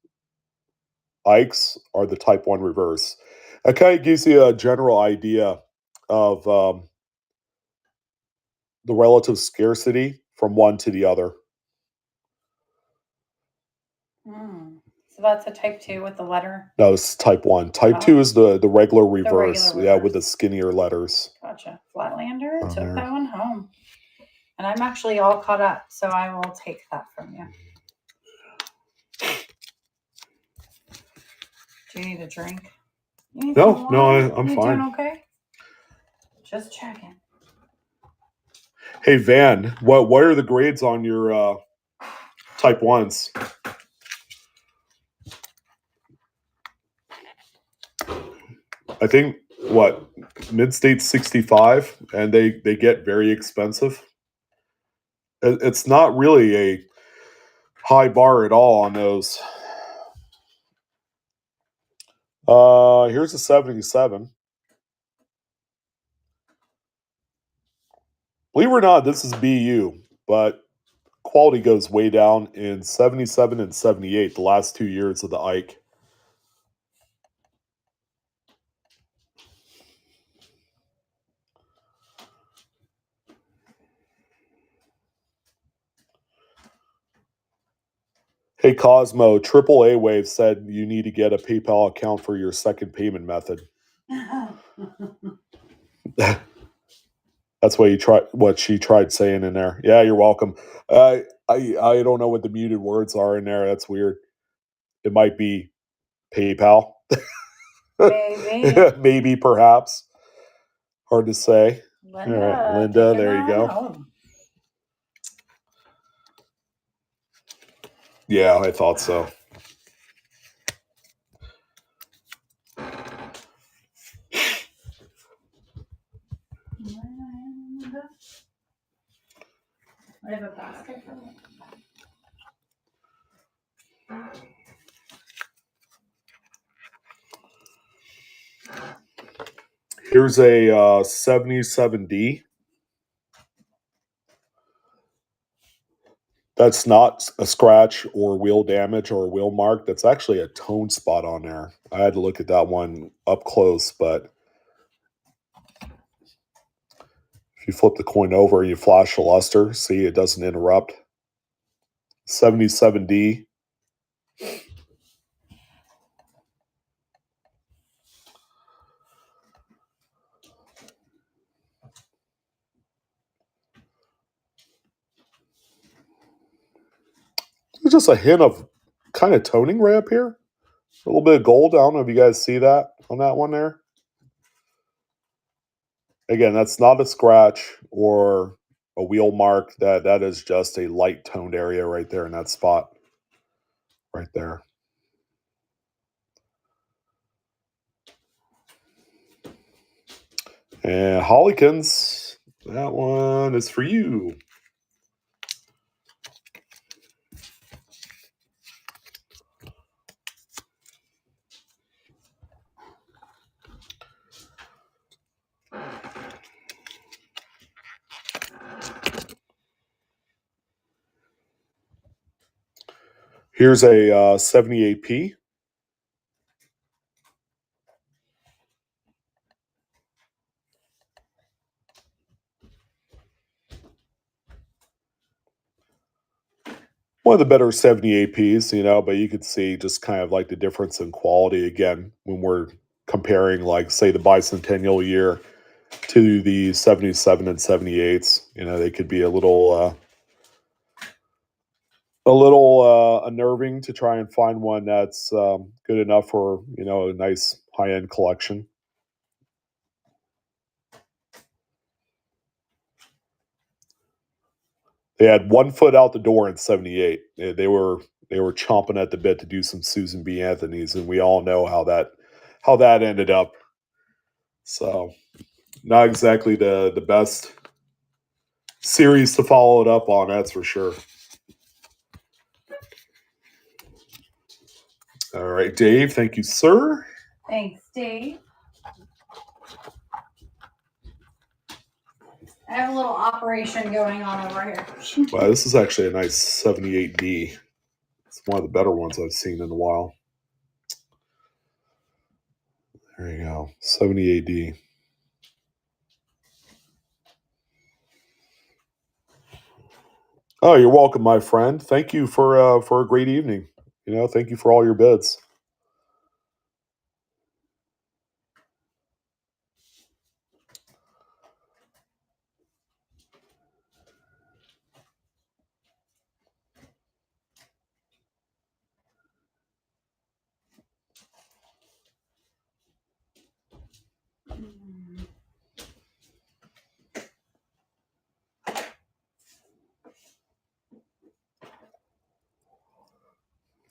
Ikes are the Type 1 reverse. That kind of gives you a general idea of the relative scarcity from one to the other. So that's a Type 2 with the letter? No, it's Type 1. Type 2 is the regular reverse. Yeah, with the skinnier letters. Gotcha. Flatlander took that one home. And I'm actually all caught up, so I will take that from you. Do you need a drink? No, I'm fine. Doing okay? Just checking. Hey, Van, what are the grades on your Type 1s? I think, Midstate 65, and they get very expensive. It's not really a high bar at all on those. Here's a 77. Believe it or not, this is BU, but quality goes way down in 77 and 78, the last 2 years of the Ike. Hey, Cosmo, AAA Wave said you need to get a PayPal account for your second payment method. That's what she tried saying in there. Yeah, you're welcome. I don't know what the muted words are in there. That's weird. It might be PayPal. Maybe. Maybe, perhaps. Hard to say. Linda, all right, Linda, there you go. Home. Yeah, I thought so. I have a basket for that. Here's a 77D. That's not a scratch or wheel damage or a wheel mark. That's actually a tone spot on there. I had to look at that one up close, but if you flip the coin over and you flash the luster, see it doesn't interrupt. 77D. There's just a hint of kind of toning right up here. A little bit of gold. I don't know if you guys see that on that one there. Again, that's not a scratch or a wheel mark. That is just a light toned area right there in that spot. Right there. And Hollikins, that one is for you. Here's a 78P. One of the better 78Ps, but you could see just kind of like the difference in quality again when we're comparing, like, say, the Bicentennial year to the 77 and 78s. They could be a little unnerving to try and find one that's good enough for, a nice high-end collection. They had 1 foot out the door in 78. They were chomping at the bit to do some Susan B. Anthony's, and we all know how that ended up. So, not exactly the best series to follow it up on, that's for sure. All right, Dave, thank you, sir. Thanks, Dave. I have a little operation going on over here. Wow, this is actually a nice 78D. It's one of the better ones I've seen in a while. There you go, 78D. Oh, you're welcome, my friend. Thank you for a great evening. Thank you for all your bids.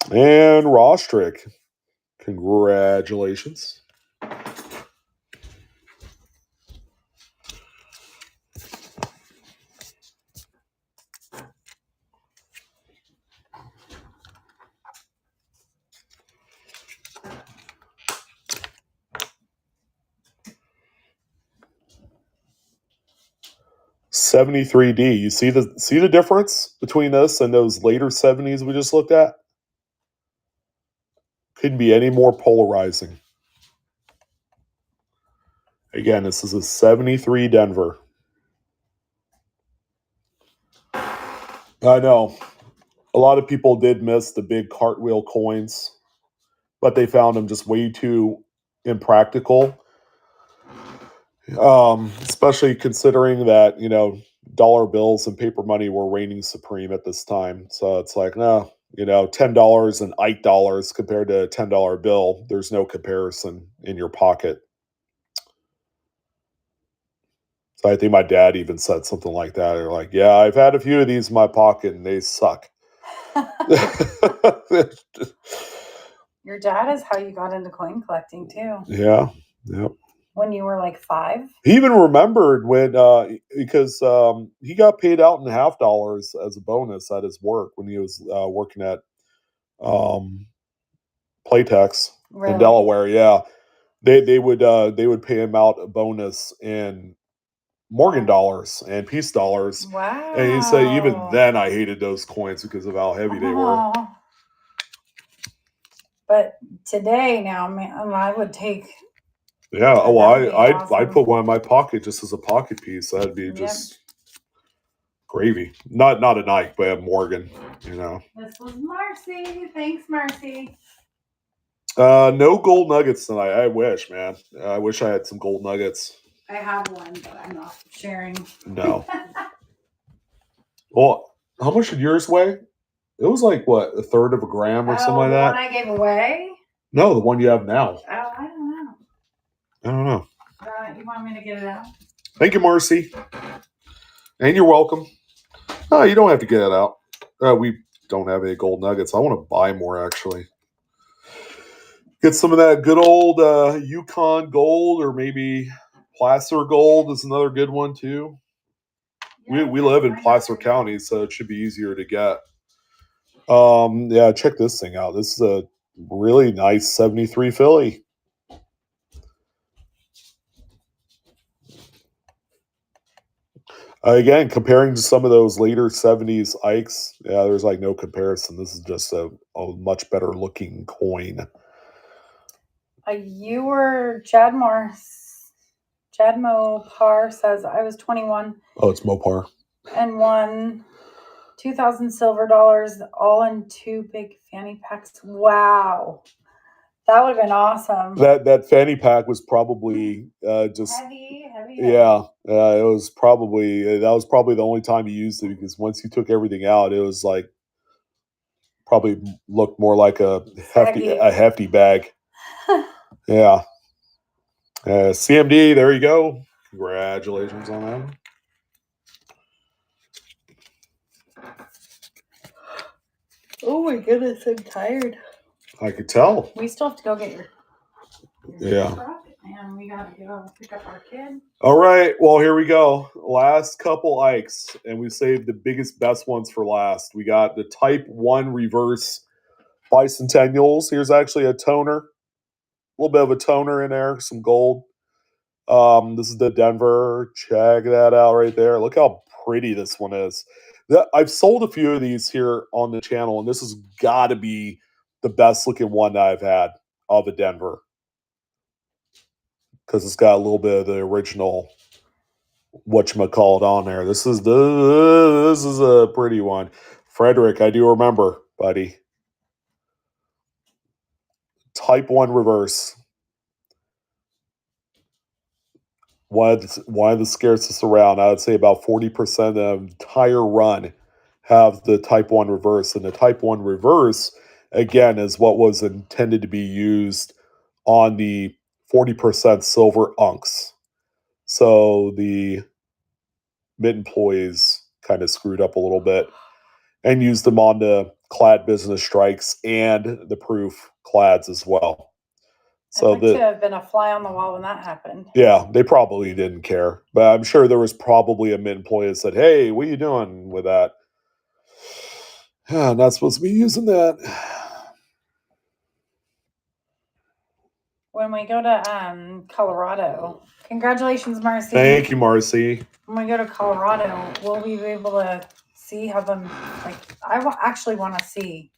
And Rostrick, congratulations. 73D. You see the difference between this and those later 70s we just looked at? Couldn't be any more polarizing. Again, this is a 73 Denver. I know. A lot of people did miss the big cartwheel coins, but they found them just way too impractical. Especially considering that, dollar bills and paper money were reigning supreme at this time. So it's like, no, $10 and Ike dollars compared to a $10 bill, there's no comparison in your pocket. So I think my dad even said something like that. They're like, yeah, I've had a few of these in my pocket and they suck. Your dad is how you got into coin collecting too. Yeah. Yep. When you were like 5? He even remembered when, because he got paid out in $half as a bonus at his work when he was working at Playtex in Delaware. Yeah, they would pay him out a bonus in Morgan dollars and peace dollars. Wow! And he said even then I hated those coins because of how heavy they were. But today, now, man, I would take. Yeah. Oh, I put one in my pocket just as a pocket piece. That'd be just gravy. Not a Nike, but a Morgan. This was Marcy. Thanks, Marcy. No gold nuggets tonight. I wish, man. I wish I had some gold nuggets. I have one, but I'm not sharing. No. Well, how much did yours weigh? It was like, what, 1/3 of a gram or something like that? The one I gave away? No, the one you have now. Oh, I don't know. I don't know. You want me to get it out? Thank you, Marcy. And you're welcome. No, you don't have to get it out. We don't have any gold nuggets. I want to buy more, actually. Get some of that good old Yukon gold, or maybe Placer gold is another good one, too. Yeah, we live in Placer County, so it should be easier to get. Yeah, check this thing out. This is a really nice 73 Philly. Again, comparing to some of those later 70s Ikes, yeah, there's like no comparison. This is just a much better looking coin. Chadmo Par says, I was 21. Oh, it's Mopar. And won 2,000 silver dollars, all in 2 big fanny packs. Wow. That would have been awesome. That fanny pack was probably just heavy. Yeah, it was probably the only time you used it, because once you took everything out, it was like probably looked more like a hefty bag. Yeah. CMD, there you go. Congratulations on that. Oh my goodness, I'm tired. I could tell. We still have to go get your truck, and we got to go pick up our kid. All right, well, here we go. Last couple Ikes, and we saved the biggest, best ones for last. We got the Type 1 reverse Bicentennials. Here's actually a toner. A little bit of a toner in there, some gold. This is the Denver. Check that out right there. Look how pretty this one is. I've sold a few of these here on the channel, and this has got to be the best looking one that I've had of a Denver, because it's got a little bit of the original whatchamacallit on there. This is a pretty one. Frederick, I do remember, buddy. Type 1 reverse. One of the scarcest around. I would say about 40% of the entire run have the Type 1 reverse. And the Type 1 reverse, again, is what was intended to be used on the 40% silver unks. So the mint employees kind of screwed up a little bit and used them on the clad business strikes and the proof clads as well. So I'd like to have been a fly on the wall when that happened. Yeah, they probably didn't care. But I'm sure there was probably a mint employee that said, hey, what are you doing with that? Not supposed to be using that. When when we go to Colorado. Congratulations, Marcy. Thank you, Marcy. When we go to Colorado, will we be able to see how them, like, I actually want to see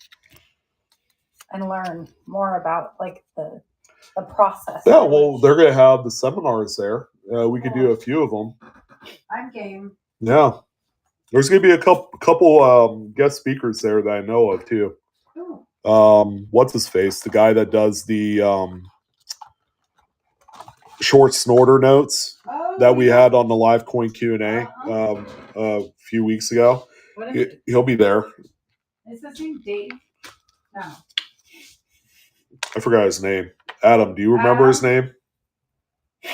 and learn more about, like, the process. Yeah, well, they're going to have the seminars there. We could do a few of them. I'm game. Yeah. There's going to be a couple guest speakers there that I know of, too. What's his face? The guy that does the short snorter notes that we had on the live coin Q&A a few weeks ago. He'll be there. Is his name Dave? No. I forgot his name. Adam, do you remember his name?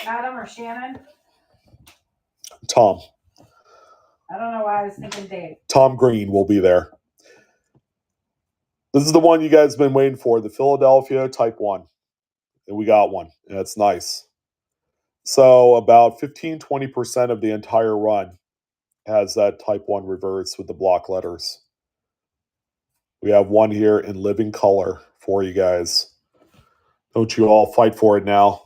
Adam or Shannon? Tom. I don't know why I was thinking Dave. Tom Green will be there. This is the one you guys have been waiting for, the Philadelphia Type 1. And we got one. And it's nice. So about 15-20% of the entire run has that Type 1 reverse with the block letters. We have one here in living color for you guys. Don't you all fight for it now.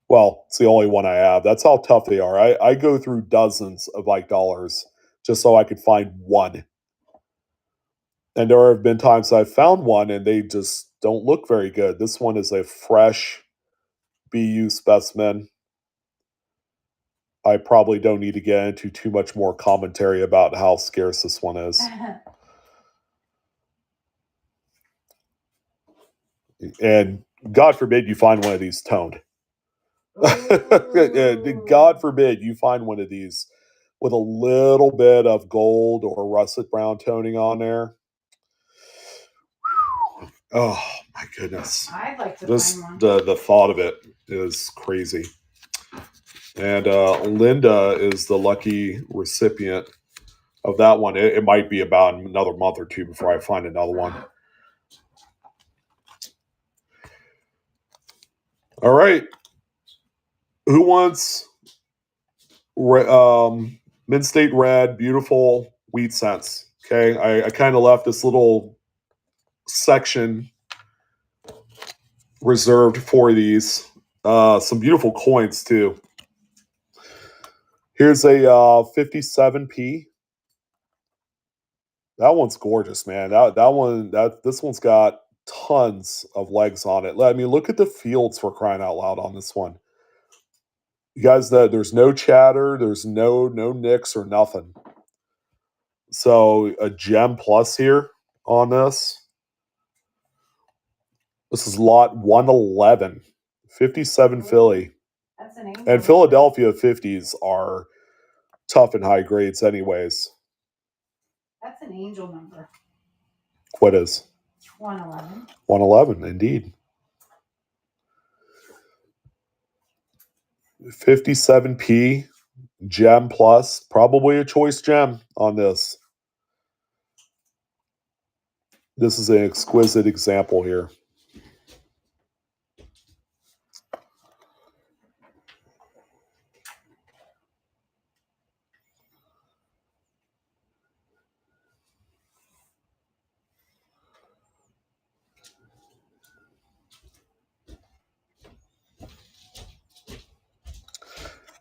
Well, it's the only one I have. That's how tough they are. I go through dozens of like dollars just so I could find one. And there have been times I've found one and they just don't look very good. This one is a fresh BU specimen. I probably don't need to get into too much more commentary about how scarce this one is. And God forbid you find one of these toned. God forbid you find one of these with a little bit of gold or russet brown toning on there. Oh my goodness! I'd like to find one. The thought of it is crazy. And Linda is the lucky recipient of that one. It might be about another month or two before I find another one. All right. Who wants Midstate Red, beautiful wheat cents? Okay, I kind of left this little section reserved for these. Some beautiful coins too. Here's a 57p. That one's gorgeous, man. This one's got tons of legs on it. I mean, look at the fields for crying out loud on this one. You guys, there's no chatter, there's no nicks or nothing. So a gem plus here on this. This is lot 111, 57 Philly. That's an angel. And Philadelphia 50s are tough and high grades anyways. That's an angel number. What is? 111. 111, indeed. 57p, gem plus, probably a choice gem on this. This is an exquisite example here.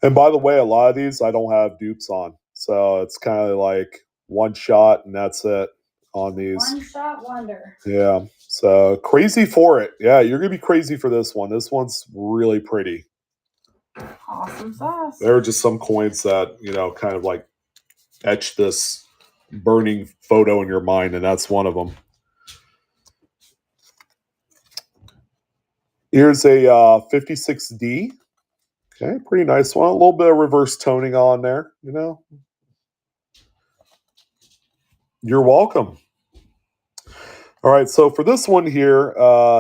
And by the way, a lot of these I don't have dupes on. So it's kind of like one shot and that's it on these. One shot wonder. Yeah. So crazy for it. Yeah, you're going to be crazy for this one. This one's really pretty. Awesome sauce. There are just some coins that, kind of like etch this burning photo in your mind, and that's one of them. Here's a 56D. Okay, pretty nice one. A little bit of reverse toning on there, You're welcome. All right, so for this one here,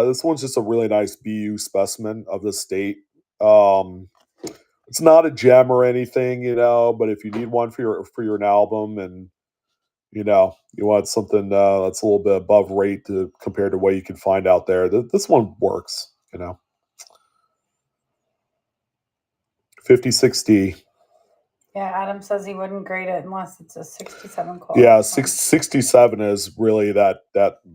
this one's just a really nice BU specimen of the state. It's not a gem or anything, but if you need one for your album and, you want something that's a little bit above rate compared to what you can find out there, this one works, 56D. Yeah, Adam says he wouldn't grade it unless it's a 67 quality. Yeah, 67 is really that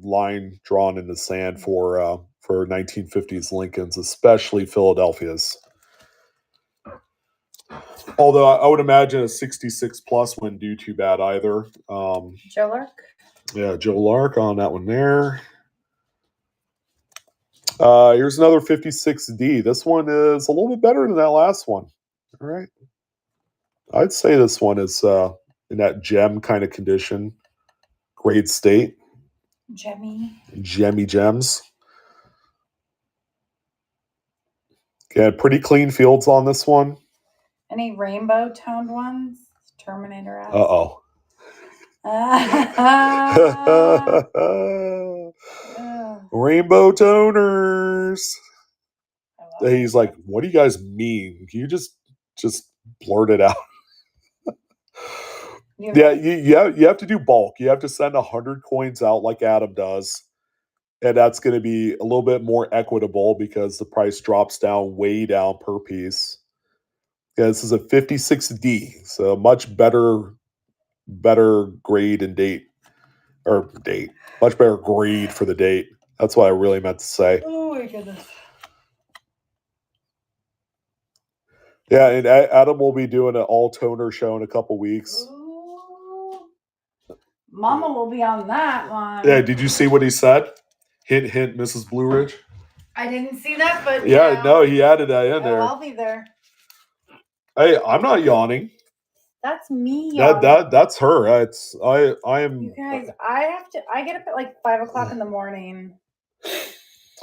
line drawn in the sand for for 1950s Lincolns, especially Philadelphia's. Although I would imagine a 66 plus wouldn't do too bad either. Joe Lark? Yeah, Joe Lark on that one there. Here's another 56D. This one is a little bit better than that last one. All right. I'd say this one is in that gem kind of condition. Grade state. Gemmy gems. Okay, pretty clean fields on this one. Any rainbow toned ones? Terminator asked. Uh-oh. Rainbow toners. He's like, what do you guys mean? Can you just blurt it out? Yeah, you have to do bulk. You have to send 100 coins out like Adam does. And that's going to be a little bit more equitable because the price drops down way down per piece. Yeah, this is a 56D, so much better grade and date. Much better grade for the date. That's what I really meant to say. Oh my goodness. Yeah, and Adam will be doing an all-toner show in a couple weeks. Ooh. Mama will be on that one. Yeah, did you see what he said? Hint, hint, Mrs. Blue Ridge. I didn't see that, but yeah, no, he added that in there. I'll be there. Hey, I'm not yawning. That's me yawning. That's her. I am. You guys, I get up at like 5 o'clock in the morning.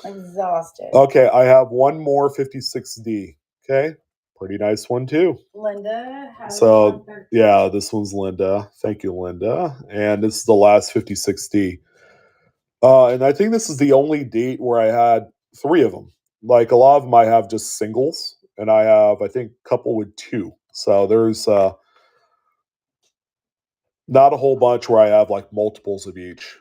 I'm exhausted. Okay, I have one more 56D. Okay, pretty nice one too. Linda has so yeah, this one's Linda. Thank you, Linda. And this is the last 56D. And I think this is the only date where I had 3 of them. Like a lot of them, I have just singles, and I have, I think, a couple with 2. So there's not a whole bunch where I have like multiples of each.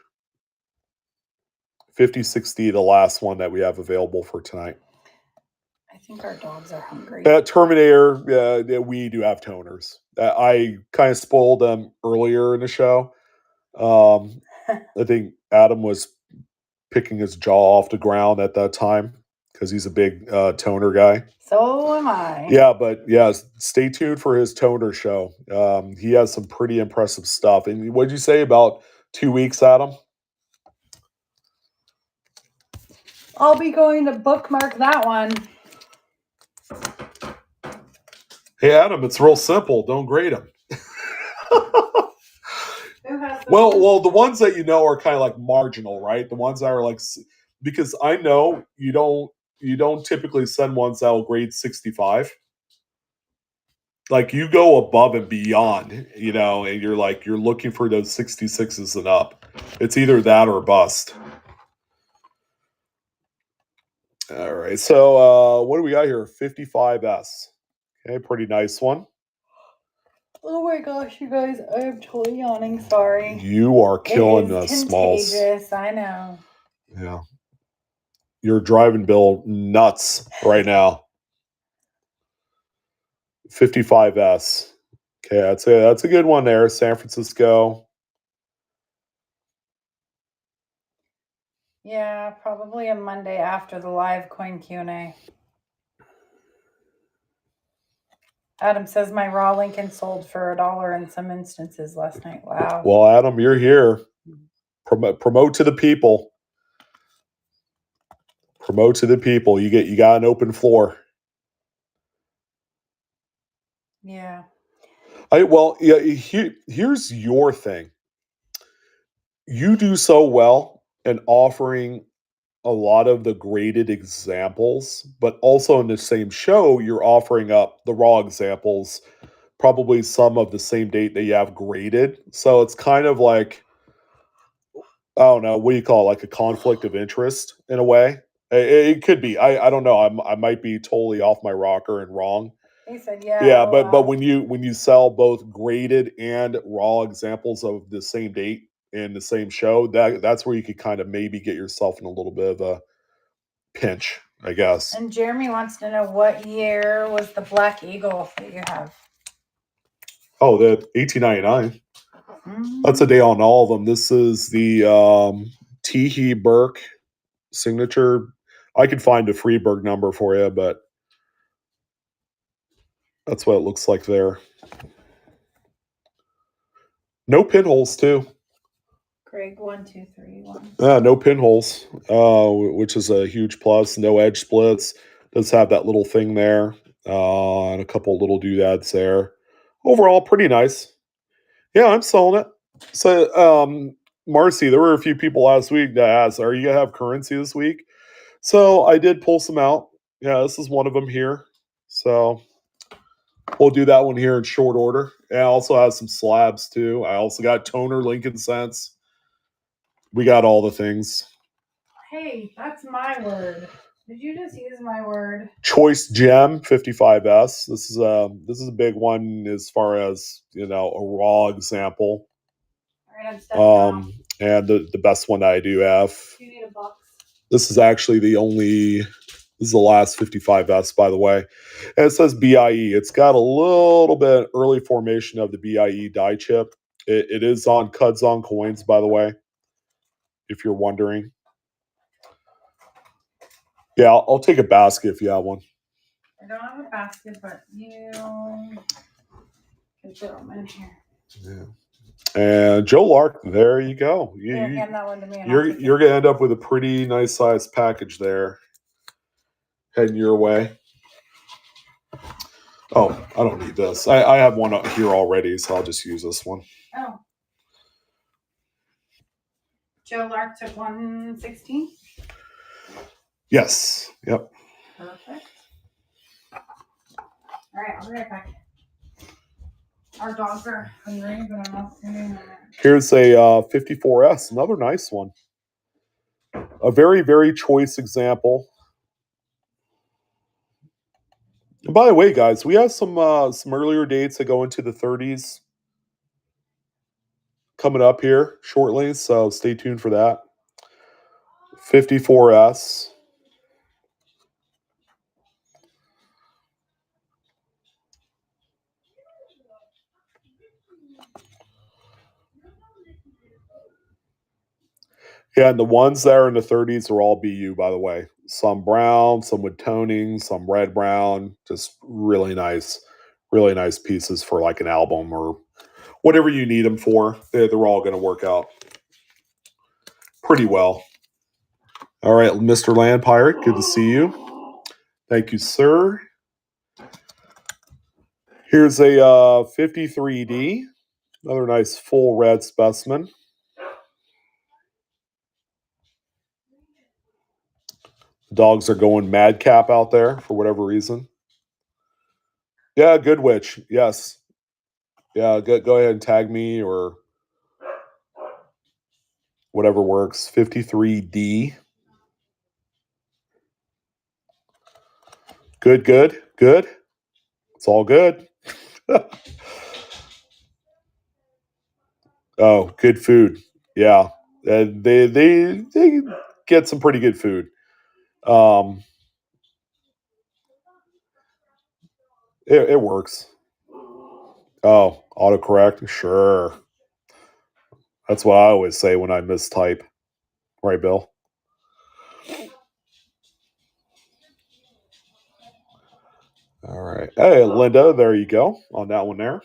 50-60, the last one that we have available for tonight. I think our dogs are hungry. Terminator, we do have toners. I kind of spoiled them earlier in the show. I think Adam was picking his jaw off the ground at that time because he's a big toner guy. So am I. Yeah, but yeah, stay tuned for his toner show. He has some pretty impressive stuff. And what did you say about 2 weeks, Adam? I'll be going to bookmark that one. Hey, Adam, it's real simple. Don't grade them. Well, the ones that you know are kind of like marginal, right? The ones that are like, because I know you don't typically send ones that will grade 65. Like you go above and beyond, and you're looking for those 66s and up. It's either that or bust. All right, so what do we got here? 55S. Okay, pretty nice one. Oh my gosh, you guys, I am totally yawning. Sorry. You are killing us, Smalls. Contagious, I know. Yeah. You're driving Bill nuts right now. 55S. Okay, that's a good one there. San Francisco. Yeah, probably a Monday after the live coin Q&A. Adam says my raw Lincoln sold for $1 in some instances last night. Wow. Well, Adam, you're here. Promote to the people. Promote to the people. You got an open floor. Yeah. Here's your thing. You do so well in offering a lot of the graded examples, but also in the same show, you're offering up the raw examples, probably some of the same date that you have graded. So it's kind of like, I don't know, what do you call it? Like a conflict of interest in a way. It could be. I don't know. I might be totally off my rocker and wrong. He said, yeah. Yeah, but when you sell both graded and raw examples of the same date in the same show, that's where you could kind of maybe get yourself in a little bit of a pinch, I guess. And Jeremy wants to know what year was the Black Eagle that you have? Oh, the 1899. Mm-hmm. That's a day on all of them. This is the Teehee Burke signature. I could find a Freeburg number for you, but that's what it looks like there. No pinholes, too. Greg, 1, 2, 3, 1. No pinholes, which is a huge plus. No edge splits. Does have that little thing there, and a couple little doodads there. Overall, pretty nice. Yeah, I'm selling it. So, Marcy, there were a few people last week that asked, "Are you gonna have currency this week?" So I did pull some out. Yeah, this is one of them here. So we'll do that one here in short order. And I also have some slabs too. I also got toner, Lincoln Cents. We got all the things. Hey, that's my word. Did you just use my word? Choice Gem 55S. This is a big one as far as, a raw example. All right, and the best one I do have. You need a box. This is actually this is the last 55S, by the way. And it says BIE. It's got a little bit early formation of the BIE die chip. It is on Cudzon coins, by the way, if you're wondering. Yeah, I'll take a basket if you have one. I don't have a basket, but you can throw them in here. Yeah. And Joe Lark, there you go. Hand that one to me. You're going to end up with a pretty nice sized package there. Heading your way. Oh, I don't need this. I have one up here already, so I'll just use this one. Oh. Joe Lark took 116? Yes. Yep. Perfect. All right, I'll be right back. Our dogs are hungry, but I'm not sitting on it. Here's a 54S, another nice one. A very, very choice example. And by the way, guys, we have some earlier dates that go into the 30s coming up here shortly, so stay tuned for that. 54S. Yeah, and the ones that are in the 30s are all BU, by the way. Some brown, some with toning, some red brown. Just really nice pieces for like an album or whatever you need them for. They're all going to work out pretty well. All right, Mr. Land Pirate, good to see you. Thank you, sir. Here's a 53D, another nice full red specimen. Dogs are going madcap out there for whatever reason. Yeah, good witch. Yes. Yeah, go ahead and tag me or whatever works. 53D. Good. It's all good. Oh, good food. Yeah. They get some pretty good food. It works. Oh, autocorrect? Sure. That's what I always say when I mistype. Right, Bill? All right. Hey, Linda, there you go on that one there.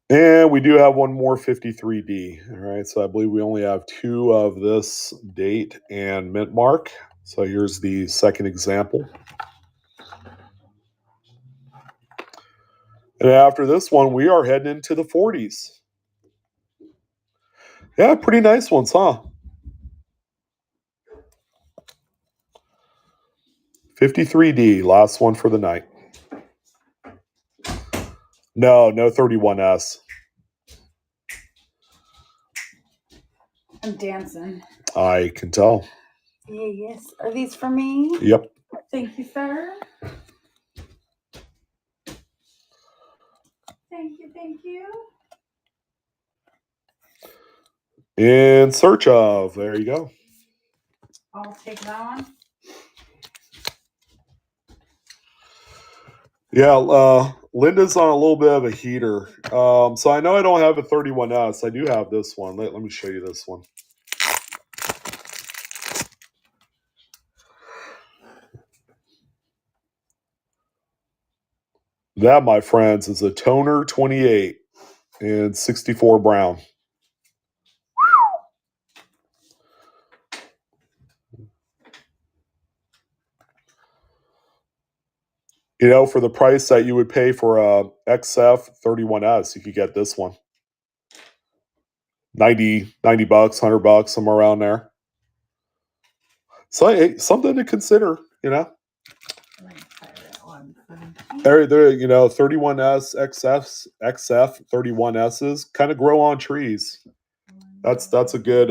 And we do have one more 53D. All right, so I believe we only have two of this date and mint mark. So here's the second example. And after this one, we are heading into the 40s. Yeah, pretty nice ones, huh? 53D, last one for the night. No 31S. I'm dancing. I can tell. Yes. Are these for me? Yep. Thank you, sir. Thank you. In search of. There you go. I'll take that one. Yeah, Linda's on a little bit of a heater. So I know I don't have a 31S. I do have this one. Let me show you this one. That, my friends, is a Toner 28 and 64 brown. You know, for the price that you would pay for a XF 31S, you could get this one. 90 bucks, $100, somewhere around there. So hey, something to consider, you know. There, you know, 31S, XF 31Ss kind of grow on trees. That's a good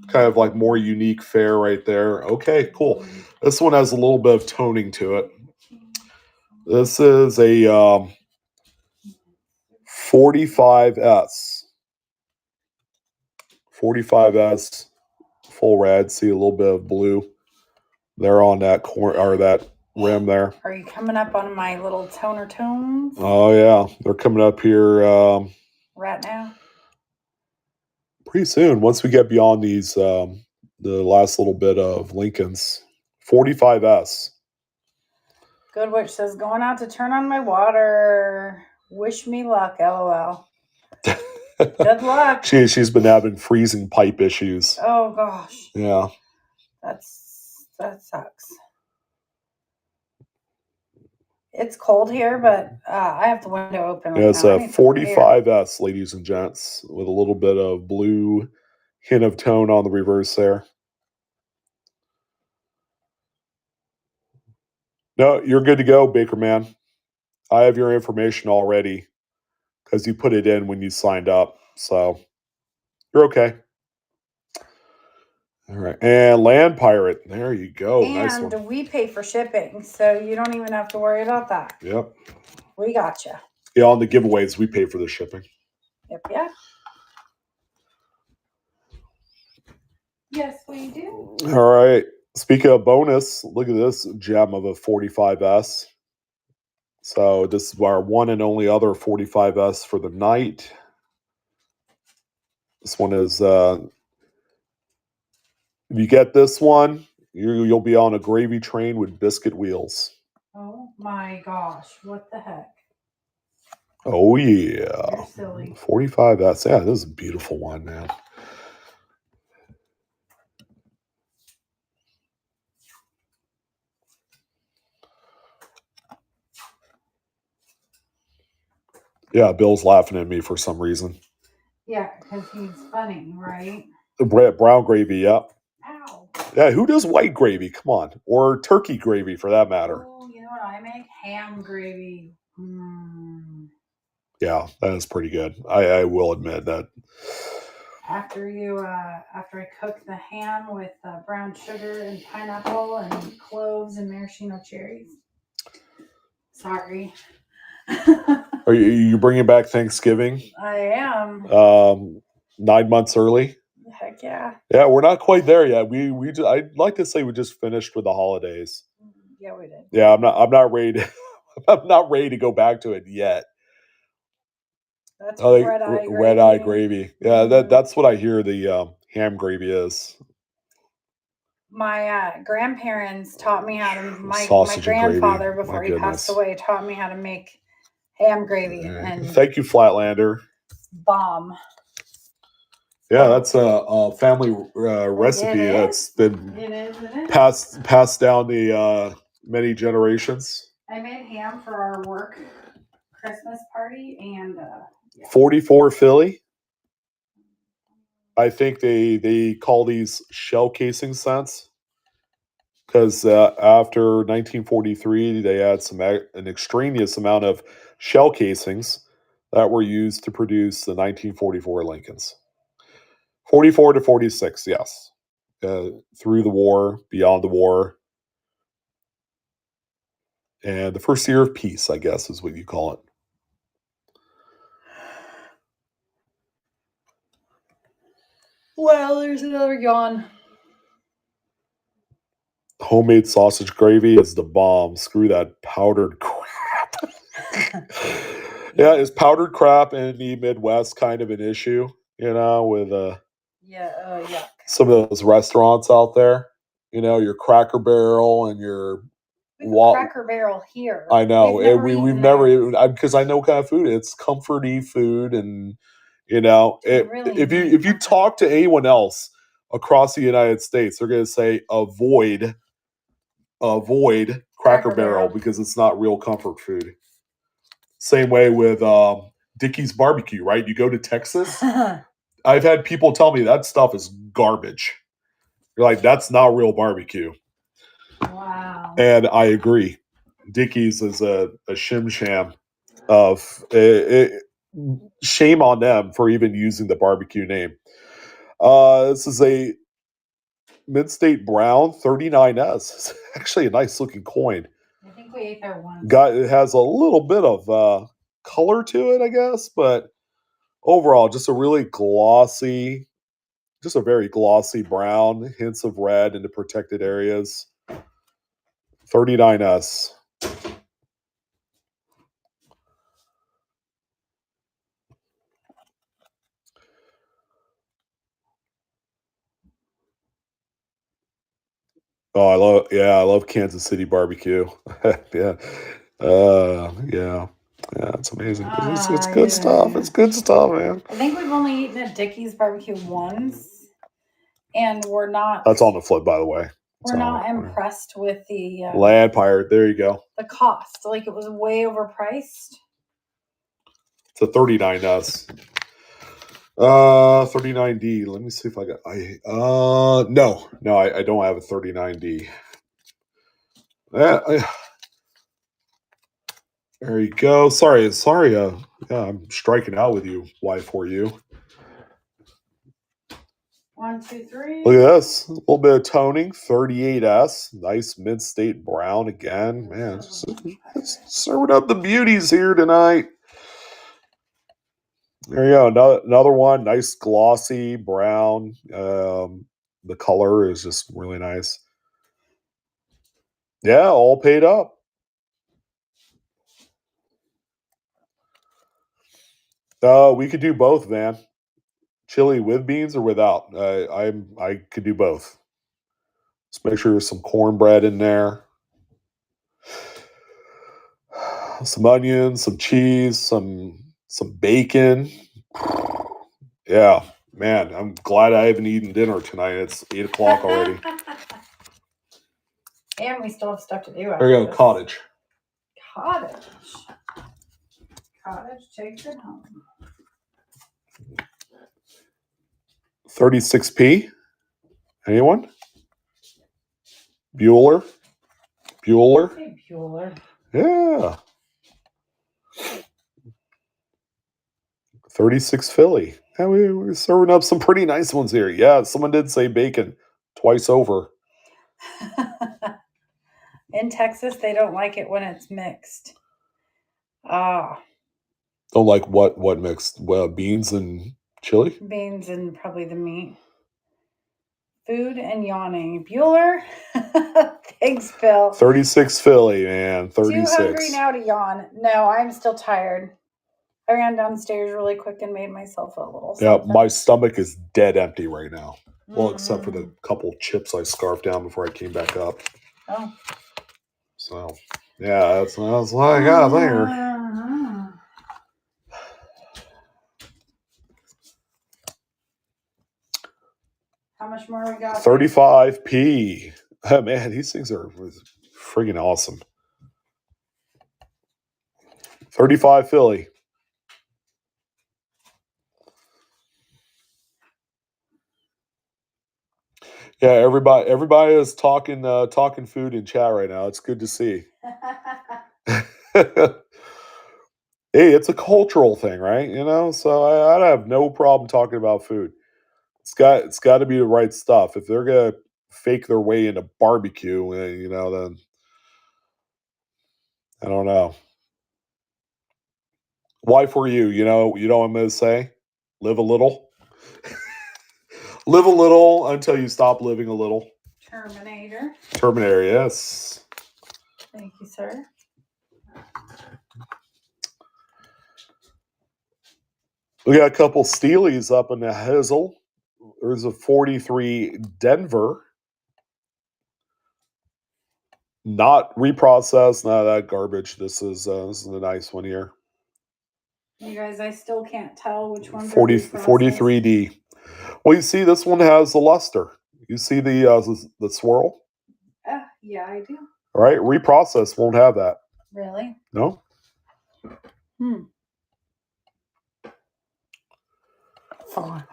kind of like more unique fare right there. Okay, cool. This one has a little bit of toning to it. This is a 45S. 45S full red. See a little bit of blue there on that corner or that rim there. Are you coming up on my little toner tones? Oh yeah, they're coming up here right now. Pretty soon. Once we get beyond these, the last little bit of Lincolns. 45S. Goodwitch says, going out to turn on my water. Wish me luck, LOL. Good luck. She's been having freezing pipe issues. Oh gosh. Yeah. That sucks. It's cold here, but I have the window open. Yeah, it's a 45S, ladies and gents, with a little bit of blue hint of tone on the reverse there. No, you're good to go, Baker Man. I have your information already because you put it in when you signed up. So you're okay. All right. And Land Pirate. There you go. And nice one. We pay for shipping, so you don't even have to worry about that. Yep. We got you. Yeah, on the giveaways, we pay for the shipping. Yep. Yes, we do. All right. Speaking of bonus, look at this gem of a 45S. So this is our one and only other 45S for the night. This one is, if you get this one, you'll be on a gravy train with biscuit wheels. Oh my gosh, what the heck? Oh yeah. You're silly. 45S. Yeah, this is a beautiful one, man. Yeah, Bill's laughing at me for some reason. Yeah, because he's funny, right? Brown gravy, yeah. Ow. Yeah, who does white gravy? Come on. Or turkey gravy, for that matter. Oh, you know what I make? Ham gravy. Yeah, that is pretty good. I will admit that. After I cook the ham with brown sugar and pineapple and cloves and maraschino cherries. Sorry. Are you bringing back Thanksgiving? I am. 9 months early. Heck yeah. Yeah, we're not quite there yet. I'd like to say we just finished with the holidays. Yeah, we did. Yeah, I'm not ready to. I'm not ready to go back to it yet. That's red eye gravy. Yeah, that's what I hear the ham gravy is. My grandparents taught me how to. My grandfather, before he passed away, taught me how to make ham gravy. And thank you, Flatlander. Bomb. Yeah, that's a family recipe that's been passed down the many generations. I made ham for our work Christmas party and 44 Philly. I think they call these shell casing scents because after 1943 they had an extraneous amount of shell casings that were used to produce the 1944 Lincolns. 44 to 46, yes. Through the war, beyond the war, and the first year of peace, I guess, is what you call it. Well, there's another yawn. Homemade sausage gravy is the bomb. Screw that powdered crap. Yeah, is powdered crap in the Midwest kind of an issue? With yeah. Some of those restaurants out there. Your Cracker Barrel and your Cracker Barrel here. I know we've never eaten because I know what kind of food it's comforty food, and if you talk to anyone else across the United States, they're going to say avoid Cracker Barrel because it's not real comfort food. Same way with Dickey's Barbecue, right? You go to Texas, I've had people tell me that stuff is garbage. You're like, that's not real barbecue. Wow. And I agree. Dickey's is a shim sham of shame on them for even using the barbecue name. This is a Midstate Brown 39S. It's actually a nice looking coin. I think we ate there once. It has a little bit of color to it, I guess, but overall, just a very glossy brown, hints of red in the protected areas. 39S. Oh, I love Kansas City barbecue. Yeah. Yeah. Yeah, it's amazing. It's good stuff. It's good stuff, man. I think we've only eaten at Dickey's barbecue once, and we're not. That's on the flip, by the way. We're not impressed with the Land Pirate. There you go. The cost, like it was way overpriced. It's a 39S. 39D. Let me see if I got. No, I don't have a 39D. There you go. Sorry. Yeah, I'm striking out with you. Y4U. 1, 2, 3. Look at this. A little bit of toning. 38S. Nice Midstate Brown again. Man, just serving up the beauties here tonight. There you go. Another one. Nice glossy brown. The color is just really nice. Yeah, all paid up. We could do both, man. Chili with beans or without. I could do both. Let's make sure there's some cornbread in there. Some onions, some cheese, some bacon. Yeah, man, I'm glad I haven't eaten dinner tonight. It's 8:00 already. And we still have stuff to do. There you go, cottage. Cottage takes it home. 36p. Anyone? Bueller. Yeah. 36 Philly. Yeah, we're serving up some pretty nice ones here. Yeah, someone did say bacon twice over. In Texas, they don't like it when it's mixed. Don't like what mixed? Well, beans and chili? Beans and probably the meat. Food and yawning. Bueller. Thanks, Phil. 36 Philly, man. 36. Too hungry now to yawn. No, I'm still tired. I ran downstairs really quick and made myself a little something. Yeah, my stomach is dead empty right now. Well, except for the couple chips I scarfed down before I came back up. Oh. So, yeah, that's what I got there. How much more we got? 35p. Oh, man, these things are friggin' awesome. 35 Philly. Yeah, everybody is talking food in chat right now. It's good to see. Hey, it's a cultural thing, right? So I have no problem talking about food. It's got to be the right stuff. If they're gonna fake their way into barbecue, then I don't know. Why for you? You know what I'm gonna say? Live a little. Live a little until you stop living a little. Terminator, yes. Thank you, sir. We got a couple Steelies up in the Hizzle. There's a 43 Denver. Not reprocessed, none of that garbage. This is a nice one here. You guys, I still can't tell which one's 43D. Well, you see, this one has the luster. You see the swirl? Yeah, I do. All right, reprocessed won't have that. Really? No. For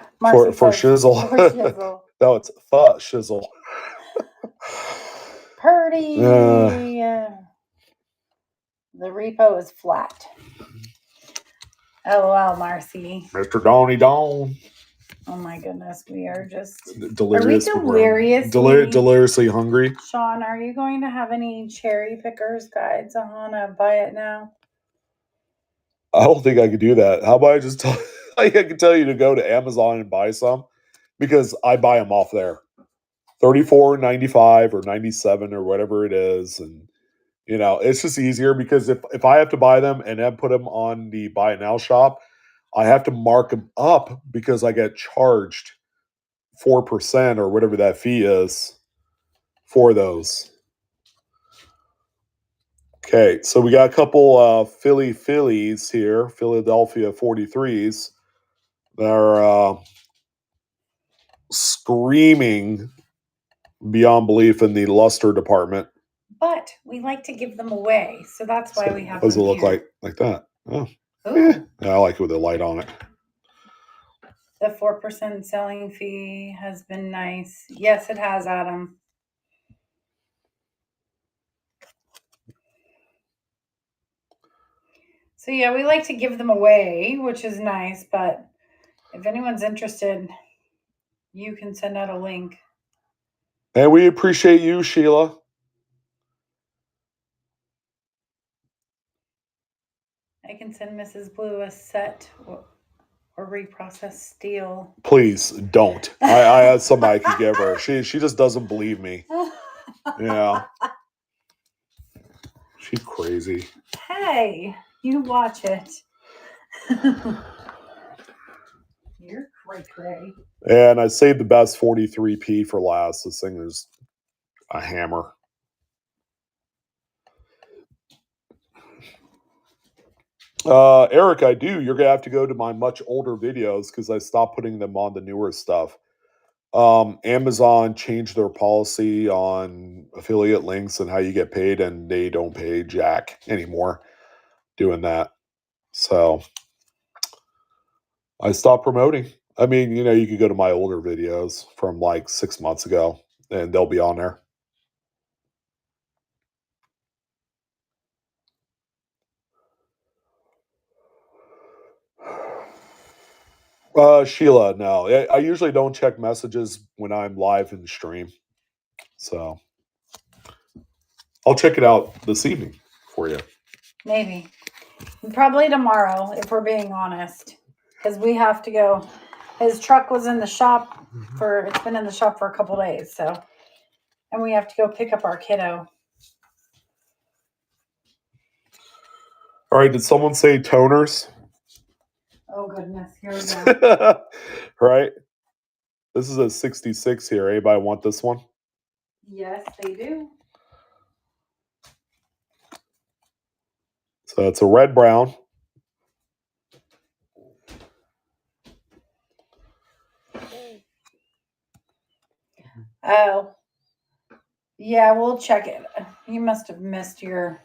shizzle. For shizzle. No, it's shizzle. Purdy. The repo is flat. LOL, Marcy. Mr. Donny Don. Oh my goodness, we are just delirious. Are we deliriously hungry? Sean, are you going to have any cherry pickers guides on buy it now? I don't think I could do that. How about I just tell I can tell you to go to Amazon and buy some, because I buy them off there. $34.95 or $97 or whatever it is, and it's just easier, because if I have to buy them and then put them on the buy it now shop, I have to mark them up because I get charged 4% or whatever that fee is for those. Okay, so we got a couple Phillies here, Philadelphia 43s. They're screaming beyond belief in the luster department. But we like to give them away, so that's why we have them. What does it look like that? Oh, yeah, I like it with the light on it. The 4% selling fee has been nice. Yes, it has, Adam. So yeah, we like to give them away, which is nice, but if anyone's interested, you can send out a link. And we appreciate you, Sheila. I can send Mrs. Blue a set or reprocessed steel. Please don't. I had somebody I could give her. She just doesn't believe me. Yeah. She's crazy. Hey, you watch it. You're cray-cray. And I saved the best 43P for last. This thing is a hammer. Eric, I do. You're going to have to go to my much older videos because I stopped putting them on the newer stuff. Amazon changed their policy on affiliate links and how you get paid, and they don't pay jack anymore doing that. So I stopped promoting. I mean, you could go to my older videos from like 6 months ago and they'll be on there. Sheila, no. I usually don't check messages when I'm live in the stream. So I'll check it out this evening for you. Maybe. Probably tomorrow, if we're being honest. Because we have to go. His truck was in the shop it's been in the shop for a couple days, so. And we have to go pick up our kiddo. All right, did someone say toners? Oh, goodness. Here we go. Right? This is a 66 here. Anybody want this one? Yes, they do. So it's a red-brown. Oh. Yeah, we'll check it. You must have missed your...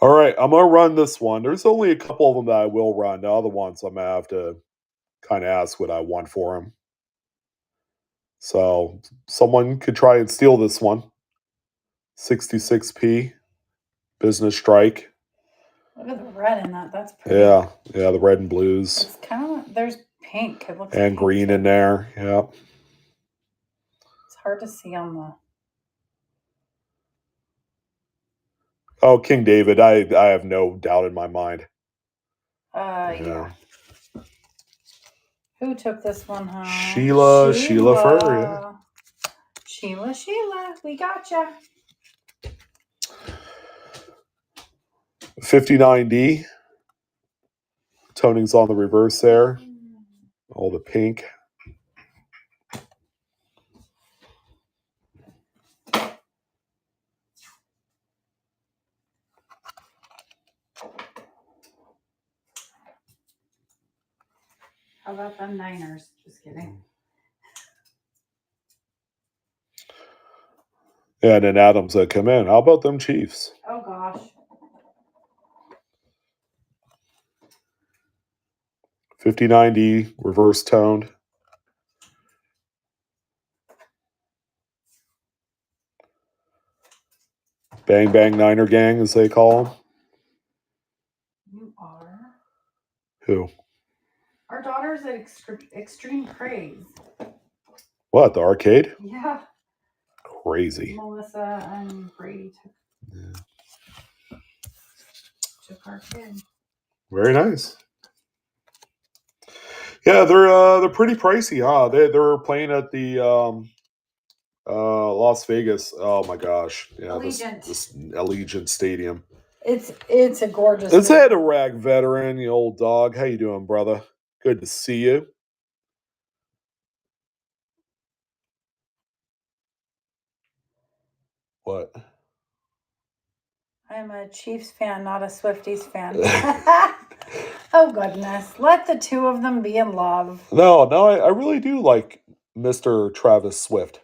All right, I'm going to run this one. There's only a couple of them that I will run. The other ones I'm going to have to kind of ask what I want for them. So someone could try and steal this one. 66p. Business Strike. Look at the red in that. That's pretty. Yeah, the red and blues. It's kind of... There's pink. It looks and green too. In there. Yeah. It's hard to see on the... Oh, King David. I have no doubt in my mind. Yeah. Who took this one home? Sheila Fur. Yeah. Sheila, we gotcha. 59D. tonings on the reverse there. All the pink. How about them Niners? Just kidding. Yeah, and then Adams come in. How about them Chiefs? Oh gosh. 5090 reverse toned. Bang Bang Niner Gang, as they call them. You are. Who? Our daughter's at extreme praise. What, the arcade? Yeah. Crazy. Melissa and Brady took our kid. Very nice. Yeah, they're pretty pricey, huh? They're playing at the Las Vegas. Oh my gosh. Yeah, Allegiant. This Allegiant Stadium. It's a gorgeous. It's Ed, a rag veteran, you old dog. How you doing, brother? Good to see you. What? I'm a Chiefs fan, not a Swifties fan. Oh goodness! Let the two of them be in love. No, I really do like Mr. Travis Swift.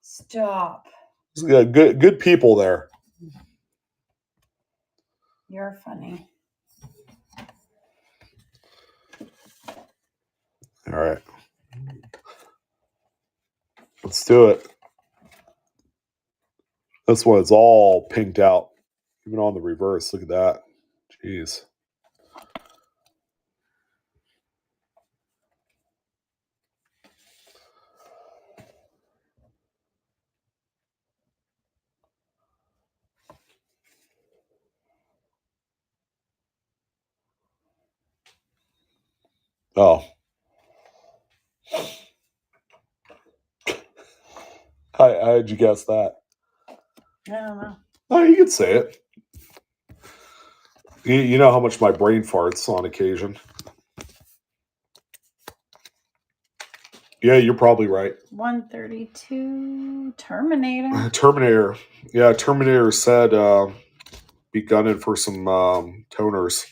Stop. He's got good people there. You're funny. All right. Let's do it. This one's all pinked out. Even on the reverse. Look at that. Jeez. Oh. How'd you guess that? I don't know. Oh, you could say it. You know how much my brain farts on occasion. Yeah, you're probably right. 132 Terminator. Terminator. Yeah, Terminator said be gunning for some toners.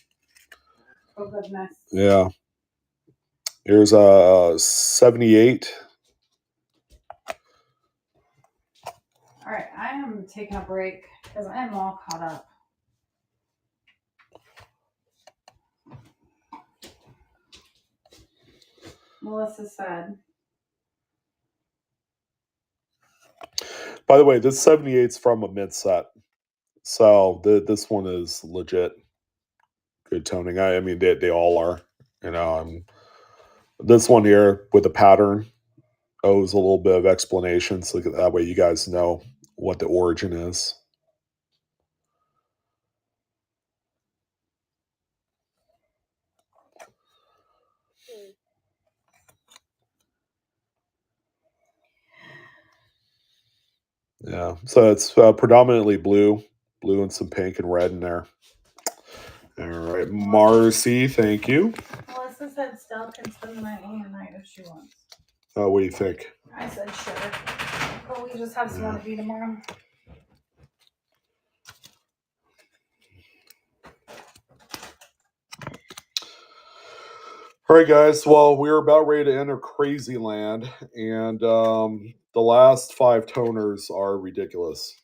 Oh goodness. Yeah. Here's a 78. All right, I am taking a break because I am all caught up. Melissa said. By the way, this 78's from a mid set. So this one is legit good toning. I mean, they all are. You know, this one here with the pattern owes a little bit of explanation. So that way you guys know what the origin is. Yeah, so it's predominantly blue and some pink and red in there. All right, Marcy, thank you. Melissa said Stella can spend the night night if she wants. What do you think? I said sure. But we just have someone to be tomorrow. All right, guys. Well, we're about ready to enter crazy land, and the last 5 toners are ridiculous.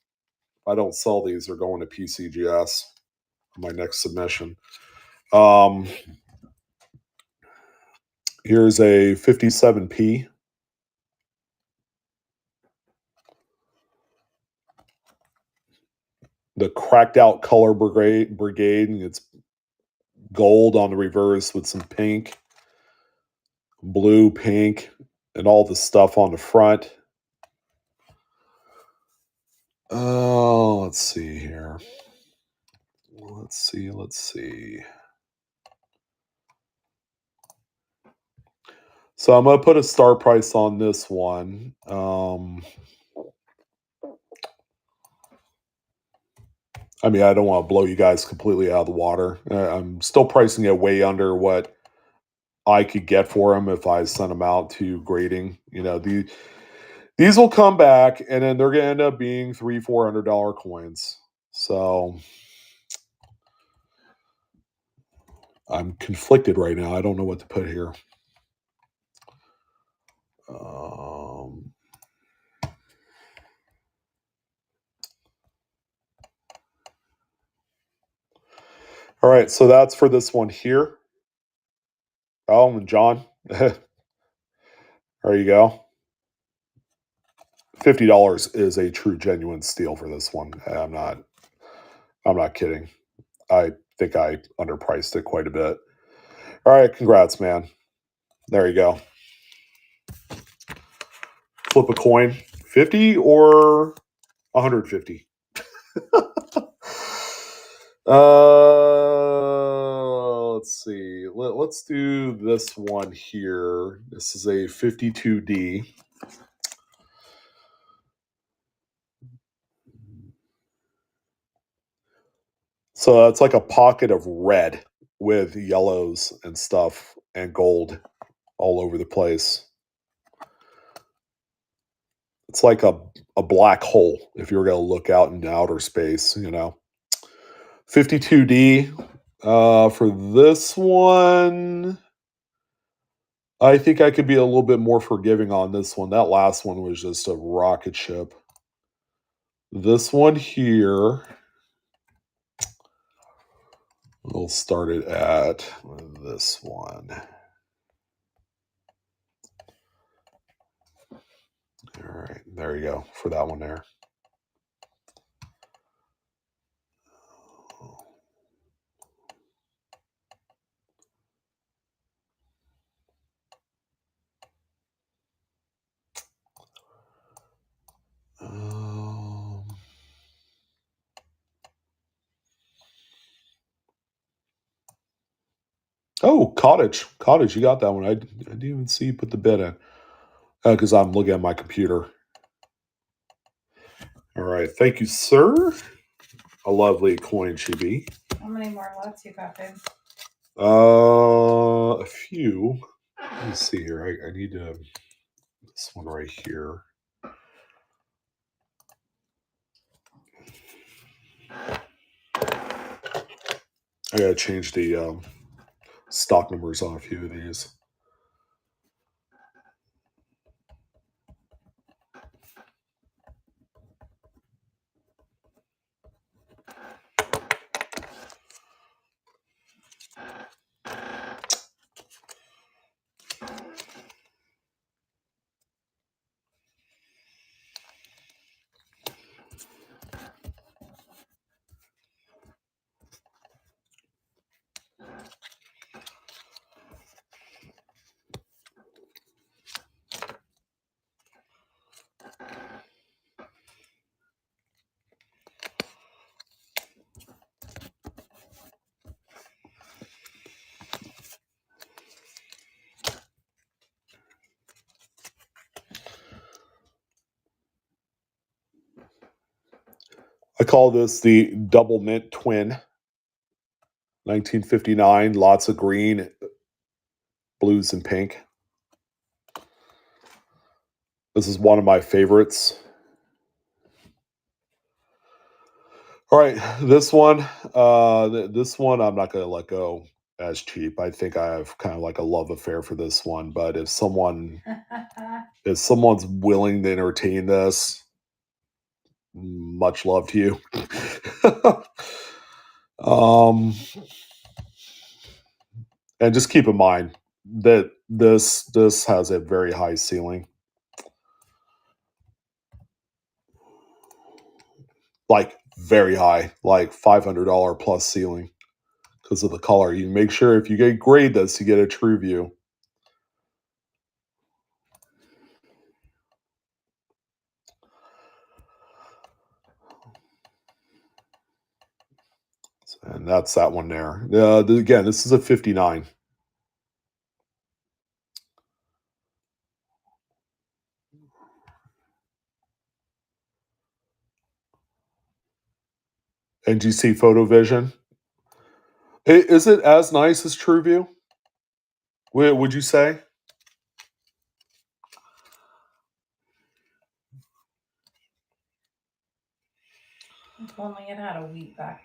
If I don't sell these, they're going to PCGS. My next submission. Here's a 57p. The cracked out color brigade. It's gold on the reverse with some pink, blue, pink, and all the stuff on the front. Oh, let's see here. Let's see. So I'm going to put a star price on this one. I mean, I don't want to blow you guys completely out of the water. I'm still pricing it way under what I could get for them if I sent them out to grading. These will come back, and then they're going to end up being $300-$400 coins. So I'm conflicted right now. I don't know what to put here. All right, so that's for this one here. Oh, and John, there you go. $50 is a true, genuine steal for this one. I'm not kidding. I think I underpriced it quite a bit. All right, congrats, man. There you go. Flip a coin, 50 or 150. Let's see. Let's do this one here. This is a 52D. So it's like a pocket of red with yellows and stuff and gold all over the place. It's like a black hole if you were going to look out into outer space, 52D. For this one, I think I could be a little bit more forgiving on this one. That last one was just a rocket ship. This one here, we'll start it at this one. All right, there you go for that one there. Oh, Cottage. Cottage, you got that one. I didn't even see you put the bid in. Because I'm looking at my computer. All right. Thank you, sir. A lovely coin, Chibi. How many more lots you got, babe? A few. Let me see here. I need to... This one right here. I gotta change the stock numbers on a few of these. I call this the Double Mint Twin. 1959. Lots of green, blues, and pink. This is one of my favorites. All right, this one I'm not going to let go as cheap. I think I have kind of like a love affair for this one. But if someone's willing to entertain this, much love to you. And just keep in mind that this has a very high ceiling. Like very high, like $500 plus ceiling because of the color. You make sure if you grade this, you get a true view. And that's that one there. Again, this is a 59. NGC Photo Vision. Is it as nice as TrueView? Would you say? If only it had a wheat back.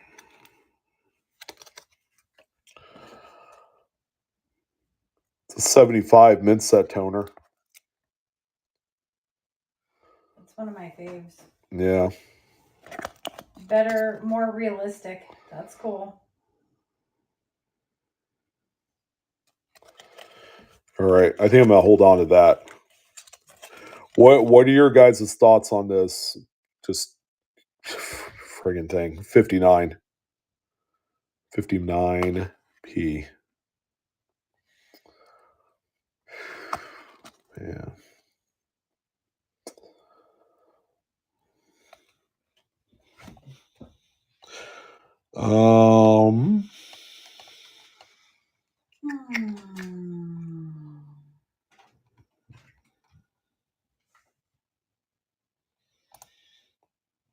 It's a 75 Midstate toner. It's one of my faves. Yeah. Better, more realistic. That's cool. All right. I think I'm gonna hold on to that. What are your guys' thoughts on this? Just friggin' thing. 59. 59p. Yeah.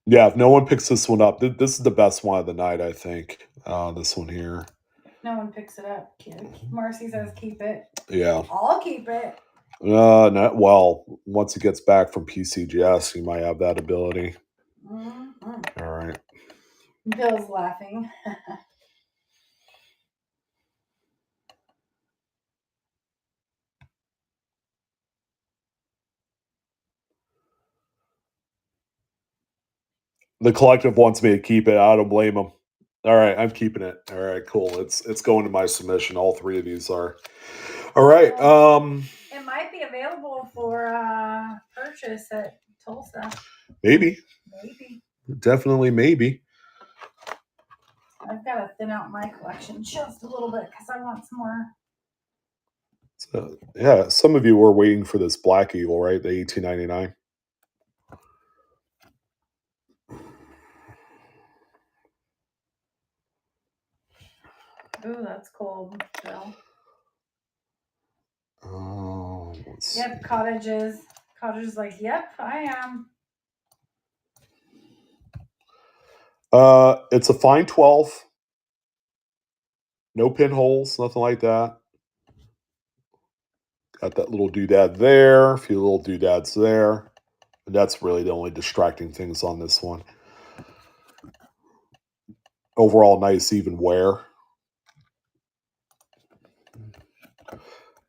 Yeah, if no one picks this one up, this is the best one of the night, I think. This one here. No one picks it up. Marcy says keep it. Yeah. I'll keep it. Well, once it gets back from PCGS, you might have that ability. Mm-hmm. All right. Bill's laughing. The collective wants me to keep it. I don't blame them. All right, I'm keeping it. All right, cool. It's going to my submission. All three of these are. All right. It might be available for purchase at Tulsa. Maybe. Maybe. Definitely maybe. I've got to thin out my collection just a little bit because I want some more. So, yeah, some of you were waiting for this Black Eagle, right? The 1899. Ooh, that's cool, Bill. Oh, yep, cottages. Cottages like, yep, I am. It's a fine 12. No pinholes, nothing like that. Got that little doodad there, a few little doodads there. And that's really the only distracting things on this one. Overall, nice even wear.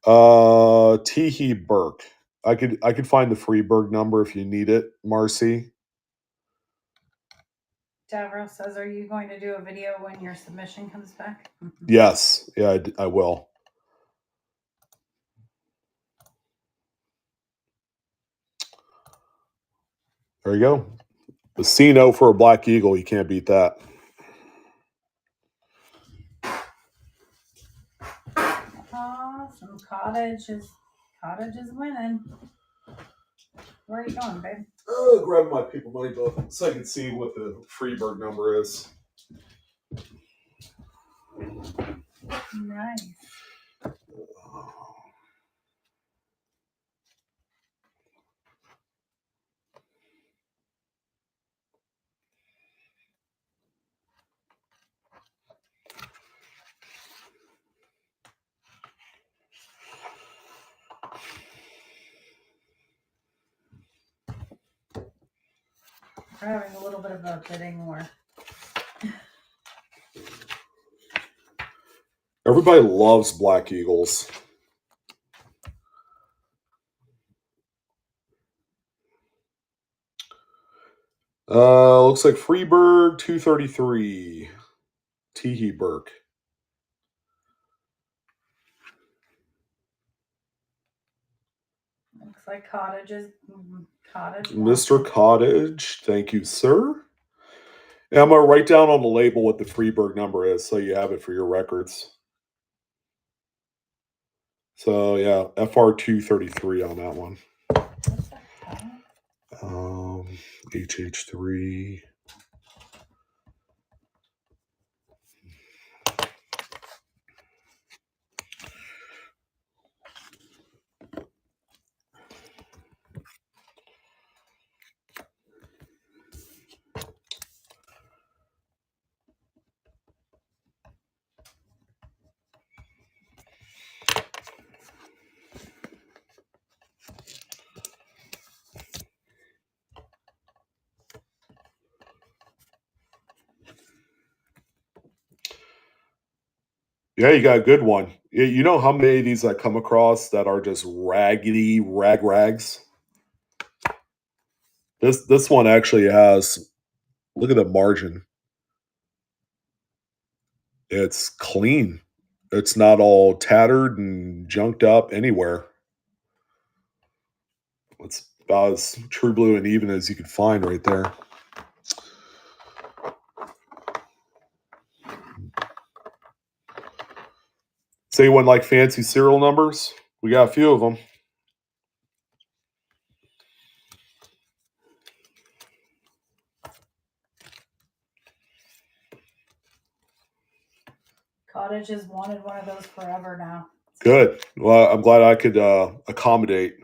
Teehee Burke. I could find the Freeburg number if you need it, Marcy. Davros says, "Are you going to do a video when your submission comes back?" Yes, yeah, I will. There you go. The C-note for a Black Eagle. You can't beat that. Some cottage is winning. Where are you going, babe? Grab my people money book so I can see what the Freeburg number is. Nice. We're having a little bit of a bidding war. Everybody loves Black Eagles. Looks like Freeburg 233. Teehee Burke. Looks like cottage. Mr. Cottage, thank you, sir. And I'm gonna write down on the label what the Freeburg number is, so you have it for your records. So yeah, FR 233 on that one. HH3. Yeah, you got a good one. You know how many of these I come across that are just raggedy rags? This one actually has, look at the margin. It's clean. It's not all tattered and junked up anywhere. It's about as true blue and even as you could find right there. Say anyone like fancy serial numbers? We got a few of them. Cottage has wanted one of those forever now. Good. Well, I'm glad I could accommodate.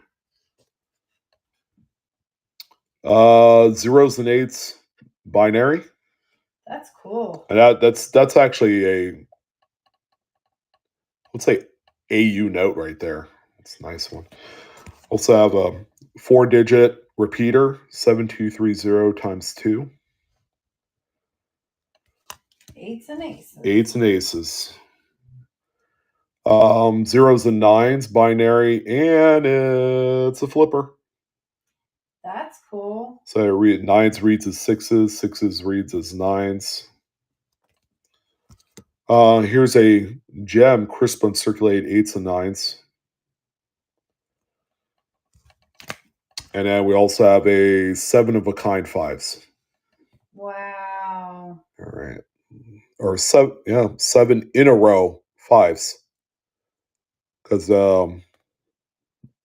Zeros and eights binary. That's cool. And that's actually a, let's say, AU note right there. It's a nice one. Also have a 4-digit repeater, 7230 times 2. Eights and aces. Eights and aces. Zeros and nines binary, and it's a flipper. That's cool. So nines reads as sixes, sixes reads as nines. Here's a gem, crisp uncirculated eights and nines. And then we also have a 7 of a kind fives. Wow. All right. Or 7 in a row fives. Because the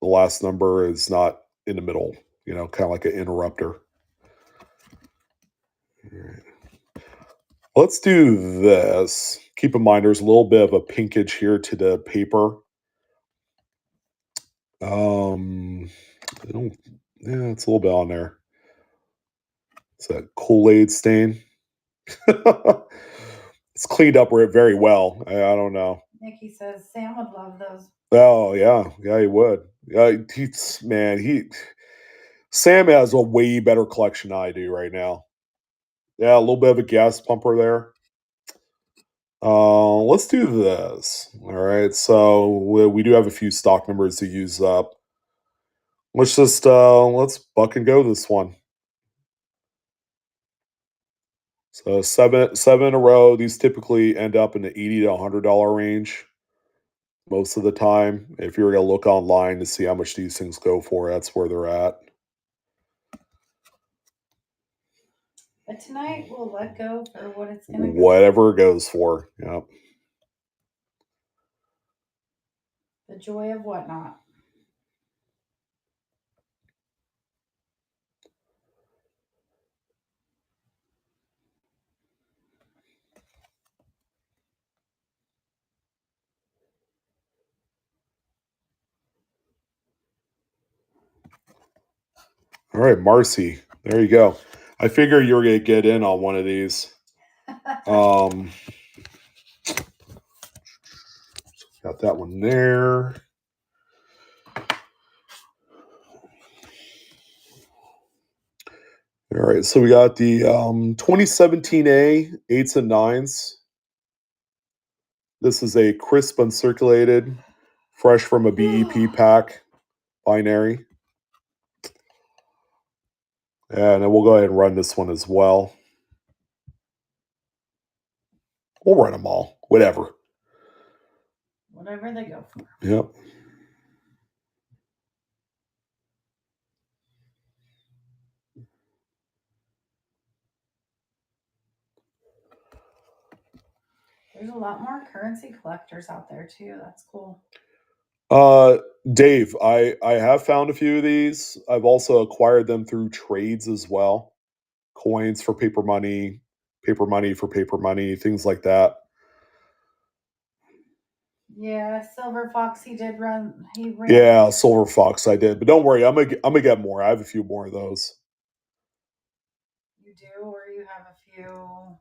last number is not in the middle, kind of like an interrupter. All right. Let's do this. Keep in mind, there's a little bit of a pinkage here to the paper. It's a little bit on there. It's a Kool-Aid stain. It's cleaned up very well. I don't know. Nikki says Sam would love those. Oh yeah, he would. Sam has a way better collection than I do right now. Yeah, a little bit of a gas pumper there. Let's do this. All right, so we do have a few stock numbers to use up. Let's just let's buck and go this one. So seven in a row. These typically end up in the $80 to $100 range most of the time. If you're gonna look online to see how much these things go for, that's where they're at. But tonight we'll let go for what it's gonna go. Whatever it goes for. Yep. The joy of whatnot. All right, Marcy. There you go. I figure you were gonna get in on one of these. Got that one there. All right, so we got the 2017A 8s and 9s. This is a crisp uncirculated, fresh from a BEP pack, binary. And then we'll go ahead and run this one as well. We'll run them all, whatever. Whatever they go for. Yep. There's a lot more currency collectors out there too. That's cool. Dave, I have found a few of these. I've also acquired them through trades as well. Coins for paper money for paper money, things like that. Yeah, Silver Fox, he ran. Yeah, Silver Fox, I did, but don't worry, I'm gonna get more. I have a few more of those. You do, or you have a few?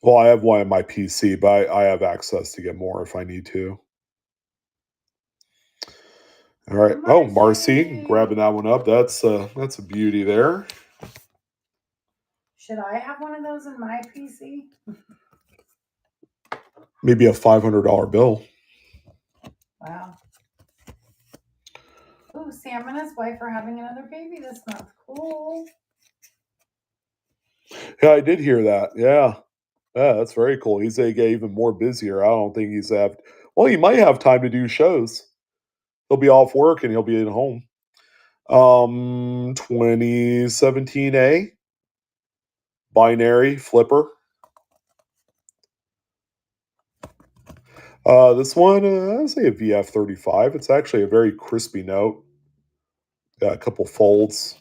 Well, I have one on my PC, but I have access to get more if I need to. All right. Marcy. Oh, Marcy, grabbing that one up. That's a beauty there. Should I have one of those in my PC? Maybe a $500 bill. Wow. Ooh, Sam and his wife are having another baby this month. Cool. Yeah, I did hear that. Yeah. Yeah, that's very cool. He's going to get even more busier. I don't think he's have. Well, he might have time to do shows. He'll be off work and he'll be at home. 2017A binary flipper. This one, I'd say a VF35. It's actually a very crispy note. Got a couple folds.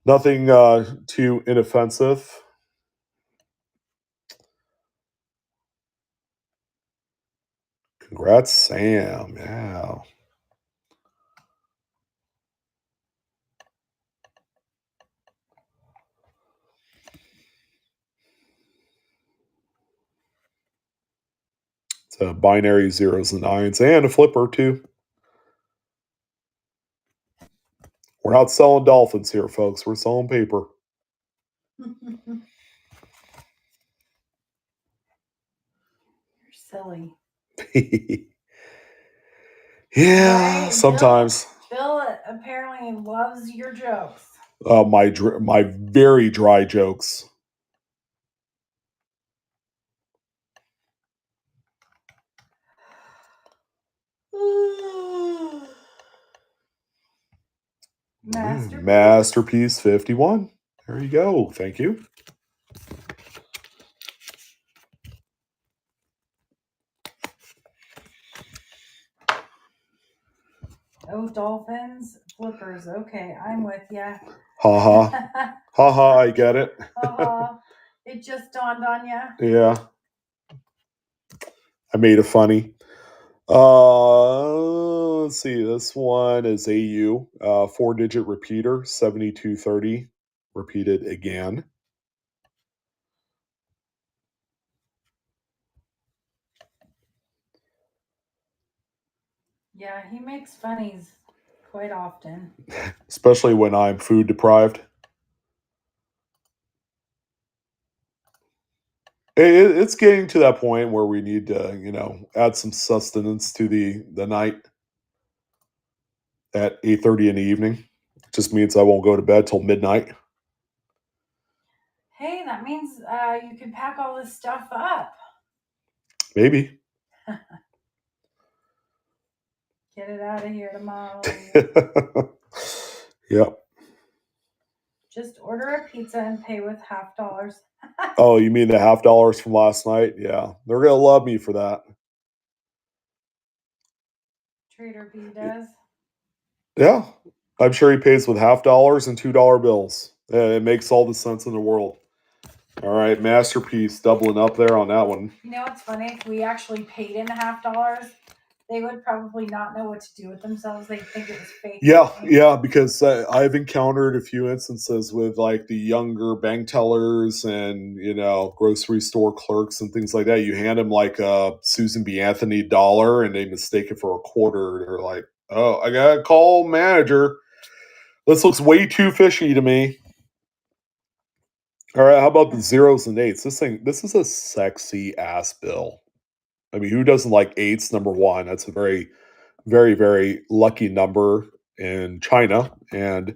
Nothing too inoffensive. Congrats, Sam. Yeah. It's a binary zeros and nines and a flipper, too. We're not selling dolphins here, folks. We're selling paper. You're silly. Yeah, Right? sometimes. Bill apparently loves your jokes. My very dry jokes. Masterpiece 51. There you go. Thank you. Oh, dolphins, flippers. Okay, I'm with ya. Ha ha. Ha ha, I get it. It just dawned on ya. Yeah. I made it funny. Let's see. This one is AU, 4-digit repeater, 7230. Repeated again. Yeah, he makes funnies quite often. Especially when I'm food deprived. It's getting to that point where we need to, add some sustenance to the night at 8:30 in the evening. It just means I won't go to bed till midnight. Hey, that means you can pack all this stuff up. Maybe. Get it out of here tomorrow. Yep. Just order a pizza and pay with $50. Oh, you mean the $50 from last night? Yeah. They're going to love me for that. Trader B does. Yeah. I'm sure he pays with $50 and $2 bills. It makes all the sense in the world. All right. Masterpiece doubling up there on that one. You know what's funny? If we actually paid in $50, they would probably not know what to do with themselves. They'd think it was fake. Yeah, because I've encountered a few instances with like the younger bank tellers and grocery store clerks and things like that. You hand them like a Susan B. Anthony dollar and they mistake it for a quarter. They're like, "Oh, I gotta call manager. This looks way too fishy to me." All right, how about the zeros and eights? This is a sexy ass bill. I mean, who doesn't like eights? Number one, that's a very, very, very lucky number in China and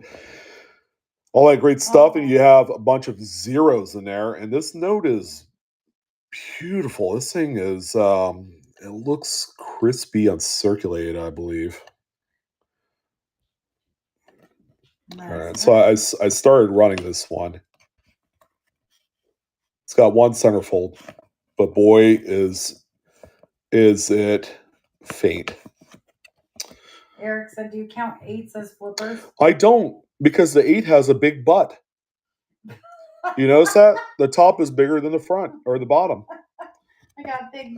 all that great stuff. And you have a bunch of zeros in there. And this note is beautiful. This thing is, it looks crispy uncirculated, I believe. All right, so I started running this one. It's got one centerfold, but boy, is it faint. Eric said, do you count eights as flippers? I don't, because the 8 has a big butt. You notice that? The top is bigger than the front or the bottom. I got big.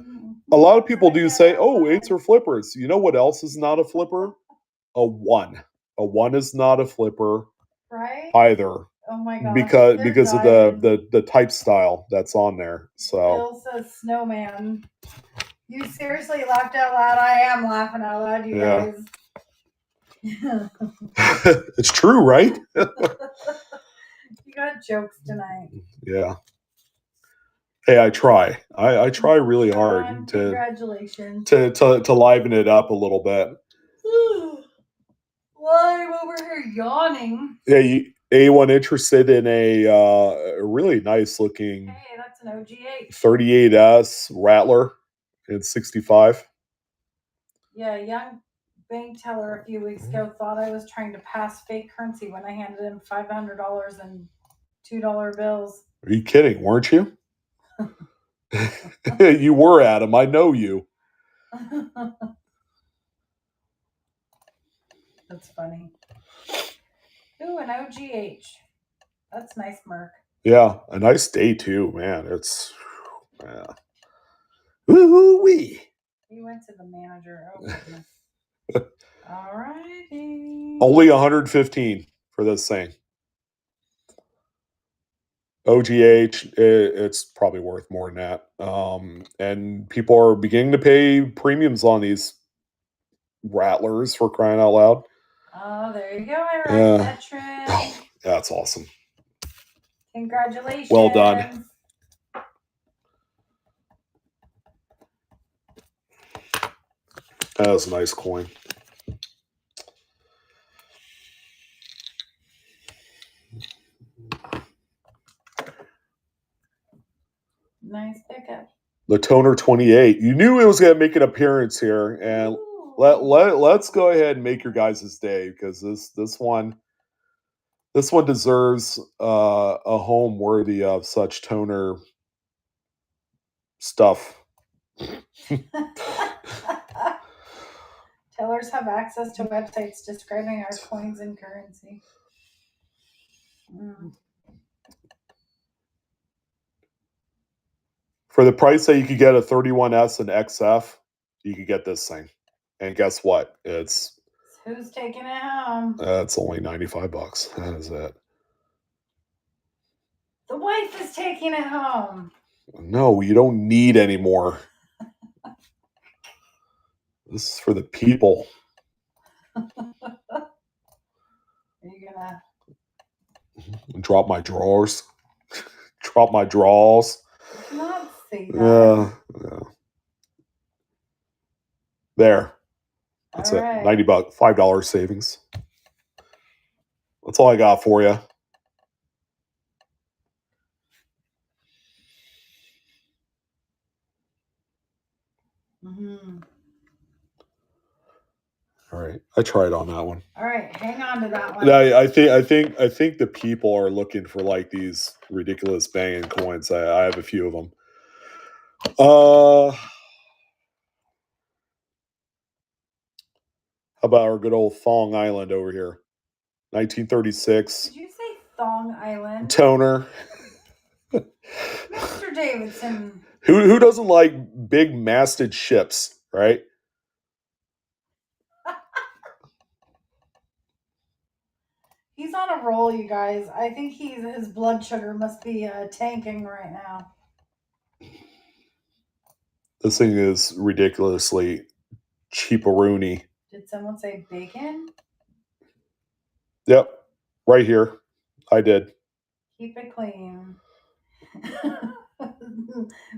A lot of people do say, oh, 8s are flippers. You know what else is not a flipper? A 1. A 1 is not a flipper, right? Either. Oh my gosh. Because of the type style that's on there. So Bill says snowman. You seriously laughed out loud. I am laughing out loud, you guys. It's true, right? You got jokes tonight. Yeah. Hey, I try. I try really hard Congratulations. to liven it up a little bit. Well, I'm over here yawning. Yeah, anyone interested in a really nice looking Hey, that's an OGH 38S Rattler in 65? Yeah, a young bank teller a few weeks ago thought I was trying to pass fake currency when I handed him $500 and $2 bills. Are you kidding? Weren't you? You were, Adam. I know you. That's funny. Ooh, an OGH. That's nice, Merc. Yeah, a nice day too, man. It's woo-wee. He went to the manager. Oh goodness. All righty. Only 115 for this thing. OGH, it's probably worth more than that. And people are beginning to pay premiums on these Rattlers, for crying out loud. Oh, there you go, Iraq veteran. Oh, that's awesome. Congratulations. Well done. That was a nice coin. Nice pickup. The Toner 28. You knew it was going to make an appearance here, and let's go ahead and make your guys' day, because this one deserves a home worthy of such toner stuff. Tellers have access to websites describing our coins and currency. For the price that you could get a 31S and XF, you could get this thing. And guess what? It's who's taking it home? It's only $95. That is it. The wife is taking it home. No, you don't need any more. This is for the people. Are you gonna drop my drawers? Drop my draws. Not see that. Yeah. There. That's all it. Right. $90, $5 savings. That's all I got for you. Mm-hmm. All right, I tried on that one. All right, hang on to that one. I think the people are looking for like these ridiculous banging coins. I have a few of them. How about our good old Thong Island over here? 1936. Did you say Thong Island? Toner. Mr. Davidson. Who doesn't like big masted ships, right? He's on a roll, you guys. I think his blood sugar must be tanking right now. This thing is ridiculously cheaparoonie. Did someone say bacon? Yep, right here. I did. Keep it clean.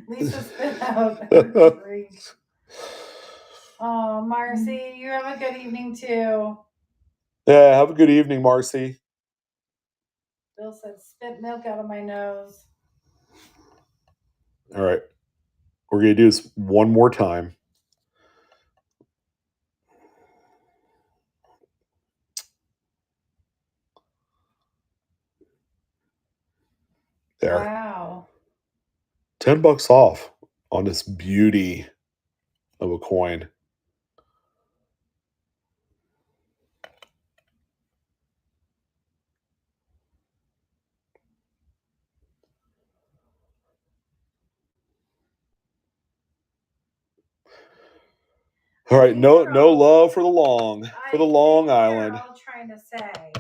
Lisa spit out. Oh, Marcy, you have a good evening too. Yeah, have a good evening, Marcy. Bill said, spit milk out of my nose. All right. We're going to do this one more time. There. Wow. $10 off on this beauty of a coin. All right, no love for the Long Island. All trying to say,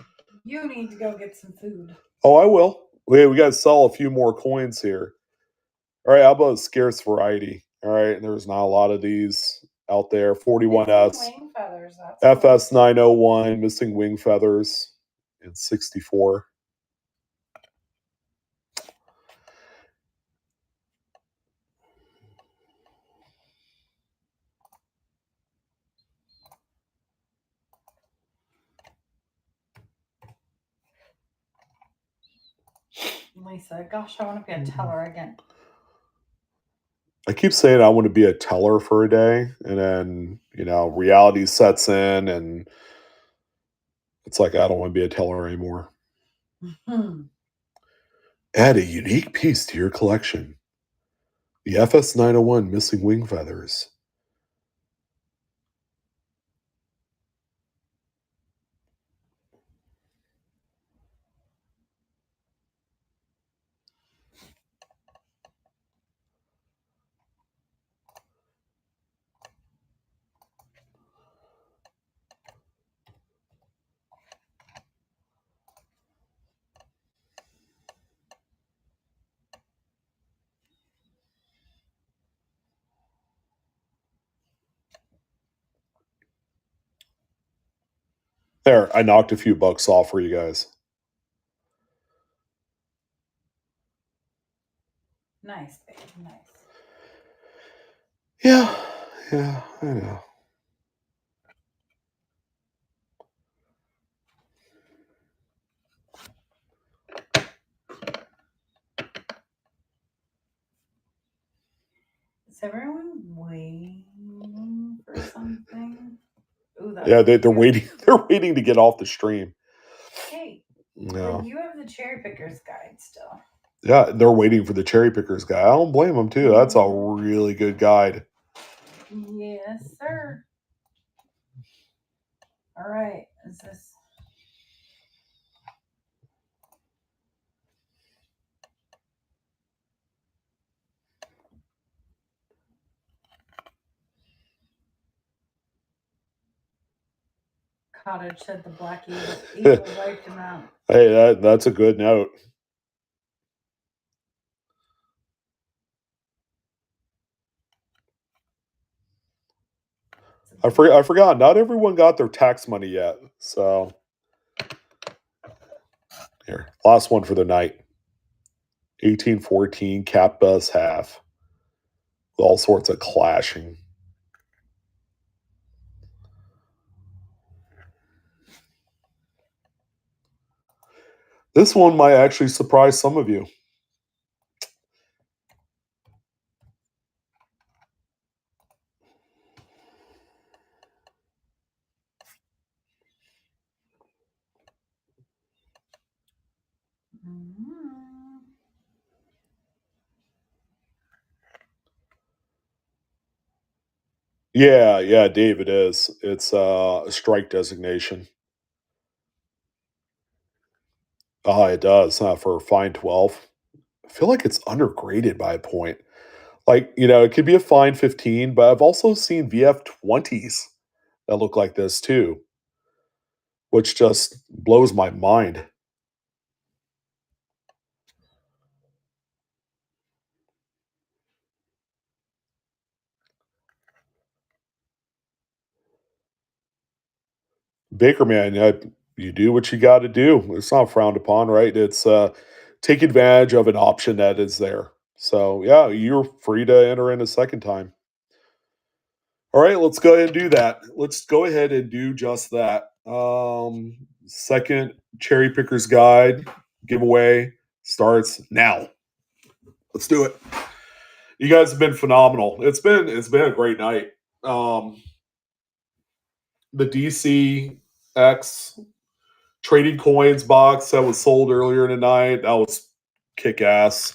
you need to go get some food. Oh, I will. We got to sell a few more coins here. All right, how about a scarce variety? All right, there's not a lot of these out there. 41S, wing feathers, FS 901, missing wing feathers, and 64. Lisa, gosh, I want to be a teller again. I keep saying I want to be a teller for a day, and then, reality sets in, and it's like, I don't want to be a teller anymore. Add a unique piece to your collection. The FS901 missing wing feathers. There, I knocked a few bucks off for you guys. Nice, babe. Nice. Yeah, I know. Is everyone waiting for something? Ooh, Yeah, they're waiting. They're waiting to get off the stream. Hey, Yeah. you have the Cherrypicker's guide still. Yeah, they're waiting for the Cherrypicker's guide. I don't blame them too. That's a really good guide. Yes, sir. All right, is this? Cottage said the black eagle wiped him out. Hey, that's a good note. I forgot. Not everyone got their tax money yet. So here, last one for the night. 1814 cap bus half. With all sorts of clashing. This one might actually surprise some of you. Yeah, Dave, it is. It's a strike designation. It does. For fine 12. I feel like it's undergraded by a point. Like, it could be a fine 15, but I've also seen VF 20s that look like this too, which just blows my mind. Baker man, you do what you got to do. It's not frowned upon, right? It's take advantage of an option that is there. So yeah, you're free to enter in a second time. All right, let's go ahead and do that. Let's go ahead and do just that. Second Cherrypicker's Guide giveaway starts now. Let's do it. You guys have been phenomenal. It's been a great night. The DCX trading coins box that was sold earlier tonight, that was kick ass.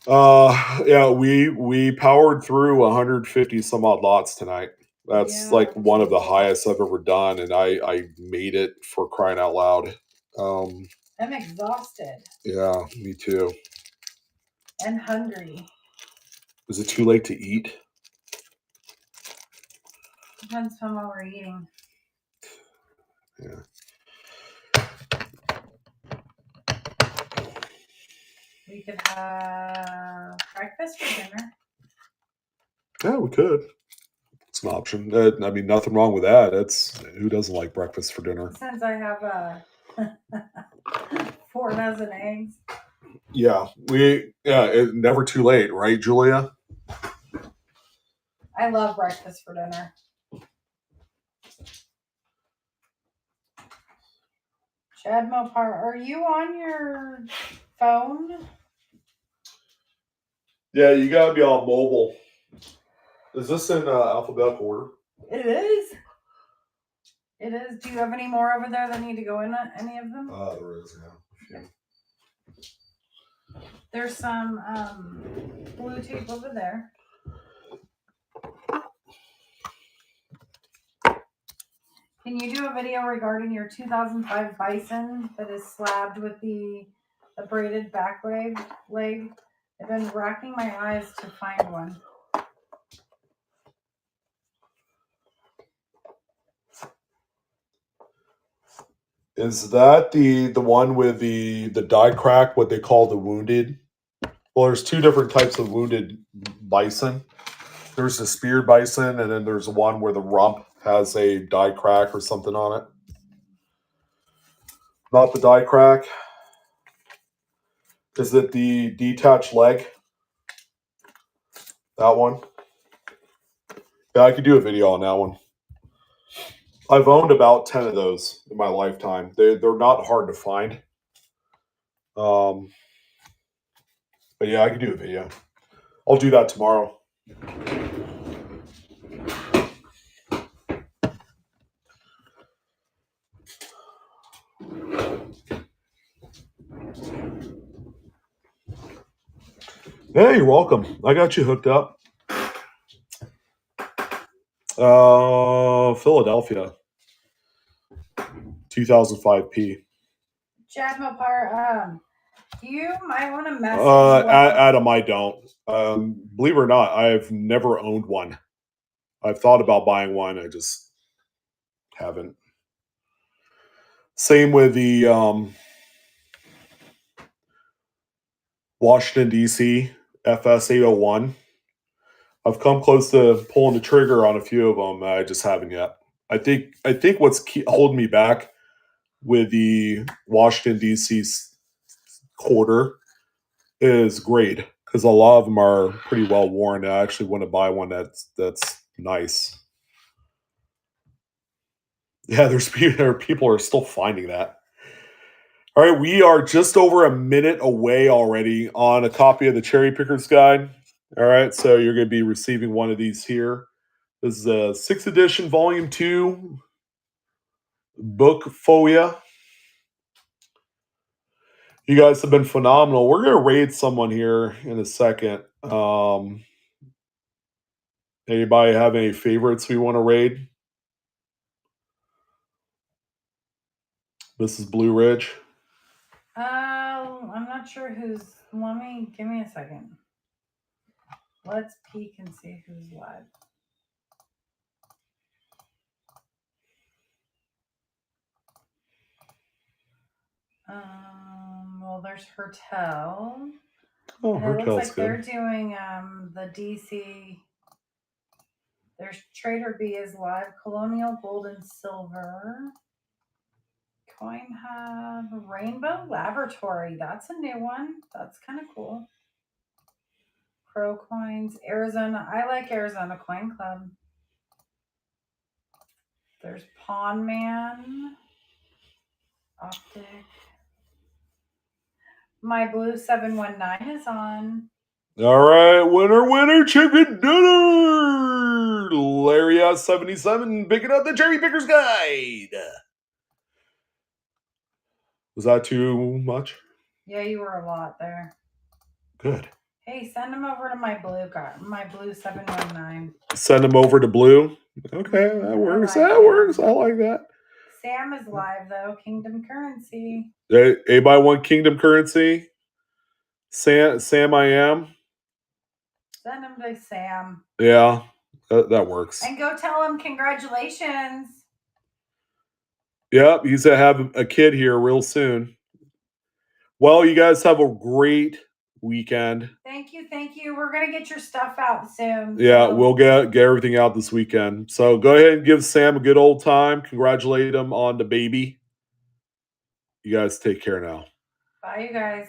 Yeah, we powered through 150 some odd lots tonight. That's like one of the highest I've ever done, and I made it, for crying out loud. I'm exhausted. Yeah, me too. And hungry. Is it too late to eat? Depends on what we're eating. Yeah. We could have breakfast for dinner. Yeah, we could. It's an option. I mean, nothing wrong with that. Who doesn't like breakfast for dinner? Since I have 4 dozen eggs. Yeah, it's never too late, right, Julia? I love breakfast for dinner. Chad Mopar, are you on your phone? Yeah, you gotta be on mobile. Is this in alphabetical order? It is. It is. Do you have any more over there that need to go in any of them? There is, yeah. There's some blue tape over there. Can you do a video regarding your 2005 Bison that is slabbed with the braided back leg? I've been racking my eyes to find one. Is that the one with the die crack, what they call the wounded? Well, there's two different types of wounded bison. There's the speared bison, and then there's one where the rump has a die crack or something on it. Not the die crack. Is it the detached leg? That one? Yeah, I could do a video on that one. I've owned about 10 of those in my lifetime. They're not hard to find. But yeah, I could do a video. I'll do that tomorrow. Hey, you're welcome. I got you hooked up. Philadelphia. 2005P. Chad Mopar, you might want to message Adam, I don't. Believe it or not, I've never owned one. I've thought about buying one. I just haven't. Same with the Washington, D.C. FS 801. I've come close to pulling the trigger on a few of them. I just haven't yet. I think what's holding me back with the Washington, D.C. quarter is grade, because a lot of them are pretty well worn. I actually want to buy one that's nice. Yeah, there are people who are still finding that. All right, we are just over a minute away already on a copy of the Cherrypicker's Guide. All right, so you're going to be receiving one of these here. This is a 6th edition, volume 2 book folio. You guys have been phenomenal. We're going to raid someone here in a second. Anybody have any favorites we want to raid? This is Blue Ridge. I'm not sure who's. Give me a second. Let's peek and see who's live. Well, there's Hertel. Oh, and it looks like good. they're doing the DC. There's Trader B is live. Colonial Gold and Silver. Coin Hub. Rainbow Laboratory. That's a new one. That's kind of cool. Pro Coins. Arizona. I like Arizona Coin Club. There's Pawn Man. Optic. My blue 719 is on. All right, winner, chicken dinner. Larry S77 picking up the Cherrypicker's Guide. Was that too much? Yeah, you were a lot there. Good. Hey, send them over to my blue guy, my blue 719. Send them over to blue. Okay, that works. Works. I like that. Sam is live though. Kingdom Currency. Anybody want Kingdom Currency? Sam, I am. Send them to Sam. Yeah, that works. And go tell him congratulations. Yep, he's gonna have a kid here real soon. Well, you guys have a great weekend. Thank you. We're gonna get your stuff out soon. Yeah, so we'll get everything out this weekend. So go ahead and give Sam a good old time. Congratulate him on the baby. You guys take care now. Bye, you guys.